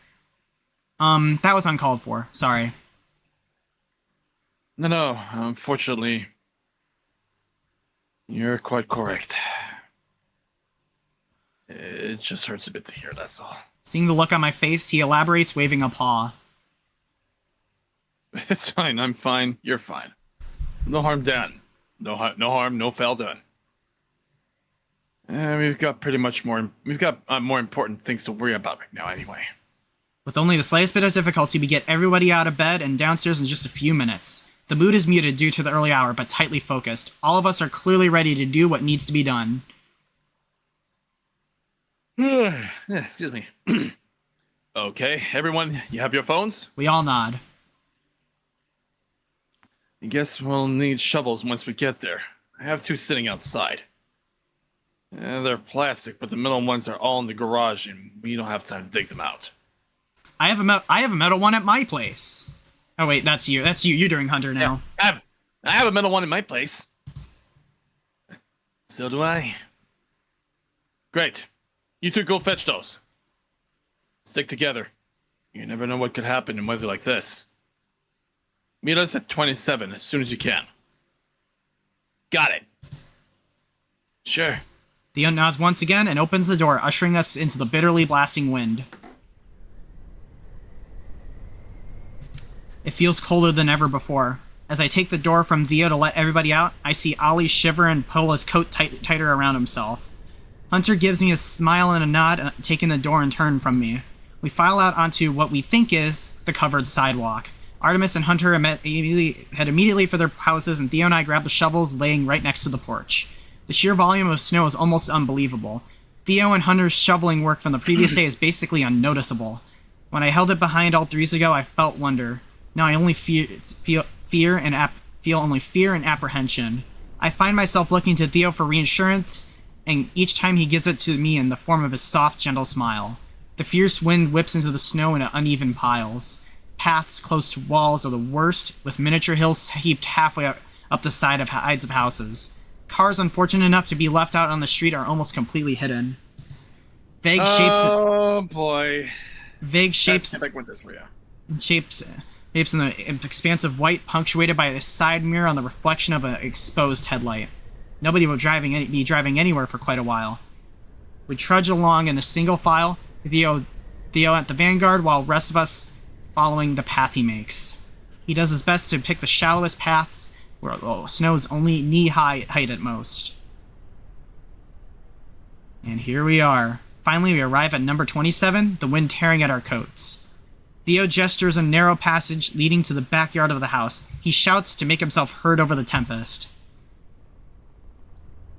That was uncalled for. Sorry. No, unfortunately, you're quite correct. It just hurts a bit to hear, that's all. Seeing the look on my face, he elaborates, waving a paw. It's fine, I'm fine, you're fine. No harm done. No harm, no foul done. We've got more important things to worry about right now anyway. With only the slightest bit of difficulty, we get everybody out of bed and downstairs in just a few minutes. The mood is muted due to the early hour, but tightly focused. All of us are clearly ready to do what needs to be done. Excuse me. Okay, everyone, you have your phones? We all nod. I guess we'll need shovels once we get there. I have two sitting outside. They're plastic, but the metal ones are all in the garage, and we don't have time to dig them out. I have a metal one at my place. Oh wait, that's you. That's you. You're doing Hunter now. Yeah, I have a metal one in my place. So do I. Great. You two go fetch those. Stick together. You never know what could happen in weather like this. Meet us at 27 as soon as you can. Got it. Sure. Theo nods once again and opens the door, ushering us into the bitterly blasting wind. It feels colder than ever before. As I take the door from Theo to let everybody out, I see Ollie shiver and pull his coat tighter around himself. Hunter gives me a smile and a nod, taking the door in turn from me. We file out onto what we think is the covered sidewalk. Artemis and Hunter head immediately for their houses, and Theo and I grab the shovels laying right next to the porch. The sheer volume of snow is almost unbelievable. Theo and Hunter's shoveling work from the previous day is basically unnoticeable. When I held it behind all 3 ago, I felt wonder. Now I only feel fear and apprehension. I find myself looking to Theo for reassurance, and each time he gives it to me in the form of his soft, gentle smile. The fierce wind whips into the snow in uneven piles. Paths close to walls are the worst, with miniature hills heaped halfway up the sides of houses. Cars unfortunate enough to be left out on the street are almost completely hidden. Vague shapes in the expanse of white, punctuated by a side mirror on the reflection of an exposed headlight. Nobody will be driving anywhere for quite a while. We trudge along in a single file, Theo at the vanguard, while the rest of us following the path he makes. He does his best to pick the shallowest paths, where snow is only knee-high height at most. And here we are. Finally, we arrive at number 27, the wind tearing at our coats. Theo gestures a narrow passage leading to the backyard of the house. He shouts to make himself heard over the tempest.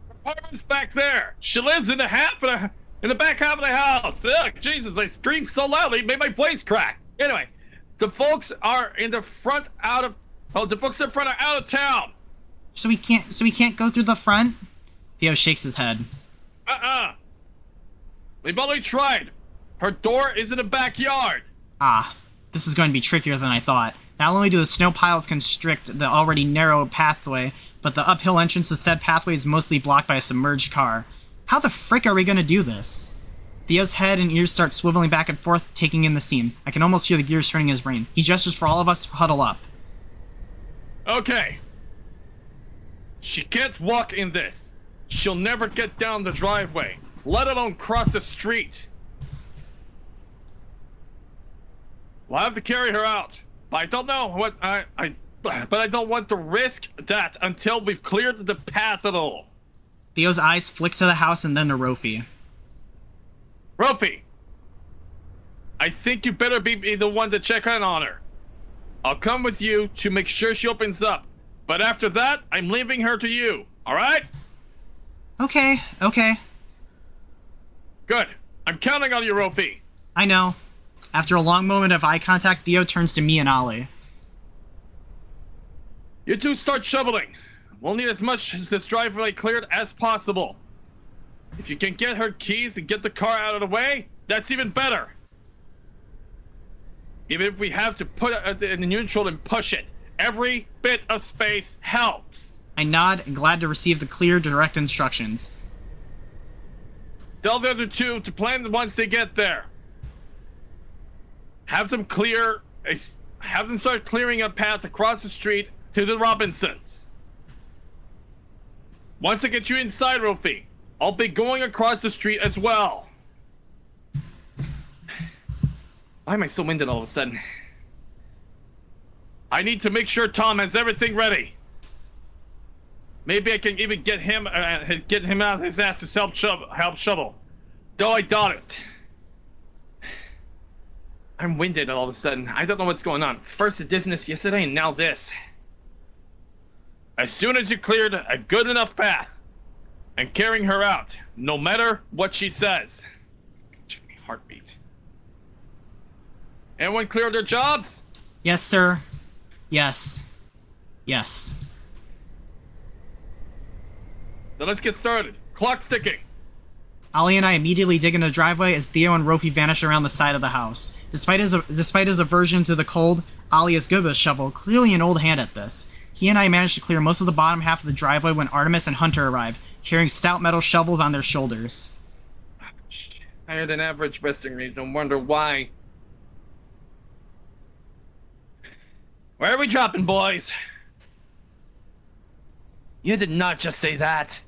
Apartment's back there. She lives in the back half of the house. Ugh, Jesus, I screamed so loudly it made my voice crack. Anyway, the folks in the front are out of town. So we can't go through the front? Theo shakes his head. We've already tried. Her door is in the backyard. This is going to be trickier than I thought. Not only do the snow piles constrict the already narrow pathway, but the uphill entrance to said pathway is mostly blocked by a submerged car. How the frick are we going to do this? Theo's head and ears start swiveling back and forth, taking in the scene. I can almost hear the gears turning in his brain. He gestures for all of us to huddle up. Okay. She can't walk in this. She'll never get down the driveway, let alone cross the street. We'll have to carry her out. But I don't know what but I don't want to risk that until we've cleared the path at all. Theo's eyes flick to the house and then to Rofi. Rofi! I think you better be the one to check in on her. I'll come with you to make sure she opens up. But after that, I'm leaving her to you. Alright? Okay. Good. I'm counting on you, Rofi. I know. After a long moment of eye contact, Theo turns to me and Ollie. You two start shoveling. We'll need as much of this driveway cleared as possible. If you can get her keys and get the car out of the way, that's even better. Even if we have to put it in neutral and push it, every bit of space helps. I nod and glad to receive the clear, direct instructions. Tell the other two to plan once they get there. Have them start clearing a path across the street to the Robinsons. Once I get you inside, Rofi, I'll be going across the street as well. Why am I so winded all of a sudden? I need to make sure Tom has everything ready. Maybe I can even get him out of his ass to help shovel. Though I doubt it. I'm winded all of a sudden. I don't know what's going on. First the dizziness yesterday, and now this. As soon as you cleared a good enough path and carrying her out, no matter what she says. Check my heartbeat. Everyone cleared their jobs? Yes, sir. Yes. Then let's get started. Clock's ticking. Ollie and I immediately dig into the driveway as Theo and Rofi vanish around the side of the house. Despite his aversion to the cold, Ollie is good with a shovel, clearly an old hand at this. He and I managed to clear most of the bottom half of the driveway when Artemis and Hunter arrived, carrying stout metal shovels on their shoulders. I had an average resting rate, no wonder why. Where are we dropping, boys? You did not just say that.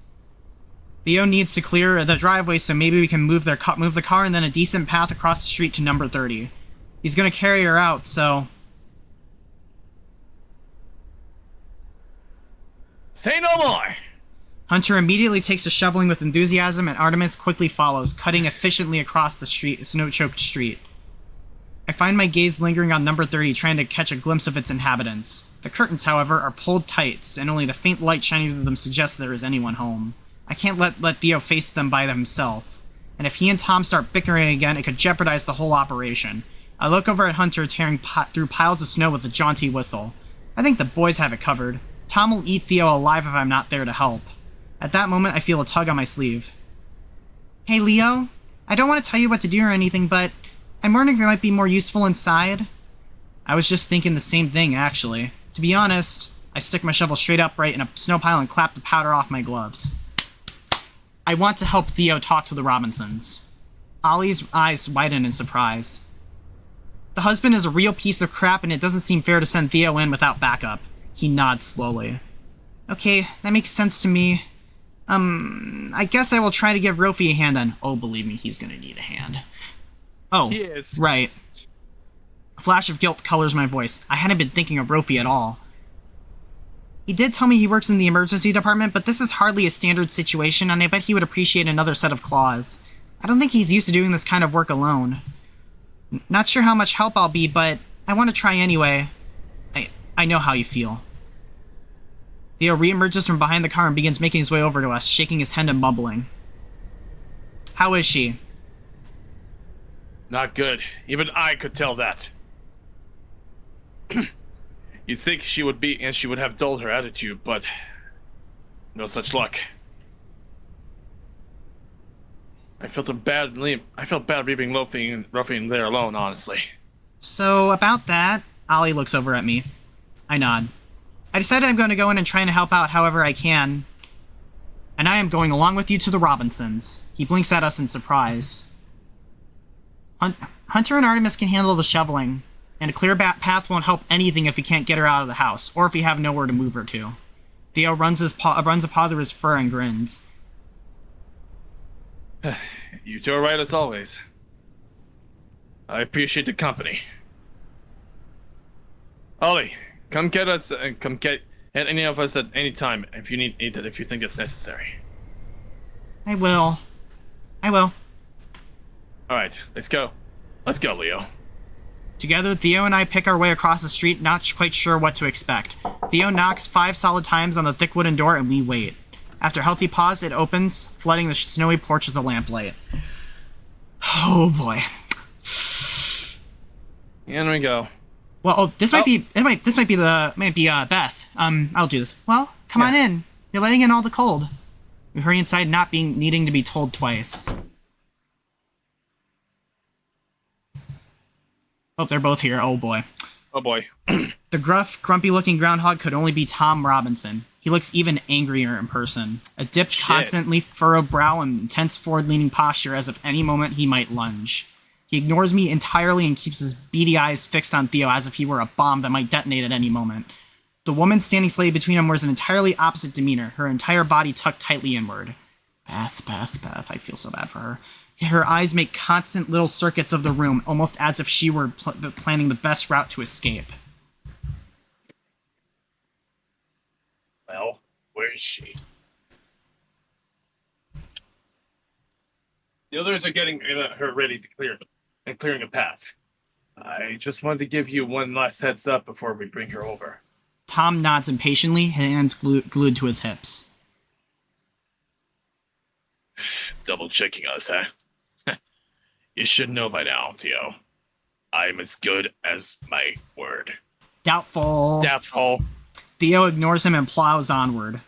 Theo needs to clear the driveway, so maybe we can move the car and then a decent path across the street to number 30. He's gonna carry her out, so... Say no more! Hunter immediately takes to shoveling with enthusiasm, and Artemis quickly follows, cutting efficiently across the snow-choked street. I find my gaze lingering on number 30, trying to catch a glimpse of its inhabitants. The curtains, however, are pulled tight, and only the faint light shining through them suggests there is anyone home. I can't let Theo face them by himself, and if he and Tom start bickering again, it could jeopardize the whole operation. I look over at Hunter tearing through piles of snow with a jaunty whistle. I think the boys have it covered. Tom will eat Theo alive if I'm not there to help. At that moment, I feel a tug on my sleeve. Hey, Leo? I don't want to tell you what to do or anything, but I'm wondering if it might be more useful inside. I was just thinking the same thing, actually. To be honest, I stick my shovel straight upright in a snow pile and clap the powder off my gloves. I want to help Theo talk to the Robinsons. Ollie's eyes widen in surprise. The husband is a real piece of crap, and it doesn't seem fair to send Theo in without backup. He nods slowly. Okay, that makes sense to me. I guess I will try to give Rofi a hand then. Oh, believe me, he's gonna need a hand. Oh, Yes. Right. A flash of guilt colors my voice. I hadn't been thinking of Rofi at all. He did tell me he works in the emergency department, but this is hardly a standard situation, and I bet he would appreciate another set of claws. I don't think he's used to doing this kind of work alone. Not sure how much help I'll be, but I want to try anyway. I know how you feel. Theo reemerges from behind the car and begins making his way over to us, shaking his head and mumbling. How is she? Not good. Even I could tell that. You'd think she would be, and she would have dulled her attitude, but no such luck. I felt bad leaving Ruffy in there alone, honestly. So, about that, Ollie looks over at me. I nod. I decided I'm going to go in and try and help out however I can. And I am going along with you to the Robinsons. He blinks at us in surprise. Hunter and Artemis can handle the shoveling, and a clear path won't help anything if we can't get her out of the house, or if we have nowhere to move her to. Theo runs a paw through his fur and grins. You two are right as always. I appreciate the company. Ollie, come get us and come get any of us at any time if you think it's necessary. I will. All right, let's go. Let's go, Leo. Together, Theo and I pick our way across the street, not quite sure what to expect. Theo knocks 5 solid times on the thick wooden door, and we wait. After a healthy pause, it opens, flooding the snowy porch with the lamplight. Oh boy. In we go. Well, this might be Beth. I'll do this. Well, come on in. You're letting in all the cold. We hurry inside, not needing to be told twice. Oh, they're both here. Oh boy. Oh boy. The gruff, grumpy-looking groundhog could only be Tom Robinson. He looks even angrier in person. A dipped, constantly furrowed brow and intense forward-leaning posture as if any moment he might lunge. He ignores me entirely and keeps his beady eyes fixed on Theo as if he were a bomb that might detonate at any moment. The woman standing slightly between them wears an entirely opposite demeanor, her entire body tucked tightly inward. Beth, I feel so bad for her. Her eyes make constant little circuits of the room, almost as if she were planning the best route to escape. Well, where is she? The others are getting her ready to clearing a path. I just wanted to give you one last heads up before we bring her over. Tom nods impatiently, hands glued to his hips. Double checking us, huh? You should know by now, Theo. I'm as good as my word. Doubtful. Theo ignores him and plows onward.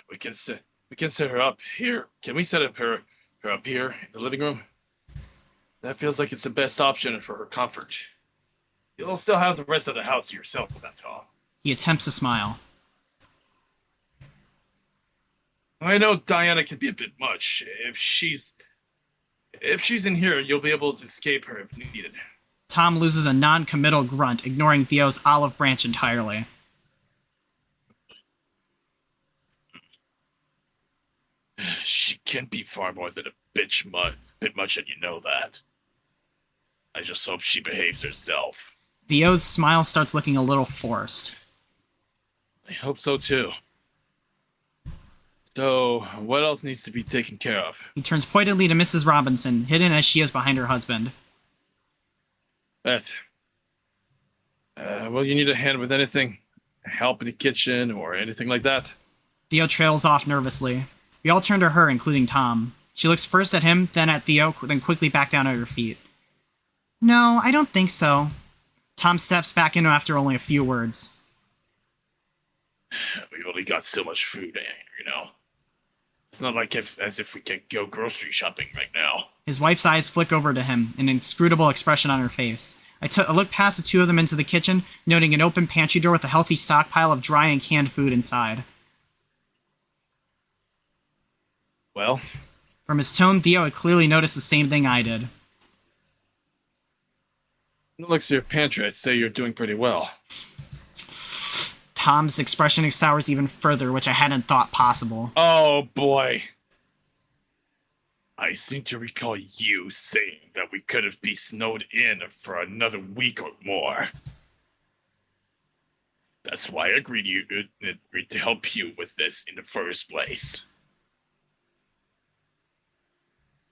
We can set her up here. Can we set her up here in the living room? That feels like it's the best option for her comfort. You'll still have the rest of the house to yourselves, after all. He attempts to smile. I know Diana can be a bit much. If she's in here, you'll be able to escape her if needed. Tom loses a non-committal grunt, ignoring Theo's olive branch entirely. She can be far more than a bit much, and you know that. I just hope she behaves herself. Theo's smile starts looking a little forced. I hope so too. So, what else needs to be taken care of? He turns pointedly to Mrs. Robinson, hidden as she is behind her husband. Beth. Will you need a hand with anything? Help in the kitchen or anything like that? Theo trails off nervously. We all turn to her, including Tom. She looks first at him, then at Theo, then quickly back down at her feet. No, I don't think so. Tom steps back in after only a few words. We've only got so much food, you know. It's not like as if we can go grocery shopping right now. His wife's eyes flick over to him, an inscrutable expression on her face. I look past the two of them into the kitchen, noting an open pantry door with a healthy stockpile of dry and canned food inside. Well? From his tone, Theo had clearly noticed the same thing I did. It looks to your pantry, I'd say you're doing pretty well. Tom's expression sours even further, which I hadn't thought possible. Oh boy. I seem to recall you saying that we could have been snowed in for another week or more. That's why I agreed to help you with this in the first place.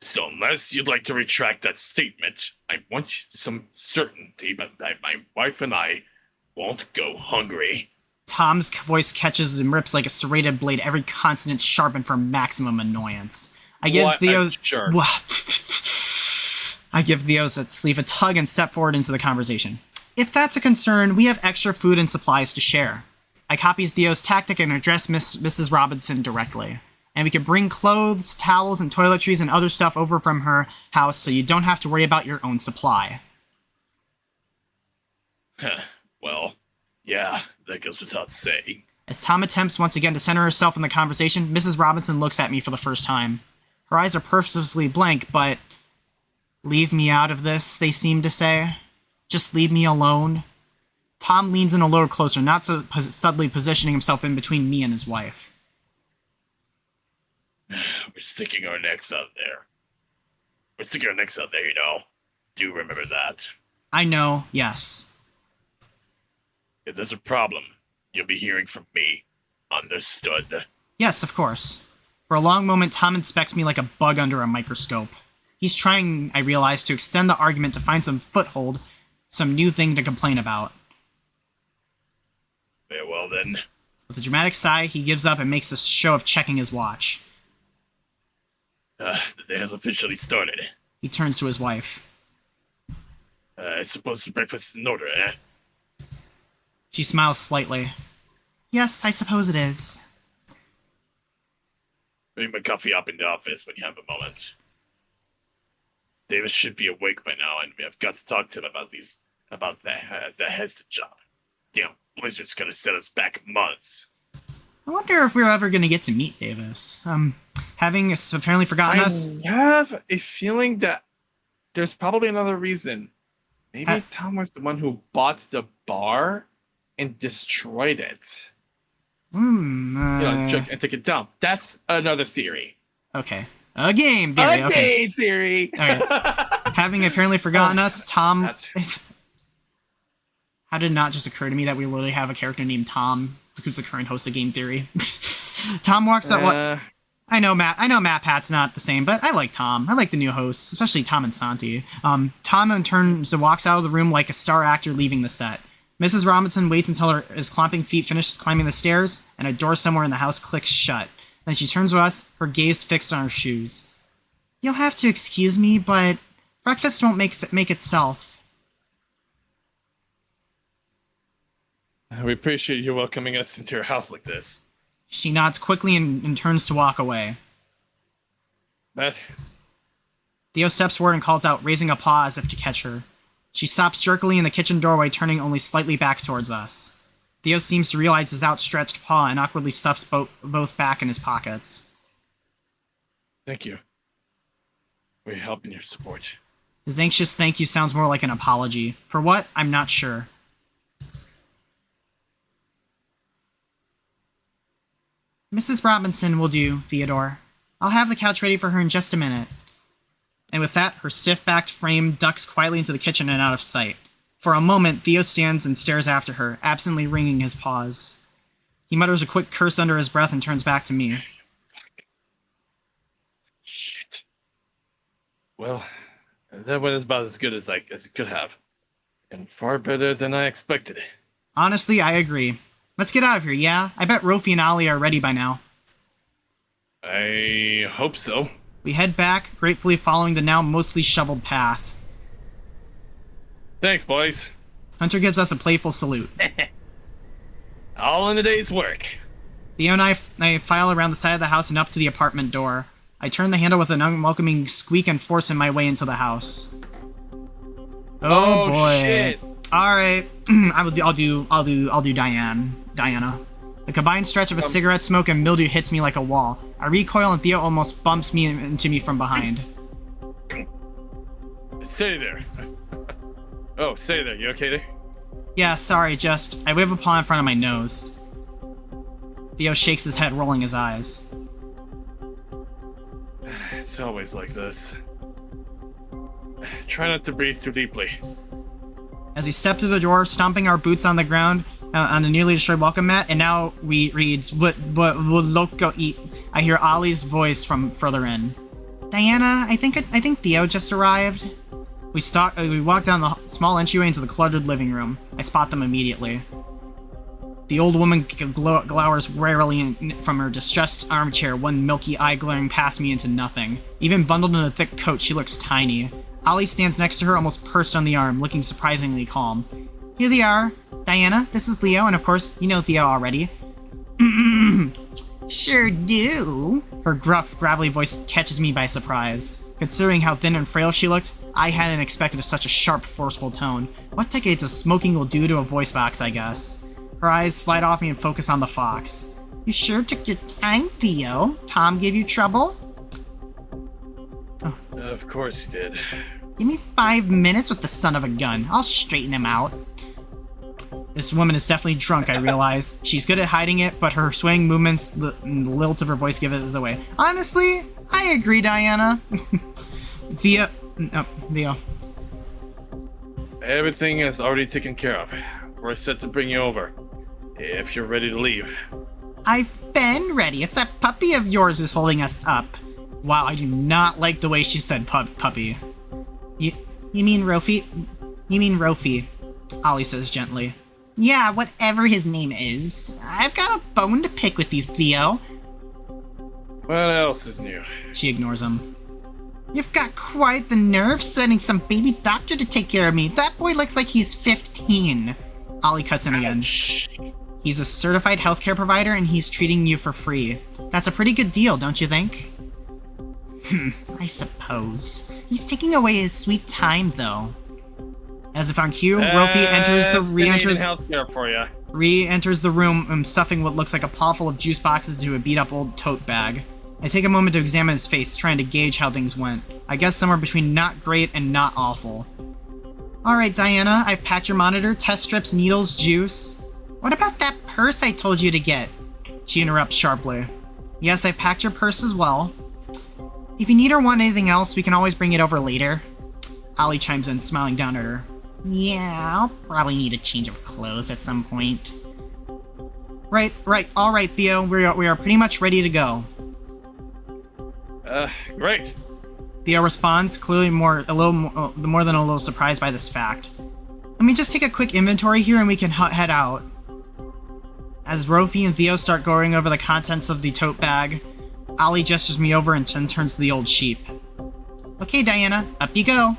So unless you'd like to retract that statement, I want some certainty that my wife and I won't go hungry. Tom's voice catches and rips like a serrated blade, every consonant sharpened for maximum annoyance. I give Theo's sleeve a tug and step forward into the conversation. If that's a concern, we have extra food and supplies to share. I copies Theo's tactic and address Mrs. Robinson directly. And we can bring clothes, towels, and toiletries and other stuff over from her house so you don't have to worry about your own supply. Well, yeah, that goes without saying. As Tom attempts once again to center herself in the conversation, Mrs. Robinson looks at me for the first time. Her eyes are purposely blank, but... Leave me out of this, they seem to say. Just leave me alone. Tom leans in a little closer, not so subtly positioning himself in between me and his wife. We're sticking our necks out there. We're sticking our necks out there, you know. Do remember that. I know, yes. If there's a problem, you'll be hearing from me. Understood? Yes, of course. For a long moment, Tom inspects me like a bug under a microscope. He's trying, I realize, to extend the argument to find some foothold, some new thing to complain about. Very well, then. With a dramatic sigh, he gives up and makes a show of checking his watch. The day has officially started. He turns to his wife. I suppose the breakfast is in order, eh? She smiles slightly. Yes, I suppose it is. Bring my coffee up in the office when you have a moment. Davis should be awake by now, and we have got to talk to him about the Heston job. Damn, Blizzard's gonna set us back months. I wonder if we're ever going to get to meet Davis. Having apparently forgotten us... I have a feeling that there's probably another reason. Maybe Tom was the one who bought the bar and destroyed it. And took it down. That's another theory. Okay. A game theory. Okay. Game theory. Okay. Having apparently forgotten us, Tom... How did it not just occur to me that we literally have a character named Tom, who's the current host of Game Theory? Tom walks up... I know Matt Pat's not the same, but I like Tom. I like the new hosts, especially Tom and Santi. Tom in turn walks out of the room like a star actor leaving the set. Mrs. Robinson waits until his clomping feet finishes climbing the stairs, and a door somewhere in the house clicks shut. Then she turns to us, her gaze fixed on her shoes. You'll have to excuse me, but breakfast won't make itself. We appreciate you welcoming us into your house like this. She nods quickly and turns to walk away. Theo steps forward and calls out, raising a paw as if to catch her. She stops jerkily in the kitchen doorway, turning only slightly back towards us. Theo seems to realize his outstretched paw and awkwardly stuffs both back in his pockets. Thank you for your help and your support. His anxious thank you sounds more like an apology. For what? I'm not sure. Mrs. Robinson will do, Theodore. I'll have the couch ready for her in just a minute. And with that, her stiff-backed frame ducks quietly into the kitchen and out of sight. For a moment, Theo stands and stares after her, absently wringing his paws. He mutters a quick curse under his breath and turns back to me. Shit. Well, that went about as good as it could have. And far better than I expected. Honestly, I agree. Let's get out of here, yeah? I bet Rofi and Ollie are ready by now. I hope so. We head back, gratefully following the now mostly shoveled path. Thanks, boys. Hunter gives us a playful salute. All in a day's work. Theo and I file around the side of the house and up to the apartment door. I turn the handle with an unwelcoming squeak and force my way into the house. Oh boy. Shit. All right, I'll do Diana. The combined stretch of a cigarette smoke and mildew hits me like a wall. I recoil and Theo almost bumps me into me from behind. Stay there. Oh, stay there. You okay there? Yeah, sorry, I wave a paw in front of my nose. Theo shakes his head, rolling his eyes. It's always like this. Try not to breathe too deeply. As we step through the door, stomping our boots on the ground on the nearly destroyed welcome mat, and now reads, what loco eat. I hear Ollie's voice from further in. Diana, I think Theo just arrived. We walk down the small entryway into the cluttered living room. I spot them immediately. The old woman glowers warily from her distressed armchair, one milky eye glaring past me into nothing. Even bundled in a thick coat, she looks tiny. Ollie stands next to her, almost perched on the arm, looking surprisingly calm. Here they are. Diana, this is Leo, and of course, you know Theo already. Sure do. Her gruff, gravelly voice catches me by surprise. Considering how thin and frail she looked, I hadn't expected such a sharp, forceful tone. What decades of smoking will do to a voice box, I guess. Her eyes slide off me and focus on the fox. You sure took your time, Theo. Tom gave you trouble? Of course he did. Give me 5 minutes with the son of a gun. I'll straighten him out. This woman is definitely drunk, I realize. She's good at hiding it, but her swaying movements and the lilt of her voice give it away. Honestly, I agree, Diana. Theo. No, Theo. Everything is already taken care of. We're set to bring you over. If you're ready to leave. I've been ready. It's that puppy of yours who's holding us up. Wow, I do not like the way she said puppy. You mean Rofi? You mean Rofi, Ollie says gently. Yeah, whatever his name is. I've got a bone to pick with you, Theo. What else is new? She ignores him. You've got quite the nerve sending some baby doctor to take care of me. That boy looks like he's 15. Ollie cuts in again. Shh. He's a certified healthcare provider and he's treating you for free. That's a pretty good deal, don't you think? I suppose. He's taking away his sweet time, though. As if on cue, Rofi re-enters the room, stuffing what looks like a paw full of juice boxes into a beat-up old tote bag. I take a moment to examine his face, trying to gauge how things went. I guess somewhere between not great and not awful. Alright, Diana, I've packed your monitor, test strips, needles, juice. What about that purse I told you to get? She interrupts sharply. Yes, I packed your purse as well. If you need or want anything else, we can always bring it over later. Ollie chimes in, smiling down at her. Yeah, I'll probably need a change of clothes at some point. Right, alright, Theo, we are pretty much ready to go. Great. Theo responds, clearly more than a little surprised by this fact. Let me just take a quick inventory here and we can head out. As Rofi and Theo start going over the contents of the tote bag, Ollie gestures me over and turns to the old sheep. Okay, Diana, up you go.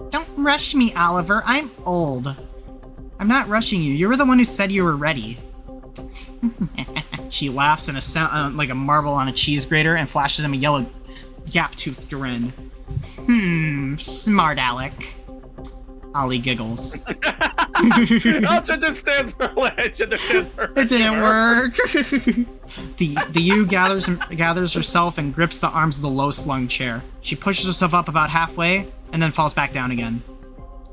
Don't rush me, Oliver. I'm old. I'm not rushing you. You were the one who said you were ready. She laughs in a sound like a marble on a cheese grater and flashes him a yellow gap-toothed grin. Smart Alec. Ollie giggles. It stands for legend. It didn't work. The ewe gathers herself and grips the arms of the low-slung chair. She pushes herself up about halfway and then falls back down again.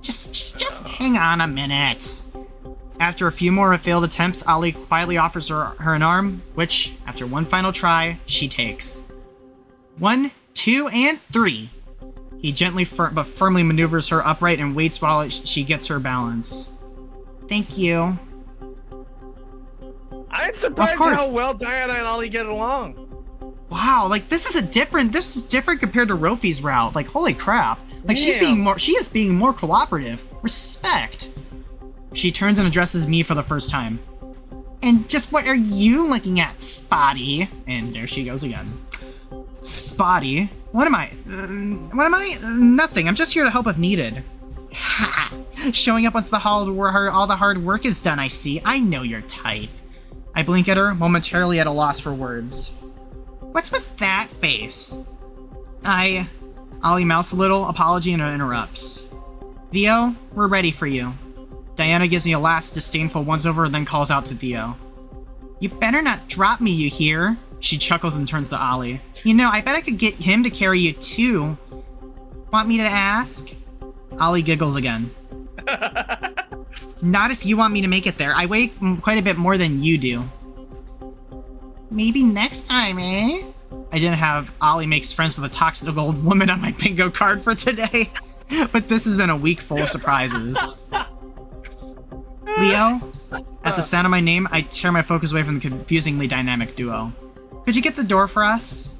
Just hang on a minute. After a few more failed attempts, Ollie quietly offers her an arm, which, after one final try, she takes. 1, 2, and 3. He gently but firmly maneuvers her upright and waits while she gets her balance. Thank you. I'm surprised how well Diana and Ollie get along. Wow, like this is different compared to Rofi's route. Like holy crap. Like she is being more cooperative. Respect. She turns and addresses me for the first time. And just what are you looking at, Spotty? And there she goes again. Spotty? What am I? Nothing. I'm just here to help if needed. Ha! Showing up once all the hard work is done, I see. I know your type. I blink at her, momentarily at a loss for words. What's with that face? Ollie mouths a little apology and interrupts. Theo, we're ready for you. Diana gives me a last disdainful once-over and then calls out to Theo. You better not drop me, you hear? She chuckles and turns to Ollie. You know, I bet I could get him to carry you too. Want me to ask? Ollie giggles again. Not if you want me to make it there. I weigh quite a bit more than you do. Maybe next time, eh? I didn't have Ollie makes friends with a toxic old woman on my bingo card for today. But this has been a week full of surprises. Leo? At the sound of my name, I tear my focus away from the confusingly dynamic duo. Could you get the door for us?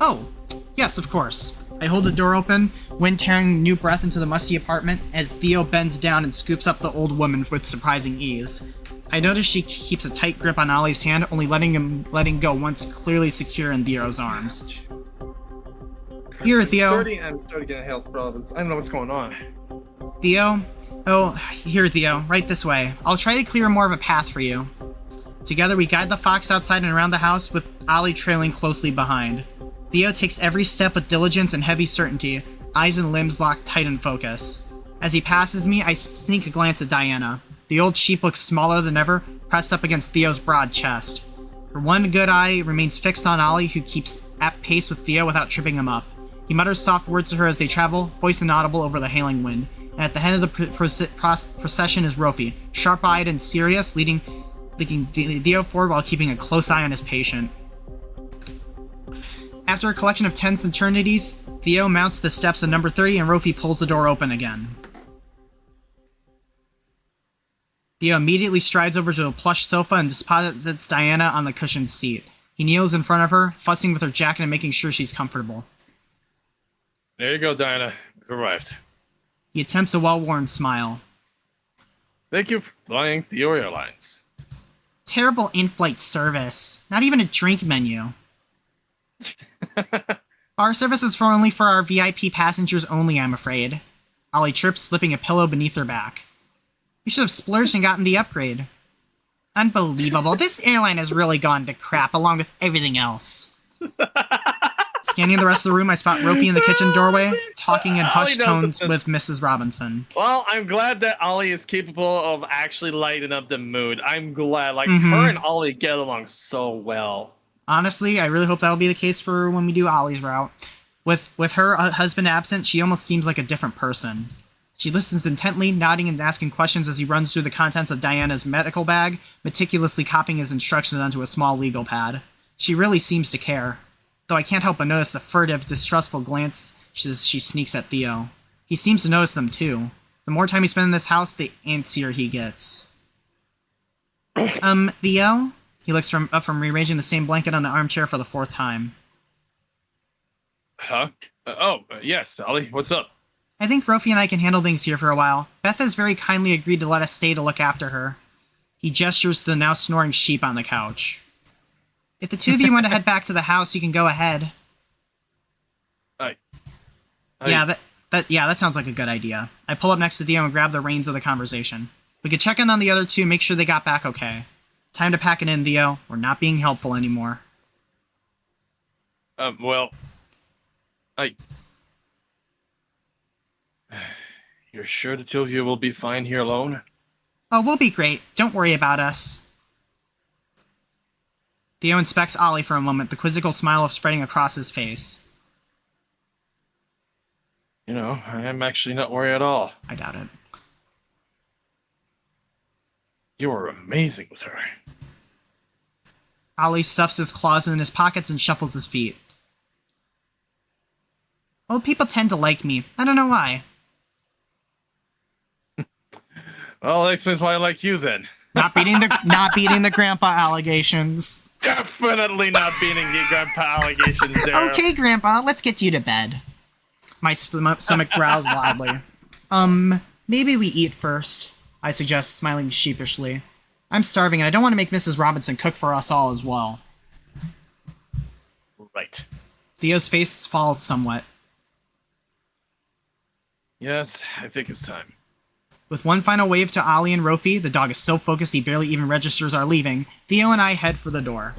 Oh, yes, of course. I hold the door open, wind tearing new breath into the musty apartment as Theo bends down and scoops up the old woman with surprising ease. I notice she keeps a tight grip on Ollie's hand, only letting go once clearly secure in Theo's arms. Here, Theo. I'm starting to get health problems. I don't know what's going on. Theo? Oh, here, Theo. Right this way. I'll try to clear more of a path for you. Together, we guide the fox outside and around the house, with Ollie trailing closely behind. Theo takes every step with diligence and heavy certainty, eyes and limbs locked tight in focus. As he passes me, I sneak a glance at Diana. The old sheep looks smaller than ever, pressed up against Theo's broad chest. Her one good eye remains fixed on Ollie, who keeps at pace with Theo without tripping him up. He mutters soft words to her as they travel, voice inaudible over the hailing wind. And at the head of the procession is Rofi, sharp-eyed and serious, leading Theo forward while keeping a close eye on his patient. After a collection of tense eternities, Theo mounts the steps of number 30 and Rofi pulls the door open again. Theo immediately strides over to a plush sofa and deposits Diana on the cushioned seat. He kneels in front of her, fussing with her jacket and making sure she's comfortable. There you go, Diana. You've arrived. He attempts a well-worn smile. Thank you for flying Theo Airlines. Terrible in-flight service. Not even a drink menu. Bar service is only for our VIP passengers only, I'm afraid. Ollie chirps, slipping a pillow beneath her back. You should have splurged and gotten the upgrade. Unbelievable. This airline has really gone to crap, along with everything else. Scanning the rest of the room, I spot Rofi in the kitchen doorway, talking in hushed tones with Mrs. Robinson. Well, I'm glad that Ollie is capable of actually lighting up the mood. I'm glad. Like, her and Ollie get along so well. Honestly, I really hope that'll be the case for when we do Ollie's route. With her husband absent, she almost seems like a different person. She listens intently, nodding and asking questions as he runs through the contents of Diana's medical bag, meticulously copying his instructions onto a small legal pad. She really seems to care. Though I can't help but notice the furtive, distrustful glance she sneaks at Theo. He seems to notice them too. The more time he spends in this house, the antsier he gets. Theo? He looks up from rearranging the same blanket on the armchair for the 4th time. Huh? Yes, Ollie, what's up? I think Rofi and I can handle things here for a while. Beth has very kindly agreed to let us stay to look after her. He gestures to the now snoring sheep on the couch. If the two of you want to head back to the house, you can go ahead. Yeah, that sounds like a good idea. I pull up next to Theo and grab the reins of the conversation. We could check in on the other two, make sure they got back okay. Time to pack it in, Theo. We're not being helpful anymore. You're sure the two of you will be fine here alone? Oh, we'll be great. Don't worry about us. Theo inspects Ollie for a moment, the quizzical smile spreading across his face. You know, I am actually not worried at all. I doubt it. You are amazing with her. Ollie stuffs his claws in his pockets and shuffles his feet. Oh, people tend to like me. I don't know why. Well, that explains why I like you then. Not beating the grandpa allegations. Definitely not beating the grandpa allegations there. Okay, Grandpa, let's get you to bed. My stomach growls loudly. Maybe we eat first, I suggest, smiling sheepishly. I'm starving and I don't want to make Mrs. Robinson cook for us all as well. Right. Theo's face falls somewhat. Yes, I think it's time. With one final wave to Ollie and Rofi, the dog is so focused he barely even registers our leaving, Theo and I head for the door.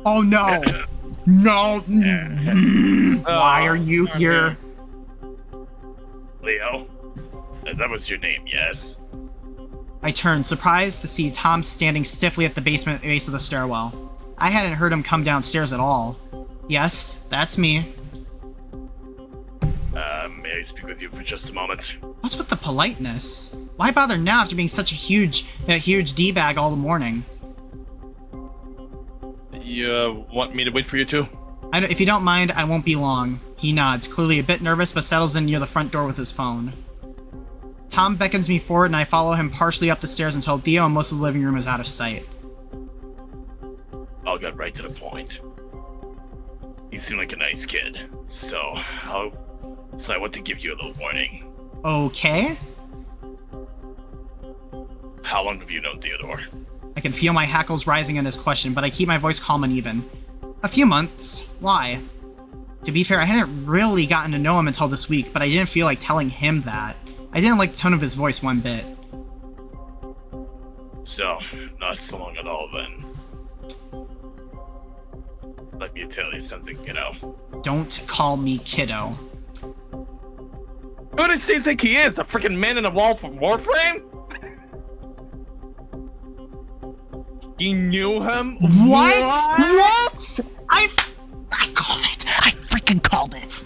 Oh no! No! Why are you here? Leo? That was your name, yes? I turn, surprised to see Tom standing stiffly at the base of the stairwell. I hadn't heard him come downstairs at all. Yes, that's me. May I speak with you for just a moment? What's with the politeness? Why bother now after being such a huge D-bag all the morning? You want me to wait for you too? If you don't mind, I won't be long. He nods, clearly a bit nervous, but settles in near the front door with his phone. Tom beckons me forward and I follow him partially up the stairs until Theo and most of the living room is out of sight. I'll get right to the point. You seem like a nice kid, so I want to give you a little warning. Okay. How long have you known Theodore? I can feel my hackles rising in his question, but I keep my voice calm and even. A few months. Why? To be fair, I hadn't really gotten to know him until this week, but I didn't feel like telling him that. I didn't like the tone of his voice one bit. So, not so long at all then. Let me tell you something, kiddo. Don't call me kiddo. Who does he think he is? A freaking man in a wall from Warframe? He knew him? What? I called it. I freaking called it.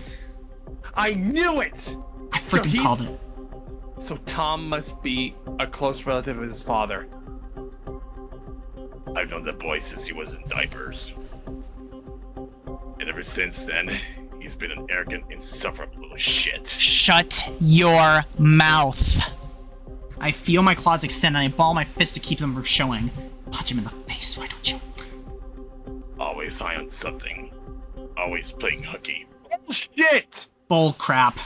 I knew it! I freaking called it. So Tom must be a close relative of his father. I've known the boy since he was in diapers. And ever since then, he's been an arrogant, insufferable little shit. Shut your mouth. I feel my claws extend and I ball my fist to keep them from showing. Punch him in the face, why don't you? Always high on something. Always playing hooky. Bullshit! Bull crap.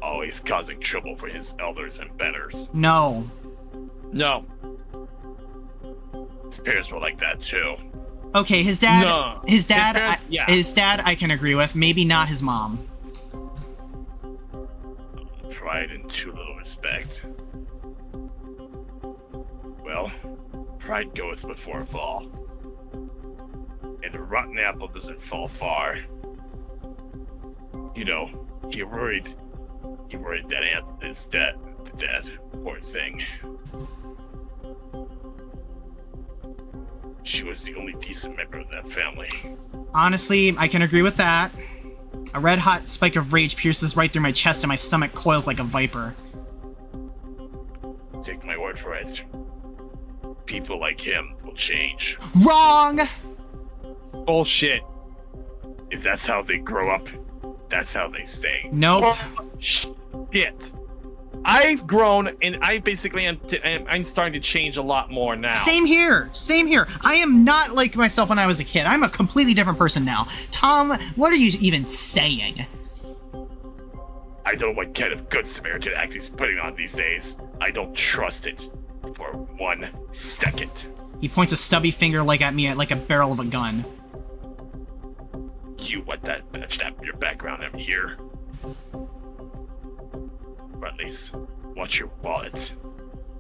Always causing trouble for his elders and betters. No. No. His parents were like that too. Okay, his dad. No. His dad. Parents, yeah. His dad, I can agree with. Maybe not his mom. Pride and too little respect. Well, pride goeth before a fall. And a rotten apple doesn't fall far. You know, he worried that aunt is dead. Poor thing. She was the only decent member of that family. Honestly, I can agree with that. A red-hot spike of rage pierces right through my chest and my stomach coils like a viper. Take my word for it. People like him will change. Wrong! Bullshit. If that's how they grow up, that's how they stay. Nope. Shit. I've grown, and I basically I'm starting to change a lot more now. Same here. Same here. I am not like myself when I was a kid. I'm a completely different person now. Tom, what are you even saying? I don't know what kind of good Samaritan act he's putting on these days. I don't trust it for 1 second. He points a stubby finger at me like a barrel of a gun. You want that patched up your background I'm here. Or at least, watch your wallet.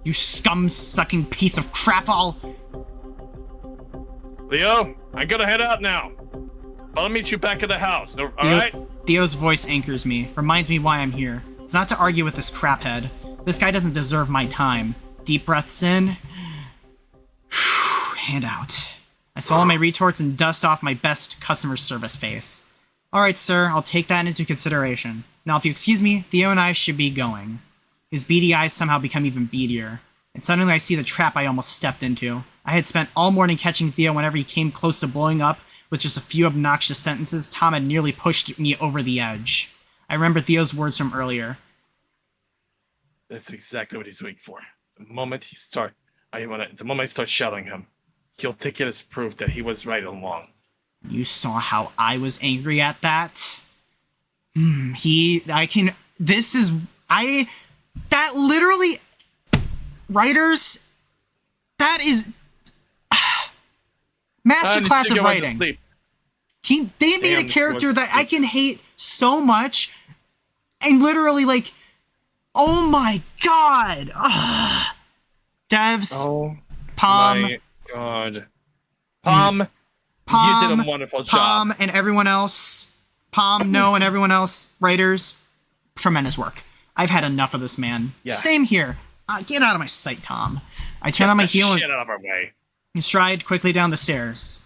You scum-sucking piece of crap all! Leo, I gotta head out now. I'll meet you back at the house, alright? Theo's voice anchors me, reminds me why I'm here. It's not to argue with this craphead. This guy doesn't deserve my time. Deep breaths in. Hand out. I swallow my retorts and dust off my best customer service face. Alright, sir, I'll take that into consideration. Now, if you excuse me, Theo and I should be going. His beady eyes somehow become even beadier, and suddenly I see the trap I almost stepped into. I had spent all morning catching Theo whenever he came close to blowing up with just a few obnoxious sentences. Tom had nearly pushed me over the edge. I remember Theo's words from earlier. That's exactly what he's waiting for. The moment I start shouting him, he'll take it as proof that he was right all along. You saw how I was angry at that? That literally, writers, that is, masterclass of writing. They made a character that I can hate so much, and literally oh my god. Devs, Oh Palm, my god. Palm, you did a wonderful job. Palm and everyone else, and everyone else, writers, tremendous work. I've had enough of this man. Yeah. Same here. Get out of my sight, Tom. I turn on my heel and out of our way. stride quickly down the stairs.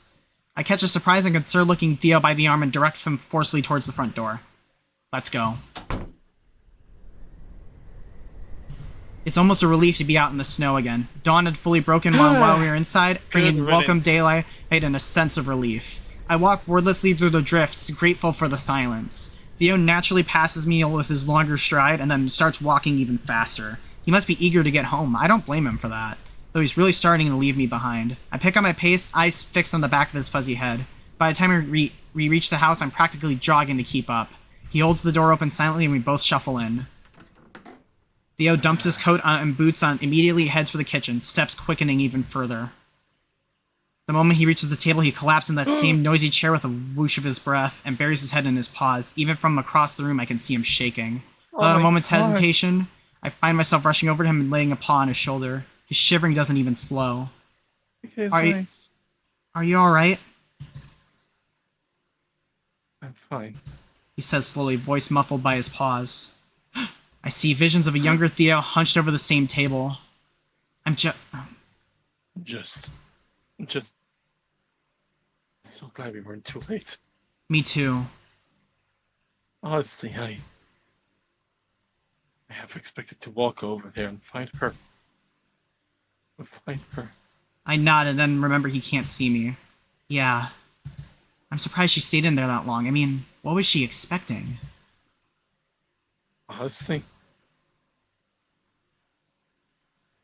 I catch a surprised and concerned-looking Theo by the arm and direct him forcefully towards the front door. Let's go. It's almost a relief to be out in the snow again. Dawn had fully broken while we were inside, bringing welcome daylight and a sense of relief. I walk wordlessly through the drifts, grateful for the silence. Theo naturally passes me with his longer stride and then starts walking even faster. He must be eager to get home. I don't blame him for that, though he's really starting to leave me behind. I pick up my pace, eyes fixed on the back of his fuzzy head. By the time we reach the house, I'm practically jogging to keep up. He holds the door open silently and we both shuffle in. Theo dumps his coat and boots on, immediately heads for the kitchen, steps quickening even further. The moment he reaches the table, he collapses in that same noisy chair with a whoosh of his breath and buries his head in his paws. Even from across the room, I can see him shaking. Without a moment's hesitation, I find myself rushing over to him and laying a paw on his shoulder. His shivering doesn't even slow. Are you alright? I'm fine. He says slowly, voice muffled by his paws. I see visions of a younger Theo hunched over the same table. Just so glad we weren't too late. Me too. Honestly, I have expected to walk over there and find her. I nod and then remember he can't see me. Yeah. I'm surprised she stayed in there that long. I mean, what was she expecting? Honestly,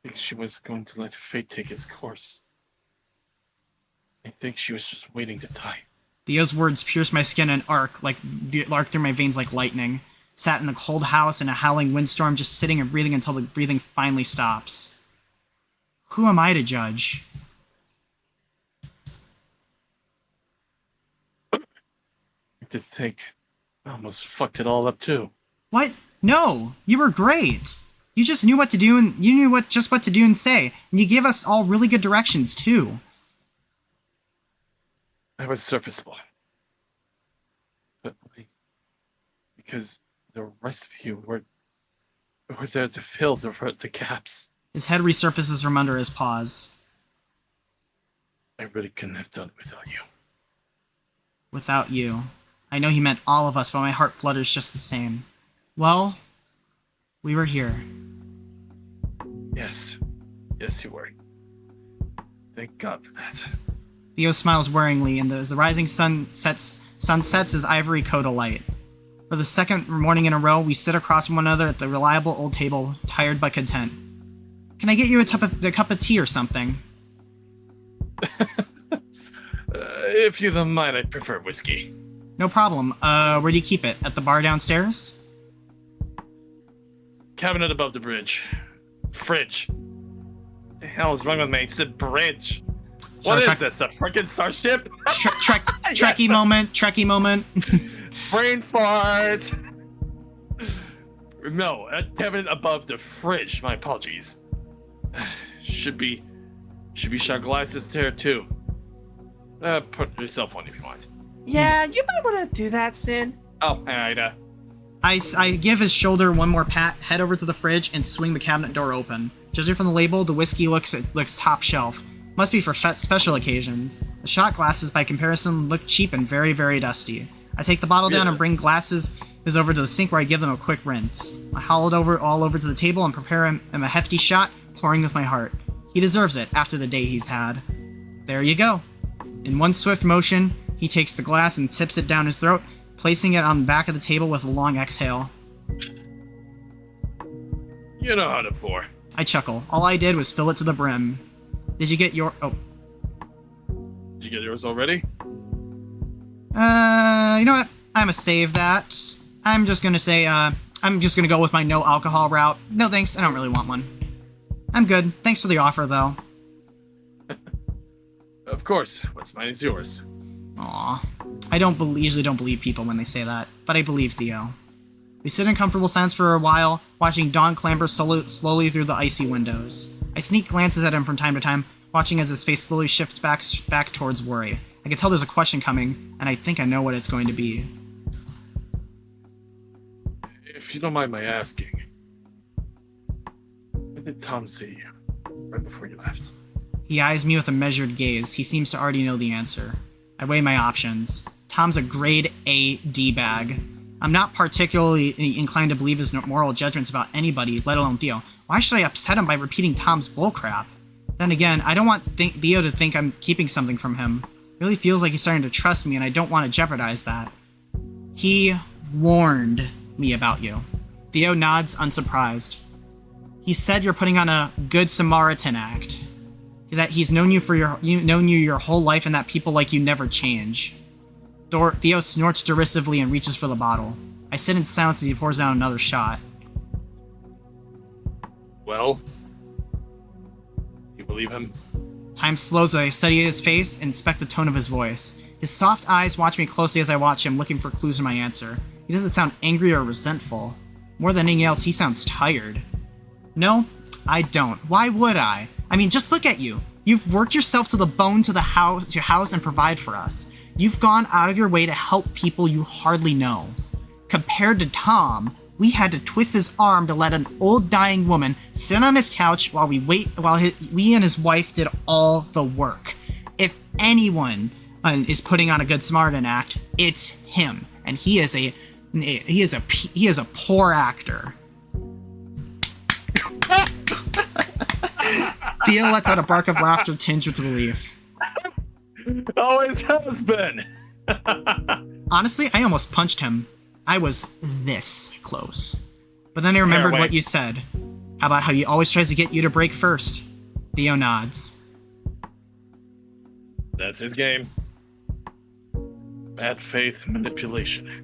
I think she was going to let fate take its course. I think she was just waiting to die. Theo's words pierced my skin and arc through my veins like lightning. Sat in a cold house in a howling windstorm, just sitting and breathing until the breathing finally stops. Who am I to judge? To think, I almost fucked it all up too. What? No, you were great. You just knew what to do, and you knew what to do and say, and you gave us all really good directions too. I was surfaceable, but because the rest of you were there to fill the gaps. His head resurfaces from under his paws. I really couldn't have done it without you. Without you. I know he meant all of us, but my heart flutters just the same. Well, we were here. Yes, you were. Thank God for that. Theo smiles worryingly, and as the rising sun sets his ivory coat alight. For the second morning in a row, we sit across from one another at the reliable old table, tired but content. Can I get you a cup of tea or something? If you don't mind, I'd prefer whiskey. No problem. Where do you keep it? At the bar downstairs? Cabinet above the bridge. Fridge. The hell is wrong with me? It's a bridge. What is this? A freaking starship? Trekkie moment. Trekkie moment. Brain fart. No, a cabinet above the fridge. My apologies. Should be shot glasses there too. Put yourself on if you want. Yeah, you might want to do that, Sin. Oh, Ida. I give his shoulder one more pat, head over to the fridge, and swing the cabinet door open. Judging from the label, the whiskey looks top shelf. Must be for special occasions. The shot glasses, by comparison, look cheap and very, very dusty. I take the bottle down and bring glasses over to the sink where I give them a quick rinse. I haul it all over to the table and prepare him a hefty shot, pouring with my heart. He deserves it after the day he's had. There you go. In one swift motion, he takes the glass and tips it down his throat, placing it on the back of the table with a long exhale. You know how to pour. I chuckle. All I did was fill it to the brim. Did you get your... Oh. Did you get yours already? You know what? I'm gonna save that. I'm just gonna say, I'm just gonna go with my no alcohol route. No thanks, I don't really want one. I'm good. Thanks for the offer, though. Of course. What's mine is yours. Aw. I usually don't believe people when they say that, but I believe Theo. We sit in comfortable silence for a while, watching dawn clamber slowly through the icy windows. I sneak glances at him from time to time, watching as his face slowly shifts back towards worry. I can tell there's a question coming, and I think I know what it's going to be. If you don't mind my asking, what did Tom say to you right before you left? He eyes me with a measured gaze. He seems to already know the answer. I weigh my options. Tom's a grade A D-bag. I'm not particularly inclined to believe his moral judgments about anybody, let alone Theo. Why should I upset him by repeating Tom's bullcrap? Then again, I don't want Theo to think I'm keeping something from him. It really feels like he's starting to trust me, and I don't want to jeopardize that. He warned me about you. Theo nods, unsurprised. He said you're putting on a good Samaritan act. That he's known you your whole life, and that people like you never change. Theo snorts derisively and reaches for the bottle. I sit in silence as he pours down another shot. Well, you believe him? Time slows as I study his face and inspect the tone of his voice. His soft eyes watch me closely as I watch him, looking for clues in my answer. He doesn't sound angry or resentful. More than anything else, he sounds tired. No, I don't. Why would I? I mean, just look at you. You've worked yourself to the bone to house and provide for us. You've gone out of your way to help people you hardly know. Compared to Tom, we had to twist his arm to let an old dying woman sit on his couch while we and his wife did all the work. If anyone is putting on a good Smarten act, it's him, and he is a poor actor. Theo lets out a bark of laughter tinged with relief. Always has been. Honestly, I almost punched him. I was this close. But then I remembered what you said. How about how he always tries to get you to break first? Theo nods. That's his game. Bad faith manipulation.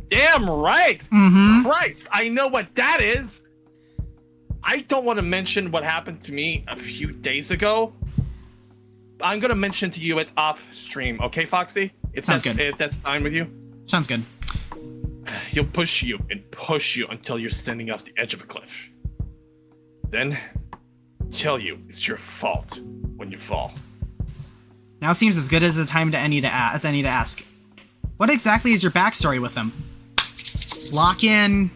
Damn right! Mm-hmm. Christ, I know what that is! I don't want to mention what happened to me a few days ago. I'm gonna mention to you it off stream, okay, Foxy? Sounds good. If that's fine with you. Sounds good. He'll push you and push you until you're standing off the edge of a cliff. Then, tell you it's your fault when you fall. Now seems as good as a time to any to ask. What exactly is your backstory with him? Lock in.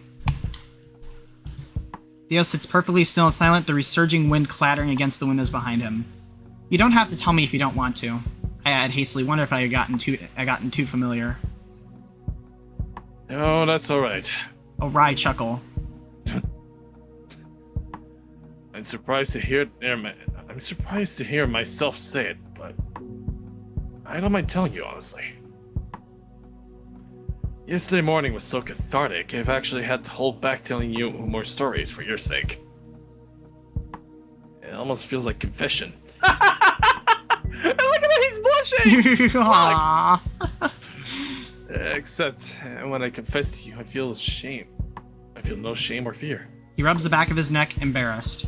Theo sits perfectly still and silent, the resurging wind clattering against the windows behind him. You don't have to tell me if you don't want to. I add hastily, wonder if I had gotten too familiar. No, that's alright. A wry chuckle. I'm surprised to hear myself say it, but I don't mind telling you honestly. Yesterday morning was so cathartic, I've actually had to hold back telling you more stories for your sake. It almost feels like confession. Look at him, he's blushing! Aww. Except when I confess to you, I feel shame. I feel no shame or fear. He rubs the back of his neck, embarrassed.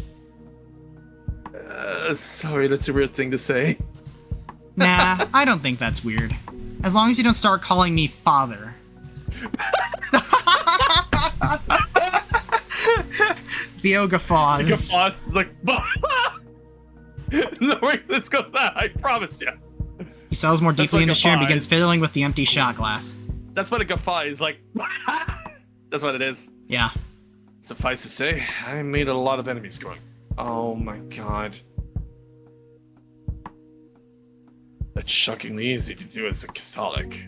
Sorry, that's a weird thing to say. Nah, I don't think that's weird. As long as you don't start calling me father. Theo guffaws. He guffaws. He's like, no, wait, let's go that. I promise you. He settles more deeply into chair and guffaw begins is. fiddling with the empty shot glass. That's what a guffaw is like. That's what it is. Yeah. Suffice to say, I made a lot of enemies growing. Oh my god. That's shockingly easy to do as a Catholic.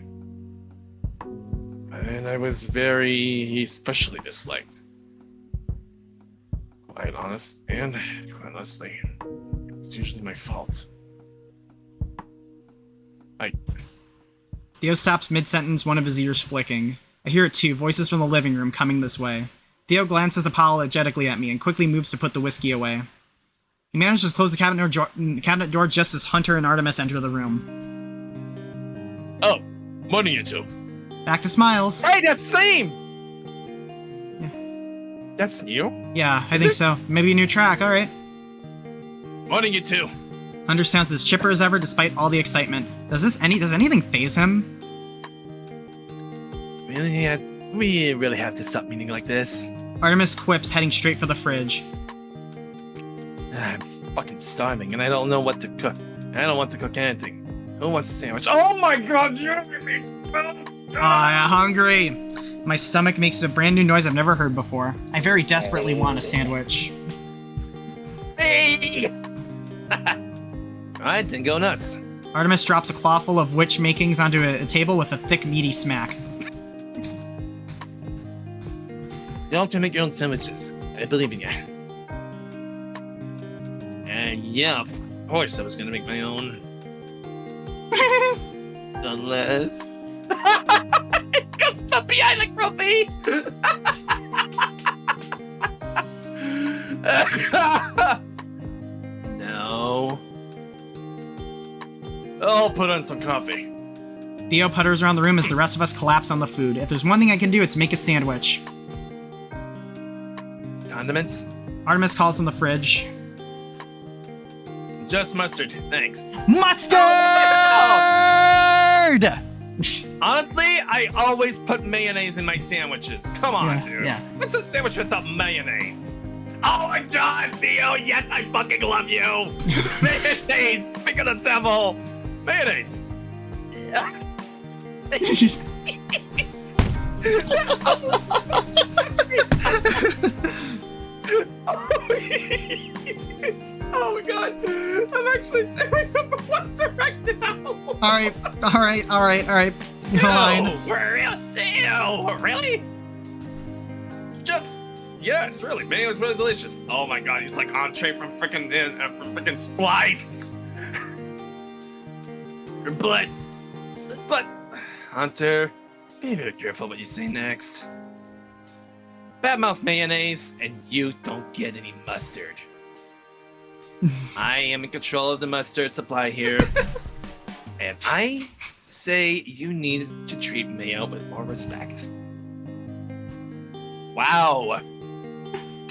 And I was very especially disliked. Quite honestly, it's usually my fault. Theo stops mid-sentence, one of his ears flicking. I hear it too, voices from the living room coming this way. Theo glances apologetically at me and quickly moves to put the whiskey away. He manages to close the cabinet door just as Hunter and Artemis enter the room. Oh, morning you two. Back to smiles. Hey, that's same! That's new? Yeah, I think so. Maybe a new track, alright. Morning you two. Hunter sounds as chipper as ever despite all the excitement. Does anything faze him? Really? We really have to stop meeting like this? Artemis quips, heading straight for the fridge. I'm fucking starving and I don't know what to cook. I don't want to cook anything. Who wants a sandwich? Oh my god, Jeremy! I'm hungry. My stomach makes a brand new noise I've never heard before. I very desperately want a sandwich. Hey! Alright, then go nuts. Artemis drops a clawful of witch makings onto a table with a thick, meaty smack. You have to make your own sandwiches. I believe in you. Yeah, of course I was gonna make my own. Unless... It goes from behind like Ruffy! No. I'll put on some coffee. Theo putters around the room as the rest of us collapse on the food. If there's one thing I can do, it's make a sandwich. Condiments? Artemis calls from the fridge. Just mustard, thanks. Mustard! Honestly, I always put mayonnaise in my sandwiches. Come on, Yeah, dude. yeah. What's a sandwich without mayonnaise? Oh my god, Theo, yes, I fucking love you! Mayonnaise! Speak of the devil! Mayonnaise! Alright. You're fine. Ew, really? Yes, really. Mayo is really delicious. Oh my god, he's like entree from freaking Spliced. But, Hunter, be very careful what you say next. Badmouth mayonnaise, and you don't get any mustard. I am in control of the mustard supply here, and I say you need to treat Mayo with more respect. Wow.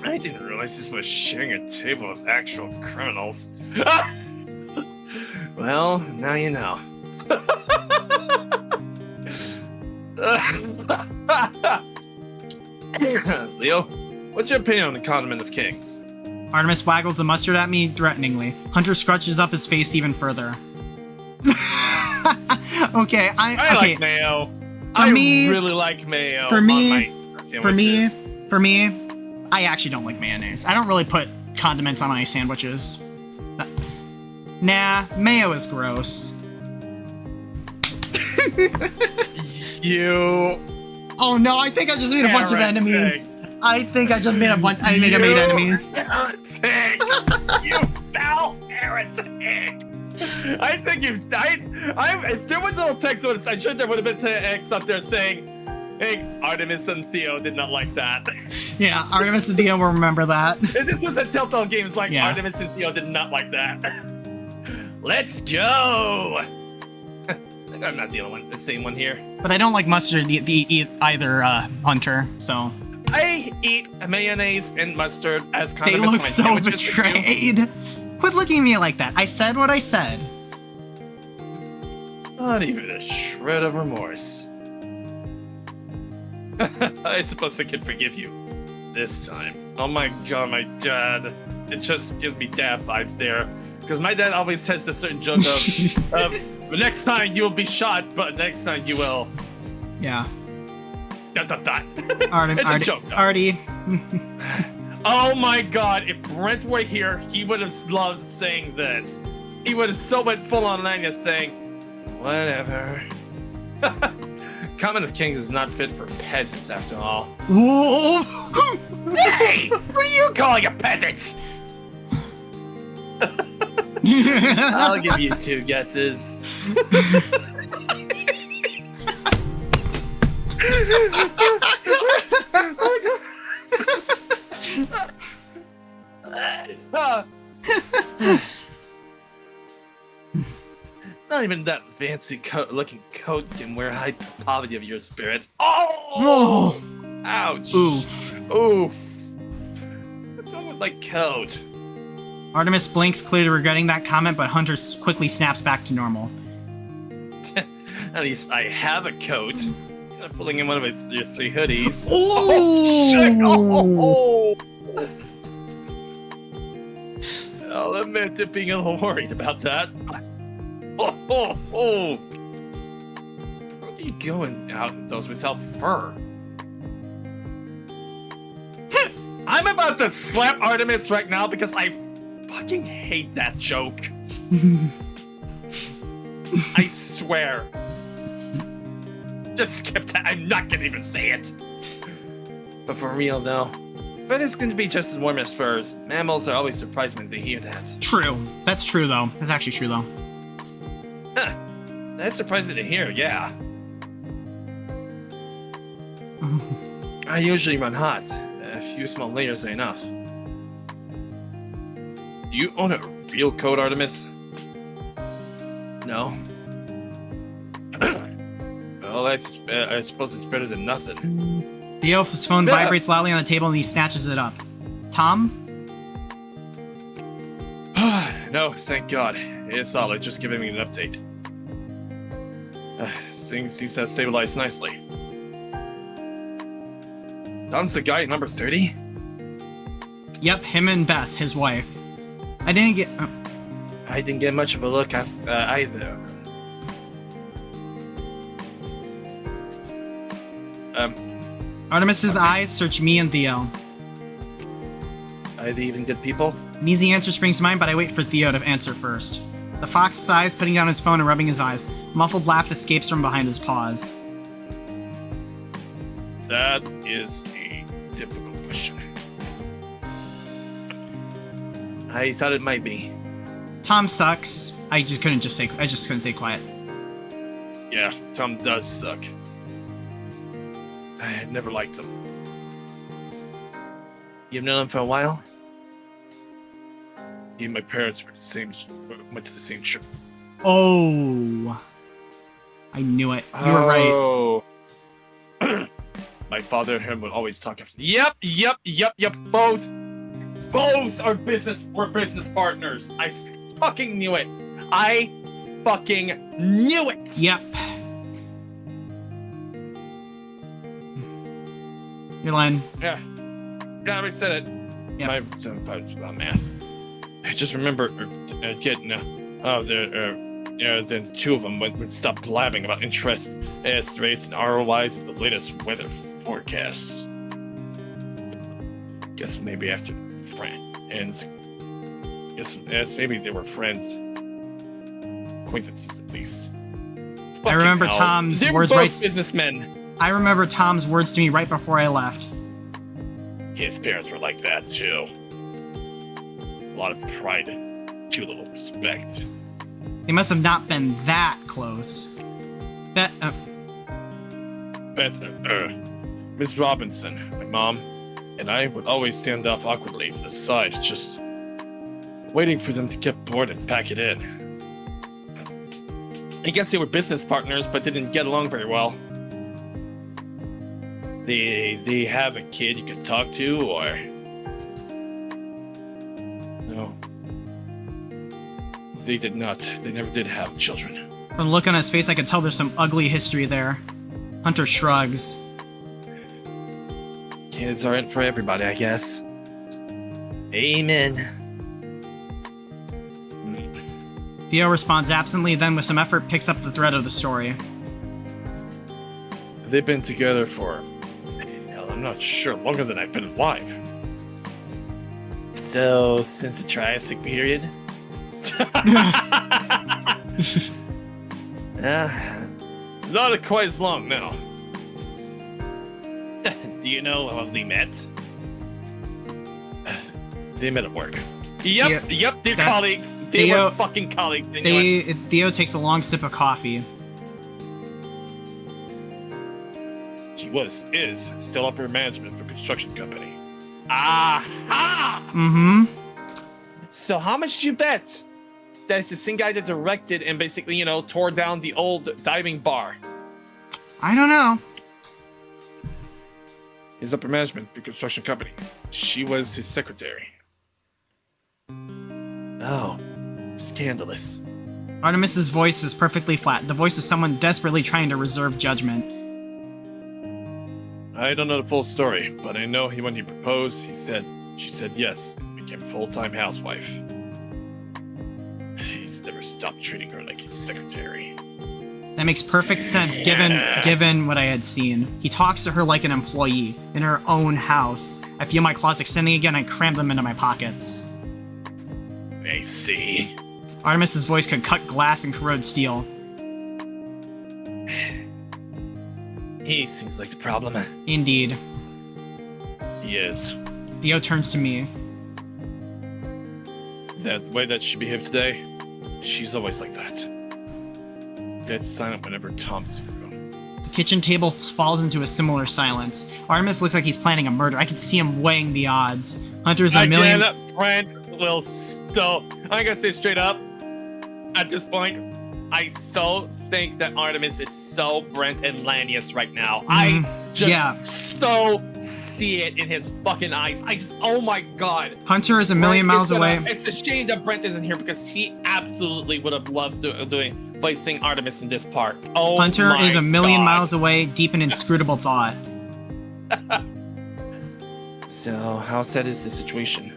I didn't realize this was sharing a table with actual criminals. Well, now you know. Leo, what's your opinion on the condiment of kings? Artemis waggles the mustard at me threateningly. Hunter scrunches up his face even further. Okay, I like mayo. I really like mayo. For me, I actually don't like mayonnaise. I don't really put condiments on my sandwiches. Nah, mayo is gross. You. Oh no, I think I just made a bunch of enemies. I think I just made a bunch. I think I made enemies. Heretic! You foul heretic! I think you've died. If there was a little text, I'm sure there would have been text up there saying, "Hey, Artemis and Theo did not like that." Yeah, Artemis and Theo will remember that. If this was a Telltale Games, like Yeah. Artemis and Theo did not like that. Let's go. I'm not the same one here. But I don't like mustard either, Hunter. So I eat mayonnaise and mustard as they condiments. look for my so sandwiches too. betrayed. Quit looking at me like that. I said what I said. Not even a shred of remorse. I suppose I can forgive you this time. Oh my god, my dad. It just gives me dad vibes there. Because my dad always tells a certain joke of next time you will be shot, but next time you will. Yeah. Dot, dot, dot. Artie. It's a joke, though. Artie. Oh my god, if Brent were here, he would have loved saying this. He would have so went full on line as saying, whatever. Common of Kings is not fit for peasants after all. Whoa. Hey! Who are you calling a peasant? I'll give you 2 guesses. Not even that fancy looking coat can wear hide the poverty of your spirit. Oh! Whoa. Ouch! Oof. Oof! What's wrong with my coat? Artemis blinks, clearly regretting that comment, but Hunter quickly snaps back to normal. At least I have a coat. I'm pulling in one of your 3 hoodies. Oh! Shit. Oh! I'll admit to being a little worried about that. Oh! Where are you going out with those without fur? I'm about to slap Artemis right now because I fucking hate that joke. I swear. Just skip that. I'm not gonna even say it. But for real though, but it's gonna be just as warm as furs. Mammals are always surprised when they hear that. True. That's true, though. That's actually true, though. Huh. That's surprising to hear, yeah. I usually run hot. A few small layers are enough. Do you own a real coat, Artemis? No? Well, I suppose it's better than nothing. Theo's phone vibrates loudly on the table and he snatches it up. Tom? No, thank God. It's solid, just giving me an update. Things seems to have stabilized nicely. Tom's the guy at number 30? Yep, him and Beth, his wife. I didn't get much of a look after, either. Artemis's eyes search me and Theo. Are they even good people? An easy answer springs to mind, but I wait for Theo to answer first. The fox sighs, putting down his phone and rubbing his eyes. A muffled laugh escapes from behind his paws. That is a difficult question. I thought it might be. Tom sucks. I just couldn't say quiet. Yeah, Tom does suck. I had never liked him. You've known him for a while? He and my parents went to the same church. Oh. I knew it. You were right. right. My father and him would always talk after. Yep. Both were business partners. I fucking knew it. I fucking knew it. Yep. You're lying. Yeah, I already said it. Yep. My father's a mess. I just remember getting then two of them would stop blabbing about interest rates and ROIs and the latest weather forecasts. Guess maybe after friends. Guess maybe they were friends. Acquaintances at least. I remember Tom's words both right. businessmen. I remember Tom's words to me right before I left. His parents were like that too. A lot of pride, too little respect. They must have not been that close. Miss Robinson, my mom, and I would always stand off awkwardly to the side, just waiting for them to get bored and pack it in. I guess they were business partners, but didn't get along very well. They have a kid you could talk to, or no? They did not. They never did have children. From the look on his face, I could tell there's some ugly history there. Hunter shrugs. Kids aren't for everybody, I guess. Amen. Theo responds absently, then with some effort picks up the thread of the story. They've been together for, hell, I'm not sure, longer than I've been alive. So, since the Triassic period? Not quite as long now. Do you know how they met? They met at work. Yep, they're colleagues. They were fucking colleagues. Theo takes a long sip of coffee. She is still upper management for a construction company. Aha! Mm-hmm. So how much did you bet that it's the same guy that directed and basically, tore down the old diving bar? I don't know. His upper management for a construction company. She was his secretary. Oh, scandalous. Artemis's voice is perfectly flat. The voice of someone desperately trying to reserve judgment. I don't know the full story, but I know when he proposed, she said yes and became a full-time housewife. He's never stopped treating her like his secretary. That makes perfect sense given what I had seen. He talks to her like an employee in her own house. I feel my claws extending again and cram them into my pockets. I see. Artemis's voice could cut glass and corrode steel. He seems like the problem. Indeed. He is. Theo turns to me. The way that she behaved today, she's always like that. Dead silent whenever Tom's around. The kitchen table falls into a similar silence. Artemis looks like he's planning a murder. I can see him weighing the odds. Hunter's a million... Brent will still... I'm gonna say straight up, at this point, I so think that Artemis is so Brent and Lanius right now. I just so see it in his fucking eyes. Oh my god. Hunter is a million miles away. It's a shame that Brent isn't here because he absolutely would have loved placing Artemis in this part. Oh, Hunter is a million miles away, deep in inscrutable thought. So, how sad is the situation?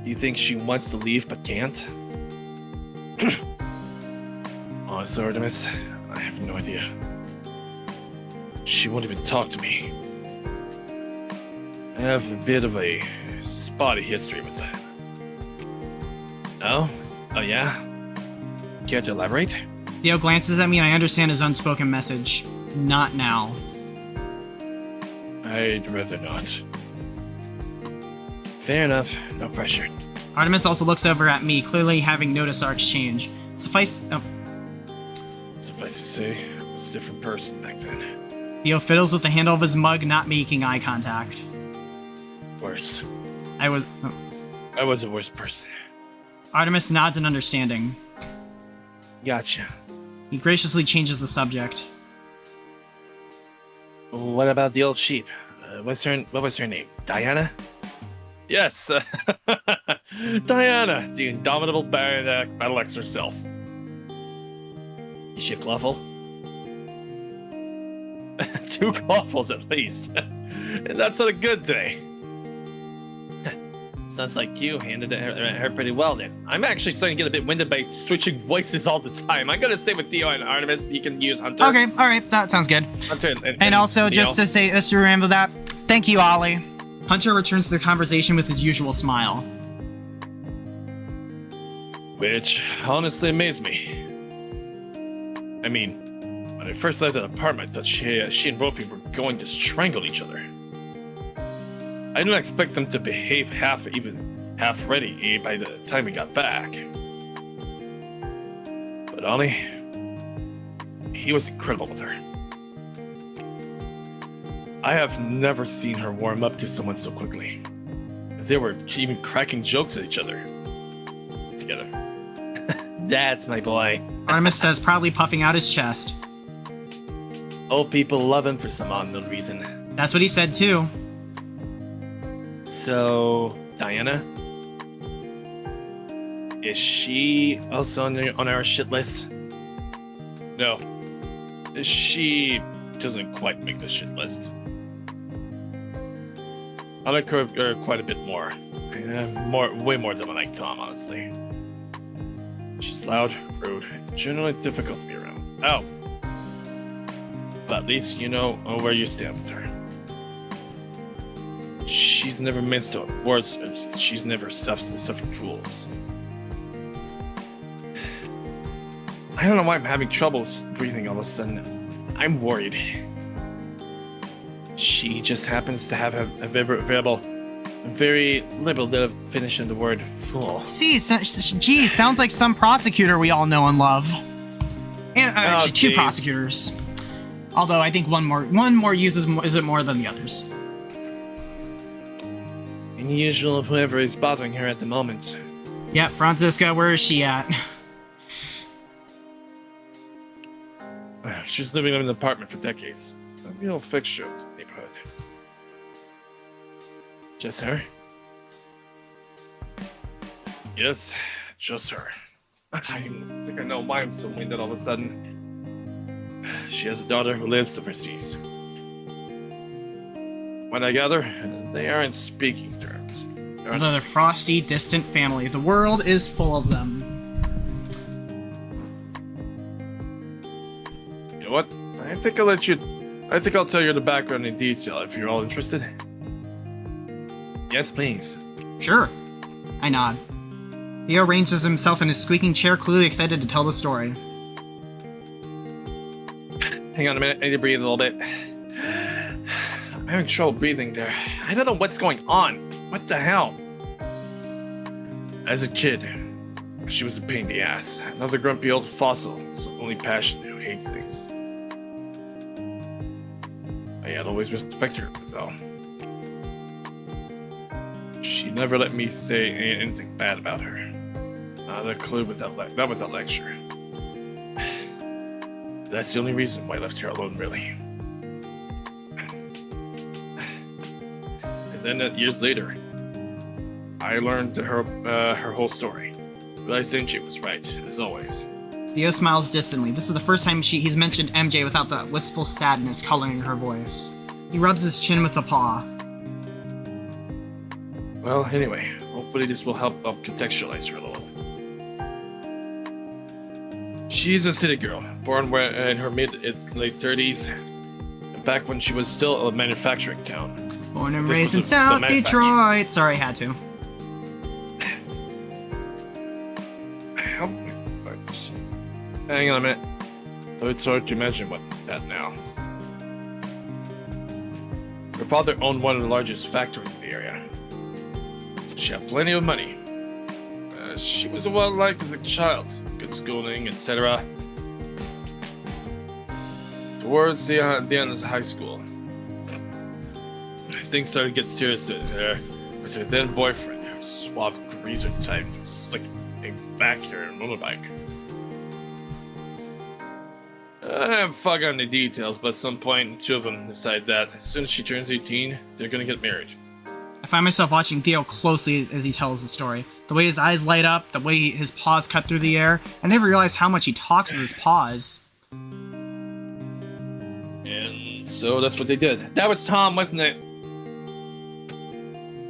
Do you think she wants to leave but can't? Honestly, Artemis, I have no idea. She won't even talk to me. I have a bit of a spotty history with that. Oh? Oh yeah? Care to elaborate? Theo glances at me and I understand his unspoken message. Not now. I'd rather not. Fair enough. No pressure. Artemis also looks over at me, clearly having noticed our exchange. Suffice to say, I was a different person back then. Theo fiddles with the handle of his mug, not making eye contact. Worse. I was a worse person. Artemis nods in understanding. Gotcha. He graciously changes the subject. What about the old sheep? What was her name? Diana? Yes, Diana, the indomitable battle axe herself. Is she a clawful? 2 clawfuls at least. And that's on a good day. Sounds like you handled her pretty well then. I'm actually starting to get a bit winded by switching voices all the time. I'm gonna stay with Theo and Artemis. You can use Hunter. Okay, alright, that sounds good. Hunter And also, Theo. just to remember that, thank you, Ollie. Hunter returns to the conversation with his usual smile. Which honestly amazed me. I mean, when I first left that apartment, I thought she and Rofi were going to strangle each other. I didn't expect them to behave half ready by the time we got back. But Ollie, he was incredible with her. I have never seen her warm up to someone so quickly. They were even cracking jokes at each other. Together. That's my boy. Artemis says, proudly puffing out his chest. Old people love him for some unknown reason. That's what he said too. So, Diana? Is she also on our shit list? No. She doesn't quite make the shit list. I like her quite a bit more. Way more than I like Tom, honestly. She's loud, rude, generally difficult to be around. Oh. But at least you know where you stand with her. She's never minced words. She's never suffered fools. I don't know why I'm having trouble breathing all of a sudden. I'm worried. She just happens to have a very liberal definition of the word fool. Gee, sounds like some prosecutor we all know and love. And actually, 2 geez. prosecutors. Although I think one more uses it more than the others. Unusual of whoever is bothering her at the moment. Yeah, Francisca, where is she at? She's living in an apartment for decades. A real fixture of the neighborhood. Just her? Yes, just her. I think I know why I'm so winded all of a sudden. She has a daughter who lives overseas. When I gather, they aren't speaking terms. Another frosty, distant family. The world is full of them. You know what? I think I'll tell you the background in detail if you're all interested. Yes, please. Sure. I nod. Theo arranges himself in his squeaking chair, clearly excited to tell the story. Hang on a minute, I need to breathe a little bit. I'm having trouble breathing there. I don't know what's going on. What the hell? As a kid, she was a pain in the ass. Another grumpy old fossil, so only passion who hates things. I had always respected her, though. She never let me say anything bad about her. Not a clue not without lecture. That's the only reason why I left her alone, really. And then years later, I learned her whole story. Realized MJ was right, as always. Theo smiles distantly. This is the first time he's mentioned MJ without the wistful sadness coloring her voice. He rubs his chin with a paw. Well, anyway, hopefully this will help contextualize her a little. She's a city girl, born in her late 30s, back when she was still a manufacturing town. Born and raised in South Detroit. Sorry, I had to. Hang on a minute. Though it's hard to imagine what that now. Her father owned one of the largest factories in the area. She had plenty of money. She was well liked as a child, good schooling, etc. Towards the end of high school, things started to get serious with her then boyfriend, suave greaser type, slick backyard motorbike. I'm fuck on the details, but at some point, the two of them decide that as soon as she turns 18, they're gonna get married. I find myself watching Theo closely as he tells the story. The way his eyes light up, the way his paws cut through the air. I never realized how much he talks with his paws. And so that's what they did. That was Tom, wasn't it?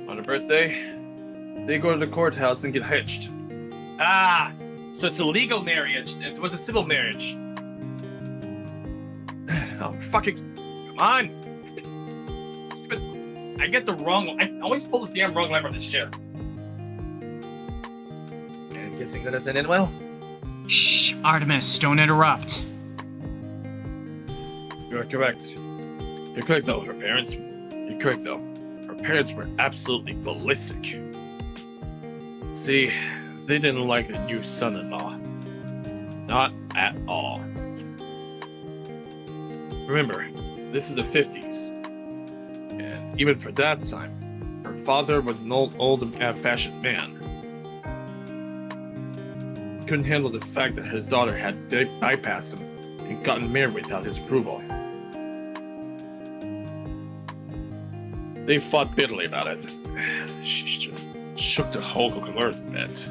On her birthday, they go to the courthouse and get hitched. Ah, so it's a legal marriage. It was a civil marriage. Oh, fucking, come on. I get the wrong one. I always pull the damn wrong lever on this shit. I'm guessing that doesn't end well. Shh, Artemis, don't interrupt. You're correct. You're correct, though. Her parents were absolutely ballistic. See, they didn't like the new son-in-law. Not at all. Remember, this is the 50s. And even for that time, her father was an old fashioned man. Couldn't handle the fact that his daughter had bypassed him and gotten married without his approval. They fought bitterly about it. She shook the whole earth a bit.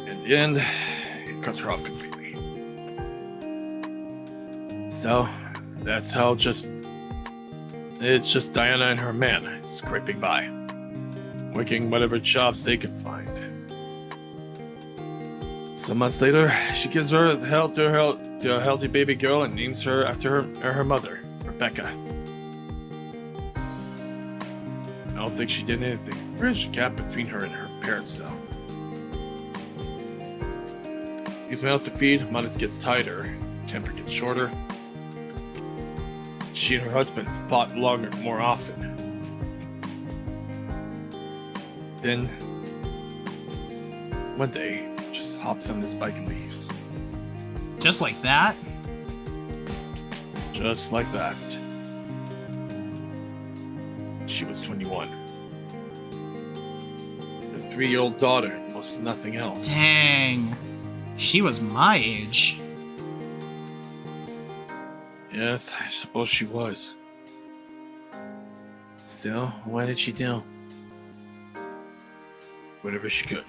In the end, it cut her off completely. So, that's how it's just Diana and her man scraping by, working whatever jobs they can find. Some months later, she gives her health to a healthy baby girl and names her after her mother, Rebecca. I don't think she did anything. There's a gap between her and her parents, though. Gives mouth to feed, Monis gets tighter, temper gets shorter. She and her husband fought longer, more often. Then, one day, just hops on this bike and leaves. Just like that? Just like that. She was 21. A 3-year-old daughter, most nothing else. Dang. She was my age. Yes, I suppose she was. Still, what did she do? Whatever she could.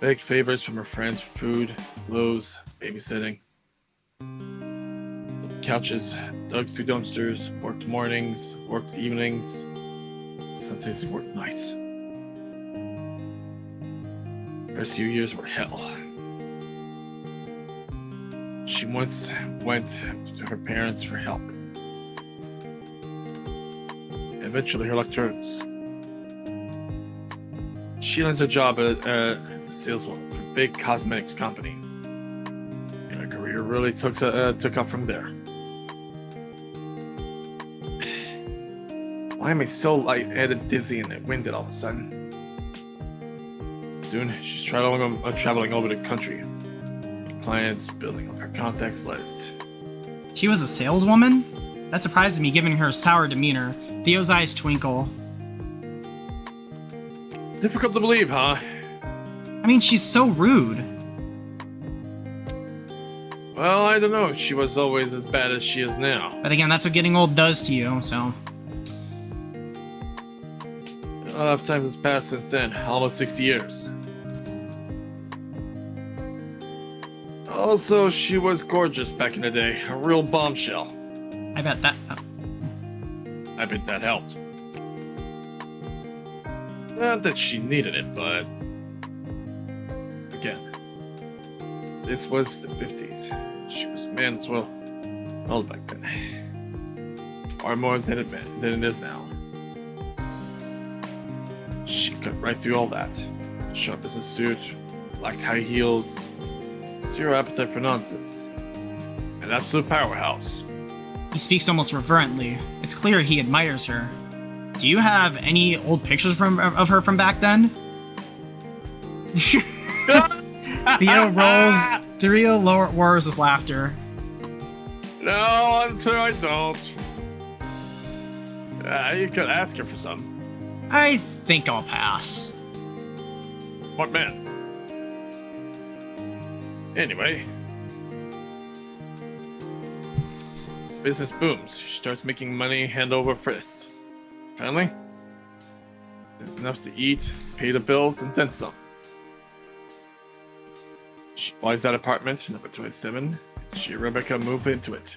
Begged favors from her friends for food, clothes, babysitting. Slept couches, dug through dumpsters, worked mornings, worked evenings. Sometimes they worked nights. First few years were hell. She once went to her parents for help. Eventually, her luck turns. She lands a job as a saleswoman for a big cosmetics company. And her career really took off from there. Why am I so lightheaded, dizzy, and winded all of a sudden? Soon, she's traveling over the country. Clients, building up her contacts list. She was a saleswoman? That surprises me given her sour demeanor. Theo's eyes twinkle. Difficult to believe, huh? I mean, she's so rude. Well, I don't know if she was always as bad as she is now. But again, that's what getting old does to you, so... A lot of times has passed since then, almost 60 years. Also, she was gorgeous back in the day, a real bombshell. I bet that... I bet that helped. Not that she needed it, but... Again, this was the 50s. She was a man as well. Old back then. Far more than it is now. She cut right through all that. Sharp as a suit, black high heels, zero appetite for nonsense. An absolute powerhouse. He speaks almost reverently. It's clear he admires her. Do you have any old pictures of her from back then? Theo lowers his laughter. No, I'm sure I don't. You could ask her for some. I think I'll pass. Smart man. Anyway. Business booms. She starts making money hand over fist. Family? There's enough to eat, pay the bills, and then some. She buys that apartment, number 27. She and Rebecca move into it.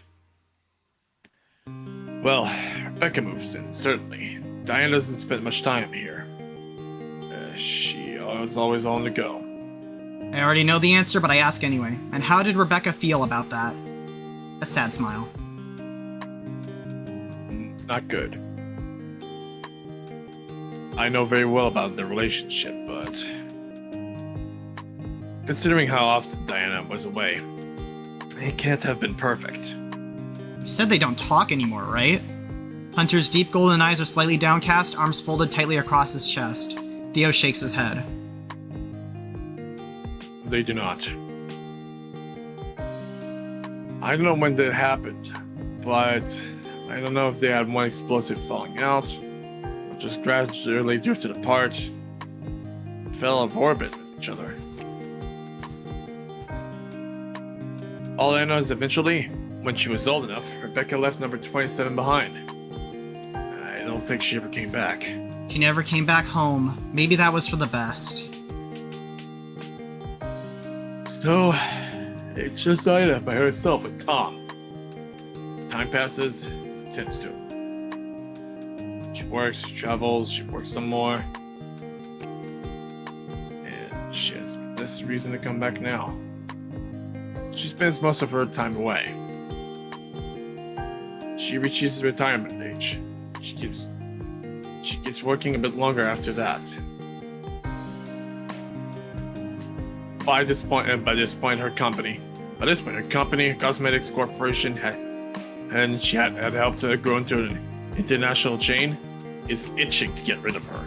Well, Rebecca moves in, certainly. Diane doesn't spend much time here. She was always on the go. I already know the answer, but I ask anyway. And how did Rebecca feel about that? A sad smile. Not good. I know very well about their relationship, but considering how often Diana was away, it can't have been perfect. You said they don't talk anymore, right? Hunter's deep golden eyes are slightly downcast, arms folded tightly across his chest. Theo shakes his head. They do not. I don't know when that happened, but I don't know if they had one explosive falling out, or just gradually drifted apart, fell out of orbit with each other. All I know is eventually, when she was old enough, Rebecca left number 27 behind. I don't think she ever came back. She never came back home. Maybe that was for the best. So, it's just Diana by herself with Tom. Time passes, it tends to. She works, she travels, she works some more. And she has this reason to come back now. She spends most of her time away. She reaches retirement age. She gets working a bit longer after that. By this point, her company, a cosmetics corporation, and she had helped her grow into an international chain, is itching to get rid of her.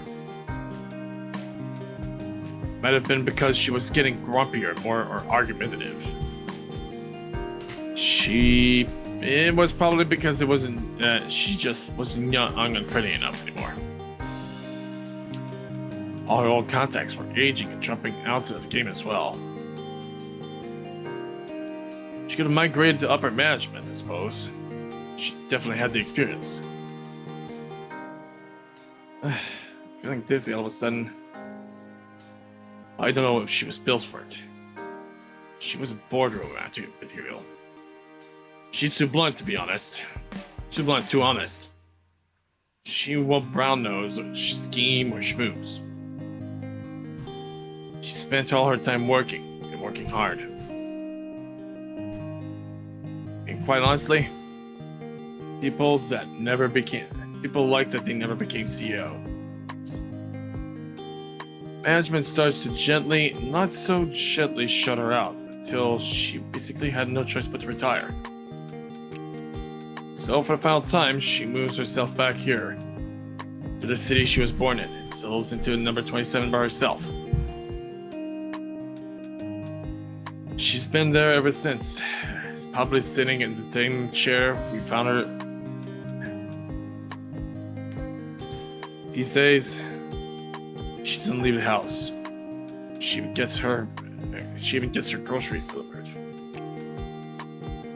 Might have been because she was getting grumpier, more or argumentative. It was probably because she just wasn't young and pretty enough anymore. All her old contacts were aging and jumping out of the game as well. She could have migrated to upper management, I suppose. She definitely had the experience. Feeling dizzy all of a sudden. I don't know if she was built for it. She was a boardroom material. She's too blunt, to be honest. Too honest. She won't brown nose or scheme or schmooze. She spent all her time working, and working hard. And quite honestly, people like that they never became CEO. Management starts to gently, not so gently, shut her out until she basically had no choice but to retire. So for the final time, she moves herself back here to the city she was born in and settles into number 27 by herself. She's been there ever since. She's probably sitting in the same chair we found her. These days, she doesn't leave the house. She even gets her groceries delivered.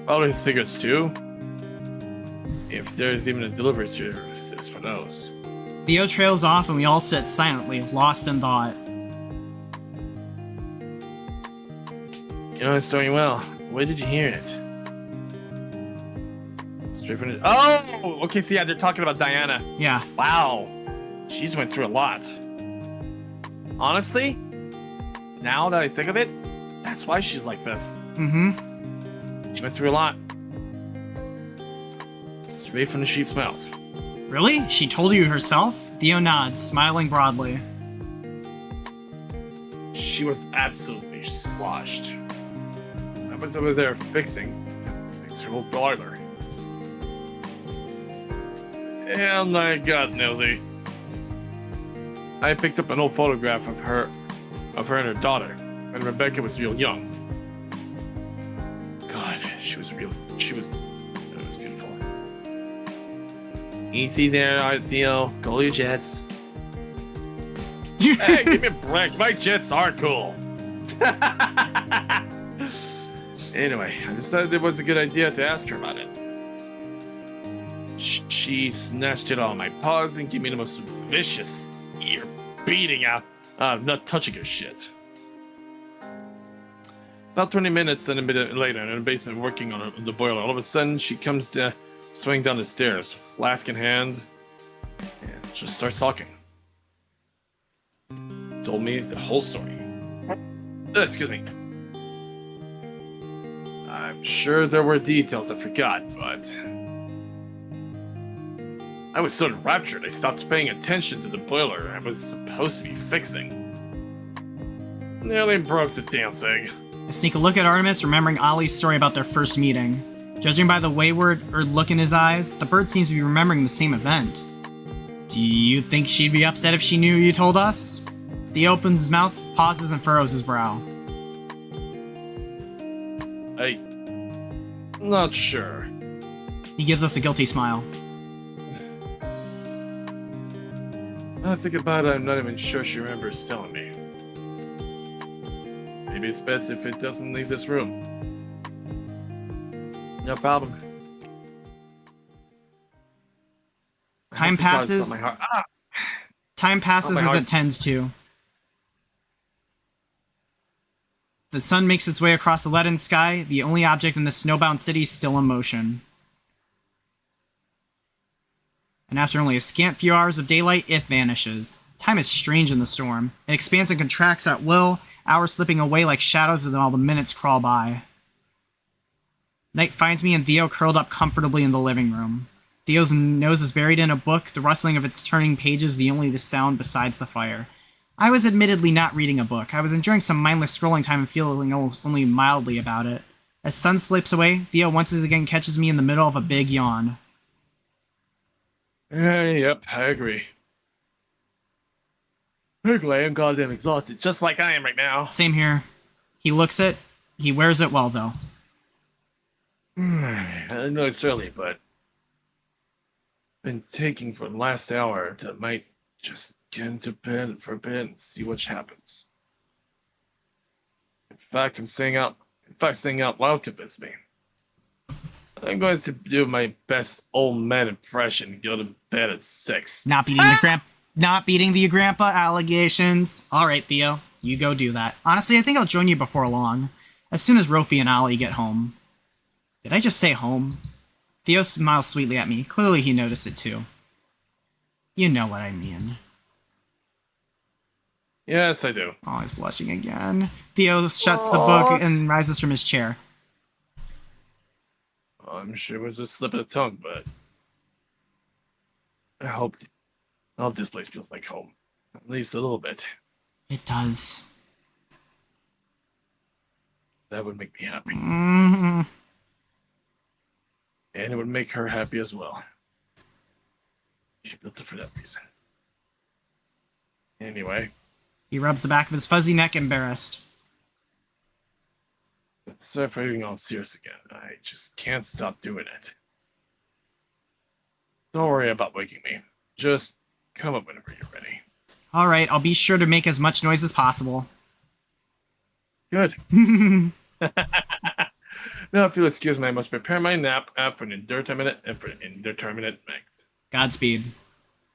Probably cigarettes too. If there's even a delivery service for those. Theo trails off and we all sit silently, lost in thought. You know, it's doing well. Where did you hear it? Straight from the... Oh! Okay, so yeah, they're talking about Diana. Yeah. Wow. She's went through a lot. Honestly, now that I think of it, that's why she's like this. Mm-hmm. She went through a lot. Straight from the sheep's mouth. Really? She told you herself? Theo nods, smiling broadly. She she was absolutely sloshed. I was over there fixing her old boiler. And I got nosy. I picked up an old photograph of her and her daughter when Rebecca was real young. God, it was beautiful. Easy there, Theo. Go your jets. Hey, give me a break. My jets are cool. Anyway, I decided it was a good idea to ask her about it. She snatched it out of my paws and gave me the most vicious ear beating out. Not touching her shit. About 20 minutes and a bit later, in the basement working on the boiler, all of a sudden she comes to swing down the stairs, flask in hand, and just starts talking. Told me the whole story. Excuse me. I'm sure there were details I forgot, but I was so enraptured I stopped paying attention to the boiler I was supposed to be fixing. Nearly broke the damn thing. I sneak a look at Artemis, remembering Ollie's story about their first meeting. Judging by the wayward look in his eyes, the bird seems to be remembering the same event. Do you think she'd be upset if she knew you told us? He opens his mouth, pauses, and furrows his brow. I'm not sure. He gives us a guilty smile. Now I think about it, I'm not even sure she remembers telling me. Maybe it's best if it doesn't leave this room. No problem. Time passes. Time passes as it tends to. The sun makes its way across the leaden sky, the only object in the snowbound city still in motion. And after only a scant few hours of daylight, it vanishes. Time is strange in the storm. It expands and contracts at will, hours slipping away like shadows as all the minutes crawl by. Night finds me and Theo curled up comfortably in the living room. Theo's nose is buried in a book, the rustling of its turning pages the only sound besides the fire. I was admittedly not reading a book. I was enjoying some mindless scrolling time and feeling only mildly about it. As sun slips away, Theo once again catches me in the middle of a big yawn. Yep, I agree. Anyway, I'm goddamn exhausted, just like I am right now. Same here. He looks it. He wears it well, though. I know it's early, but been taking for the last hour that might just get into bed for a bit and see what happens. In fact, staying out loud convinced me. I'm going to do my best old man impression and go to bed at 6. Not beating the grandpa allegations. All right, Theo, you go do that. Honestly, I think I'll join you before long, as soon as Rofi and Ollie get home. Did I just say home? Theo smiles sweetly at me. Clearly he noticed it too. You know what I mean. Yes, I do. Oh, he's blushing again. Theo shuts the book and rises from his chair. I'm sure it was a slip of the tongue, but I hope this place feels like home. At least a little bit. It does. That would make me happy. Mm-hmm. And it would make her happy as well. She built it for that reason. Anyway. He rubs the back of his fuzzy neck, embarrassed. Sorry for being all serious again. I just can't stop doing it. Don't worry about waking me. Just come up whenever you're ready. All right, I'll be sure to make as much noise as possible. Good. Now, if you'll excuse me, I must prepare my nap app for an indeterminate length. Godspeed.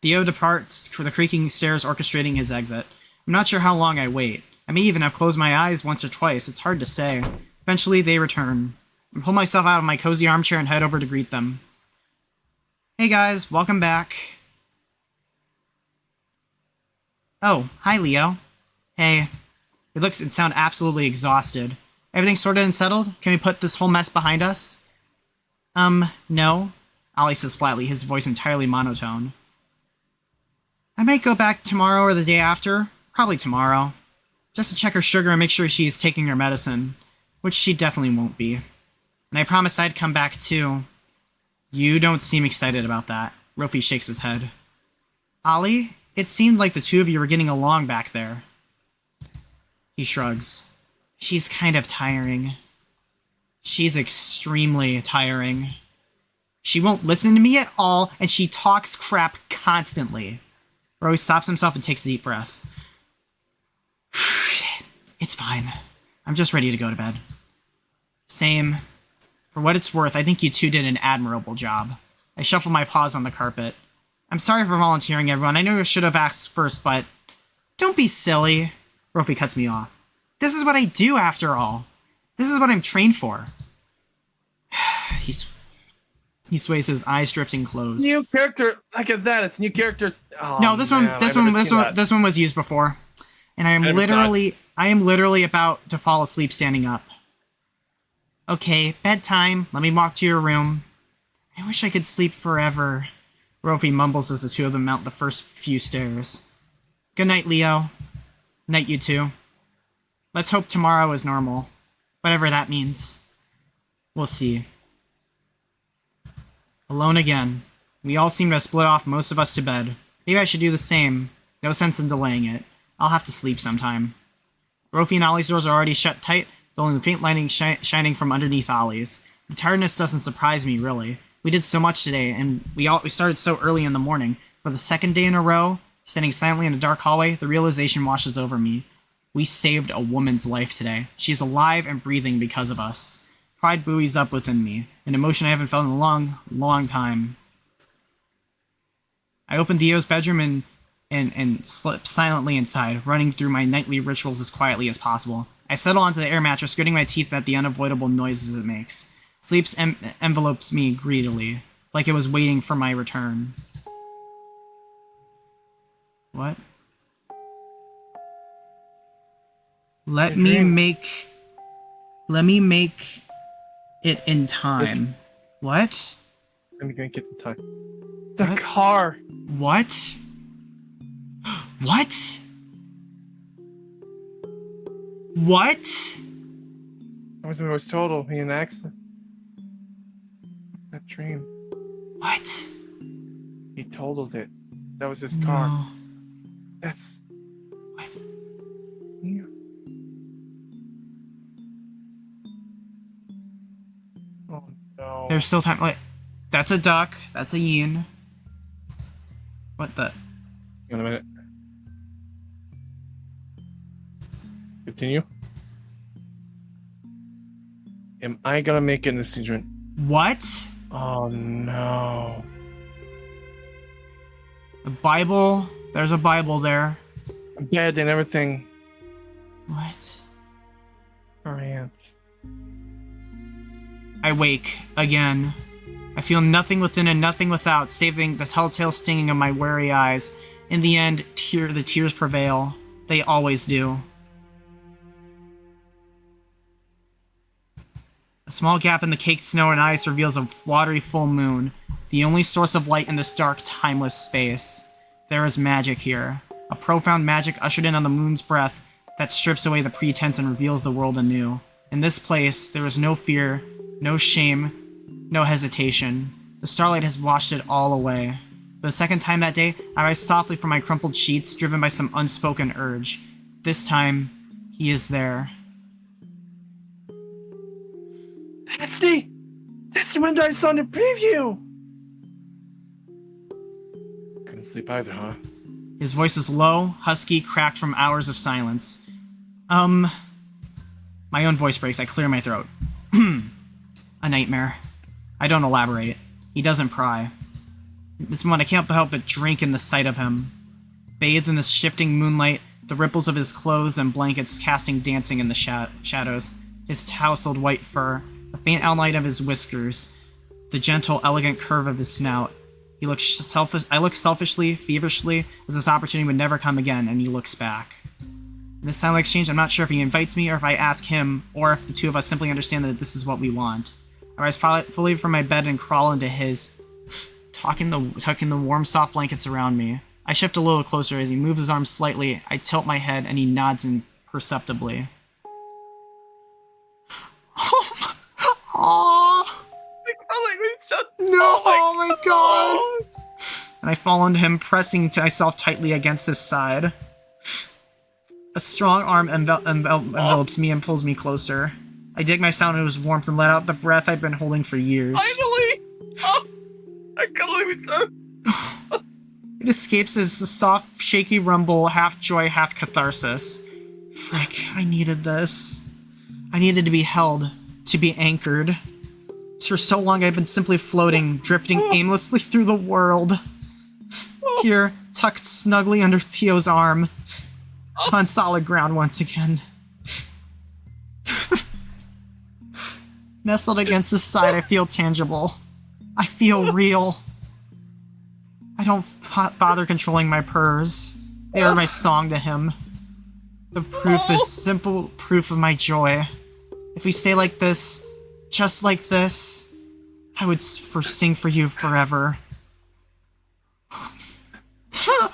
Theo departs for the creaking stairs, orchestrating his exit. I'm not sure how long I wait. I may even have closed my eyes once or twice. It's hard to say. Eventually, they return. I pull myself out of my cozy armchair and head over to greet them. Hey guys, welcome back. Oh, hi Leo. Hey. They look and sound absolutely exhausted. Everything sorted and settled? Can we put this whole mess behind us? No. Ollie says flatly, his voice entirely monotone. I might go back tomorrow or the day after. Probably tomorrow. just to check her sugar and make sure she's taking her medicine, which she definitely won't be. And I promised I'd come back too. You don't seem excited about that. Rofi shakes his head. Ollie, it seemed like the two of you were getting along back there. He shrugs. She's kind of tiring. She's extremely tiring. She won't listen to me at all, and she talks crap constantly. Rofi stops himself and takes a deep breath. It's fine. I'm just ready to go to bed. Same. For what it's worth, I think you two did an admirable job. I shuffle my paws on the carpet. I'm sorry for volunteering, everyone. I know I should have asked first, but... Don't be silly. Rofi cuts me off. This is what I do, after all. This is what I'm trained for. He sways, his eyes drifting closed. New character. Look at that. It's new characters. Oh, no, this one was used before. And I am literally about to fall asleep standing up. Okay, bedtime. Let me walk to your room. I wish I could sleep forever. Rofi mumbles as the two of them mount the first few stairs. Good night, Leo. Night, you two. Let's hope tomorrow is normal. Whatever that means. We'll see. Alone again. We all seem to have split off, most of us to bed. Maybe I should do the same. No sense in delaying it. I'll have to sleep sometime. Rofi and Ollie's doors are already shut tight, with only the faint lighting shining from underneath Ollie's. The tiredness doesn't surprise me, really. We did so much today, and we started so early in the morning. For the second day in a row, standing silently in a dark hallway, the realization washes over me. We saved a woman's life today. She's alive and breathing because of us. Pride buoys up within me, an emotion I haven't felt in a long, long time. I opened Theo's bedroom and slipped silently inside, running through my nightly rituals as quietly as possible. I settle onto the air mattress, gritting my teeth at the unavoidable noises it makes. Sleep envelopes me greedily, like it was waiting for my return. What? Let me make it in time. What? I'm gonna get the time. The car. What? What? What? I was total. He had an accident. That train. What? He totaled it. That was his car. No. That's. What? Yeah. Oh no. There's still time. Wait. That's a duck. That's a yin. What the? Wait a minute. Continue. Am I gonna make a decision? What? Oh no. The Bible. There's a Bible there. Bed and everything. What? Her hands. I wake again. I feel nothing within and nothing without, saving the telltale stinging of my weary eyes. In the end, the tears prevail. They always do. A small gap in the caked snow and ice reveals a watery full moon, the only source of light in this dark, timeless space. There is magic here. A profound magic ushered in on the moon's breath that strips away the pretense and reveals the world anew. In this place, there is no fear, no shame, no hesitation. The starlight has washed it all away. For the second time that day, I rise softly from my crumpled sheets, driven by some unspoken urge. This time, he is there. That's the window I saw in the preview! Couldn't sleep either, huh? His voice is low, husky, cracked from hours of silence. My own voice breaks. I clear my throat. A nightmare. I don't elaborate. He doesn't pry. This moment, I can't help but drink in the sight of him. Bathed in the shifting moonlight, the ripples of his clothes and blankets dancing in the shadows, his tousled white fur, the faint outline of his whiskers, the gentle, elegant curve of his snout. I look selfishly, feverishly, as this opportunity would never come again, and he looks back. In this silent exchange, I'm not sure if he invites me or if I ask him, or if the two of us simply understand that this is what we want. I rise fully from my bed and crawl into his, tucking the warm, soft blankets around me. I shift a little closer as he moves his arms slightly. I tilt my head, and he nods in perceptibly. Oh, no! Oh my god! And I fall into him, pressing myself tightly against his side. A strong arm envelops me and pulls me closer. I dig my sound into his warmth and let out the breath I've been holding for years. Finally! Oh, I can't believe it's so. It escapes as a soft, shaky rumble, half joy, half catharsis. Frick, I needed this. I needed to be held, to be anchored. For so long I've been simply floating, drifting aimlessly through the world. Here, tucked snugly under Theo's arm, on solid ground once again. Nestled against his side, I feel tangible. I feel real. I don't bother controlling my purrs. They are my song to him. The proof is simple proof of my joy. If we stay like this, just like this, I would sing for you forever.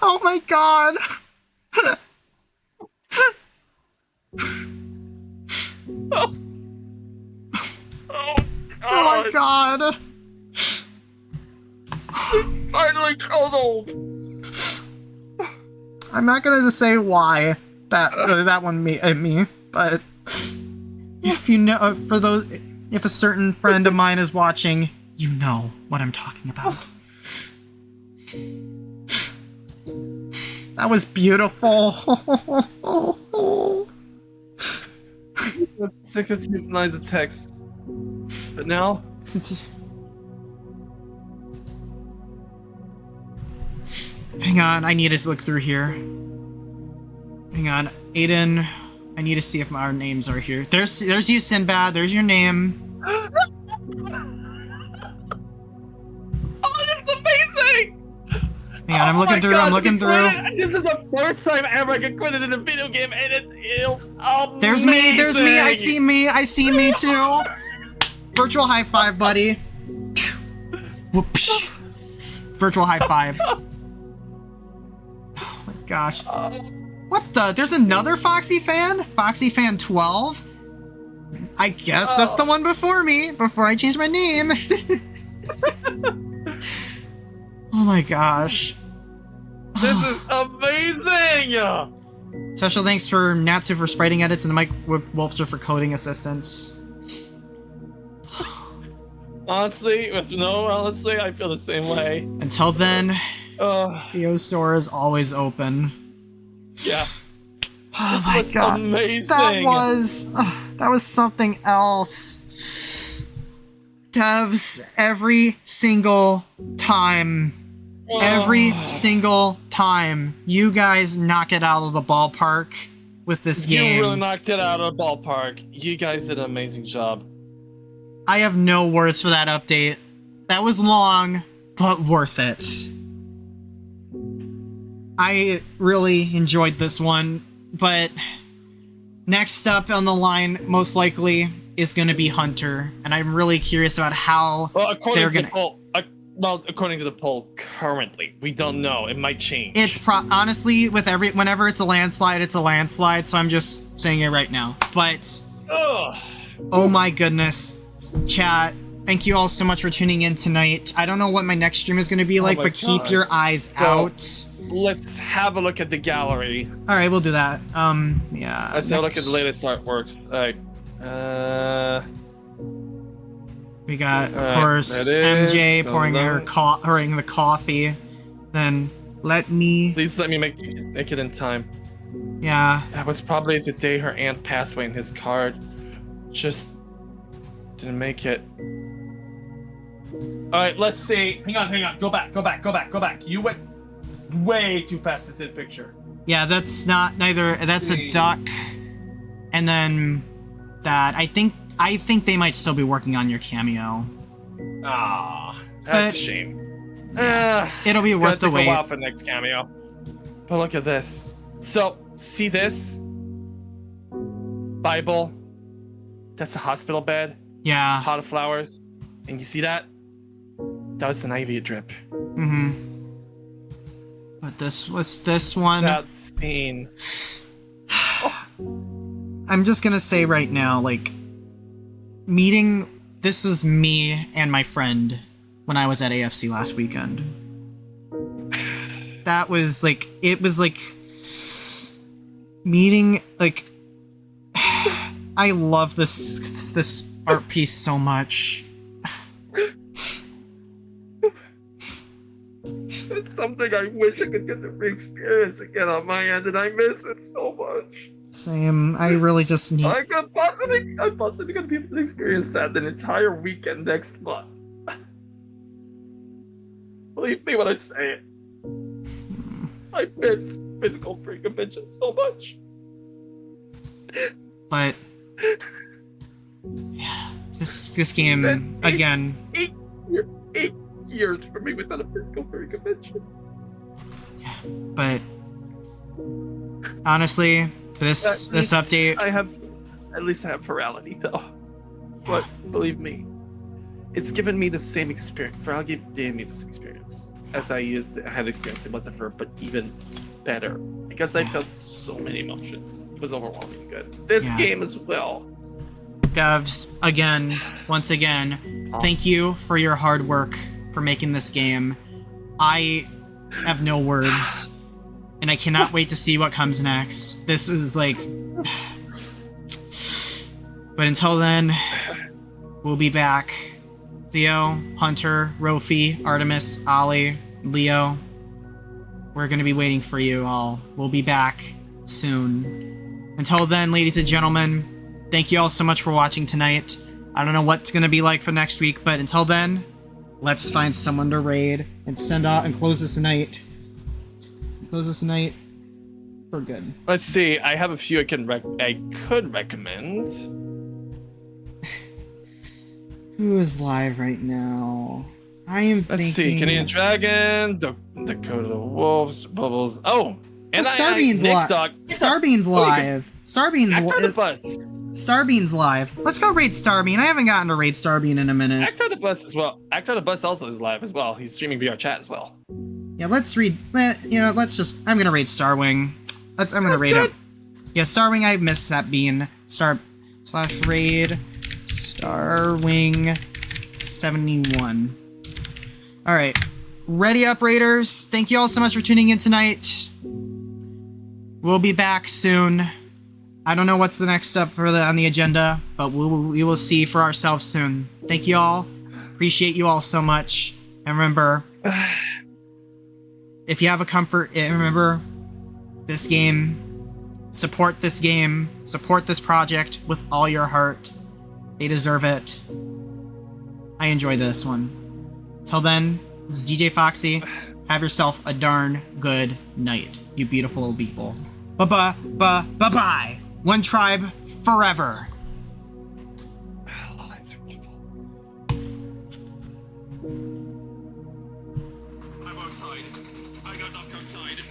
Oh my god! Oh my god! Finally cuddled. I'm not gonna say why that one made me, but if you know, if a certain friend of mine is watching, you know what I'm talking about. That was beautiful. Sick of lines of text, but now hang on, I need to look through here. Hang on, Aiden. I need to see if our names are here. There's you, Sinbad. There's your name. Oh, that's amazing! Hang on, I'm looking through. I'm looking through. This is the first time ever I get quitted in a video game, and it is amazing. There's me. There's me. I see me. I see me too. Virtual high five, buddy. Whoops. Virtual high five. Oh my gosh. What the? There's another Foxy fan? Foxy fan 12? I guess that's the one before me, before I changed my name. Oh my gosh. This is amazing! Special thanks for Natsu for spriting edits and Mike Wolfster for coding assistance. Honestly, I feel the same way. Until then, Theo's store is always open. Yeah. Oh This my was god. amazing. That was something else. Devs, every single time, you guys knock it out of the ballpark with this game. You really knocked it out of the ballpark. You guys did an amazing job. I have no words for that update. That was long, but worth it. I really enjoyed this one, but next up on the line, most likely, is going to be Hunter, and I'm really curious about how they're going to... according to the poll, currently, we don't know. It might change. It's honestly, whenever it's a landslide, so I'm just saying it right now. But, oh my goodness, chat, thank you all so much for tuning in tonight. I don't know what my next stream is going to be like, but keep your eyes out. Let's have a look at the gallery. All right, we'll do that. Yeah. Let's have a look at the latest artworks. We got, of course, MJ pouring the coffee. Then Please let me make it in time. Yeah. That was probably the day her aunt passed away, and his card just didn't make it. All right, let's see. Hang on. Go back. You went way too fast to see the picture. Yeah, that's not neither. That's a duck, and then that. I think they might still be working on your cameo. Ah, that's a shame. Yeah, it'll be worth the wait. It's gonna take a while for the next cameo. But look at this. So, see this? Bible. That's a hospital bed. Yeah. Pot of flowers. And you see that? That was an IV drip. Mm-hmm. But this one. That scene. I'm just gonna say right now, like, this was me and my friend when I was at AFC last weekend. That was like, it was like meeting, like, I love this art piece so much. It's something I wish I could get to re-experience again on my end, and I miss it so much. Same. I really just need. I'm possibly gonna be able to experience that an entire weekend next month. Believe me when I say it. I miss physical pre-convention so much. But yeah, this game again. 8 years for me without a physical pre-convention. Yeah, but honestly, this update. I have virality though. But believe me, it's given me the same experience. Virality gave me the same experience as I had experienced in Butterfur, but even better because I felt so many emotions. It was overwhelming good. This game as well. Devs, once again, thank you for your hard work for making this game. I have no words, and I cannot wait to see what comes next. This is like... But until then, we'll be back. Theo, Hunter, Rofi, Artemis, Ollie, Leo. We're gonna be waiting for you all. We'll be back soon. Until then, ladies and gentlemen, thank you all so much for watching tonight. I don't know what's gonna be like for next week, but until then, let's find someone to raid and send out and close this night. Close this night for good. Let's see. I have a few I could recommend. Who is live right now? I am thinking... Let's see. Canadian Dragon, Dakota Wolves, Bubbles. Oh! And Starbean's live. Starbean's live. Starbean's live. Let's go raid Starbean. I haven't gotten to raid Starbean in a minute. Actor the Bus as well. Actor the Bus also is live as well. He's streaming VR chat as well. Yeah, let's read. Let's just. I'm gonna raid Starwing. I'm gonna raid him. Yeah, Starwing. I missed that bean. /raid Starwing 71. All right, ready up, Raiders. Thank you all so much for tuning in tonight. We'll be back soon. I don't know what's the next step on the agenda, but we will see for ourselves soon. Thank you all. Appreciate you all so much. And remember, if you have a comfort, remember this game. Support this game. Support this project with all your heart. They deserve it. I enjoyed this one. Till then, this is DJ Foxy. Have yourself a darn good night, you beautiful people. Bye-bye. One tribe forever. Oh, that's beautiful. I'm outside. I got knocked outside.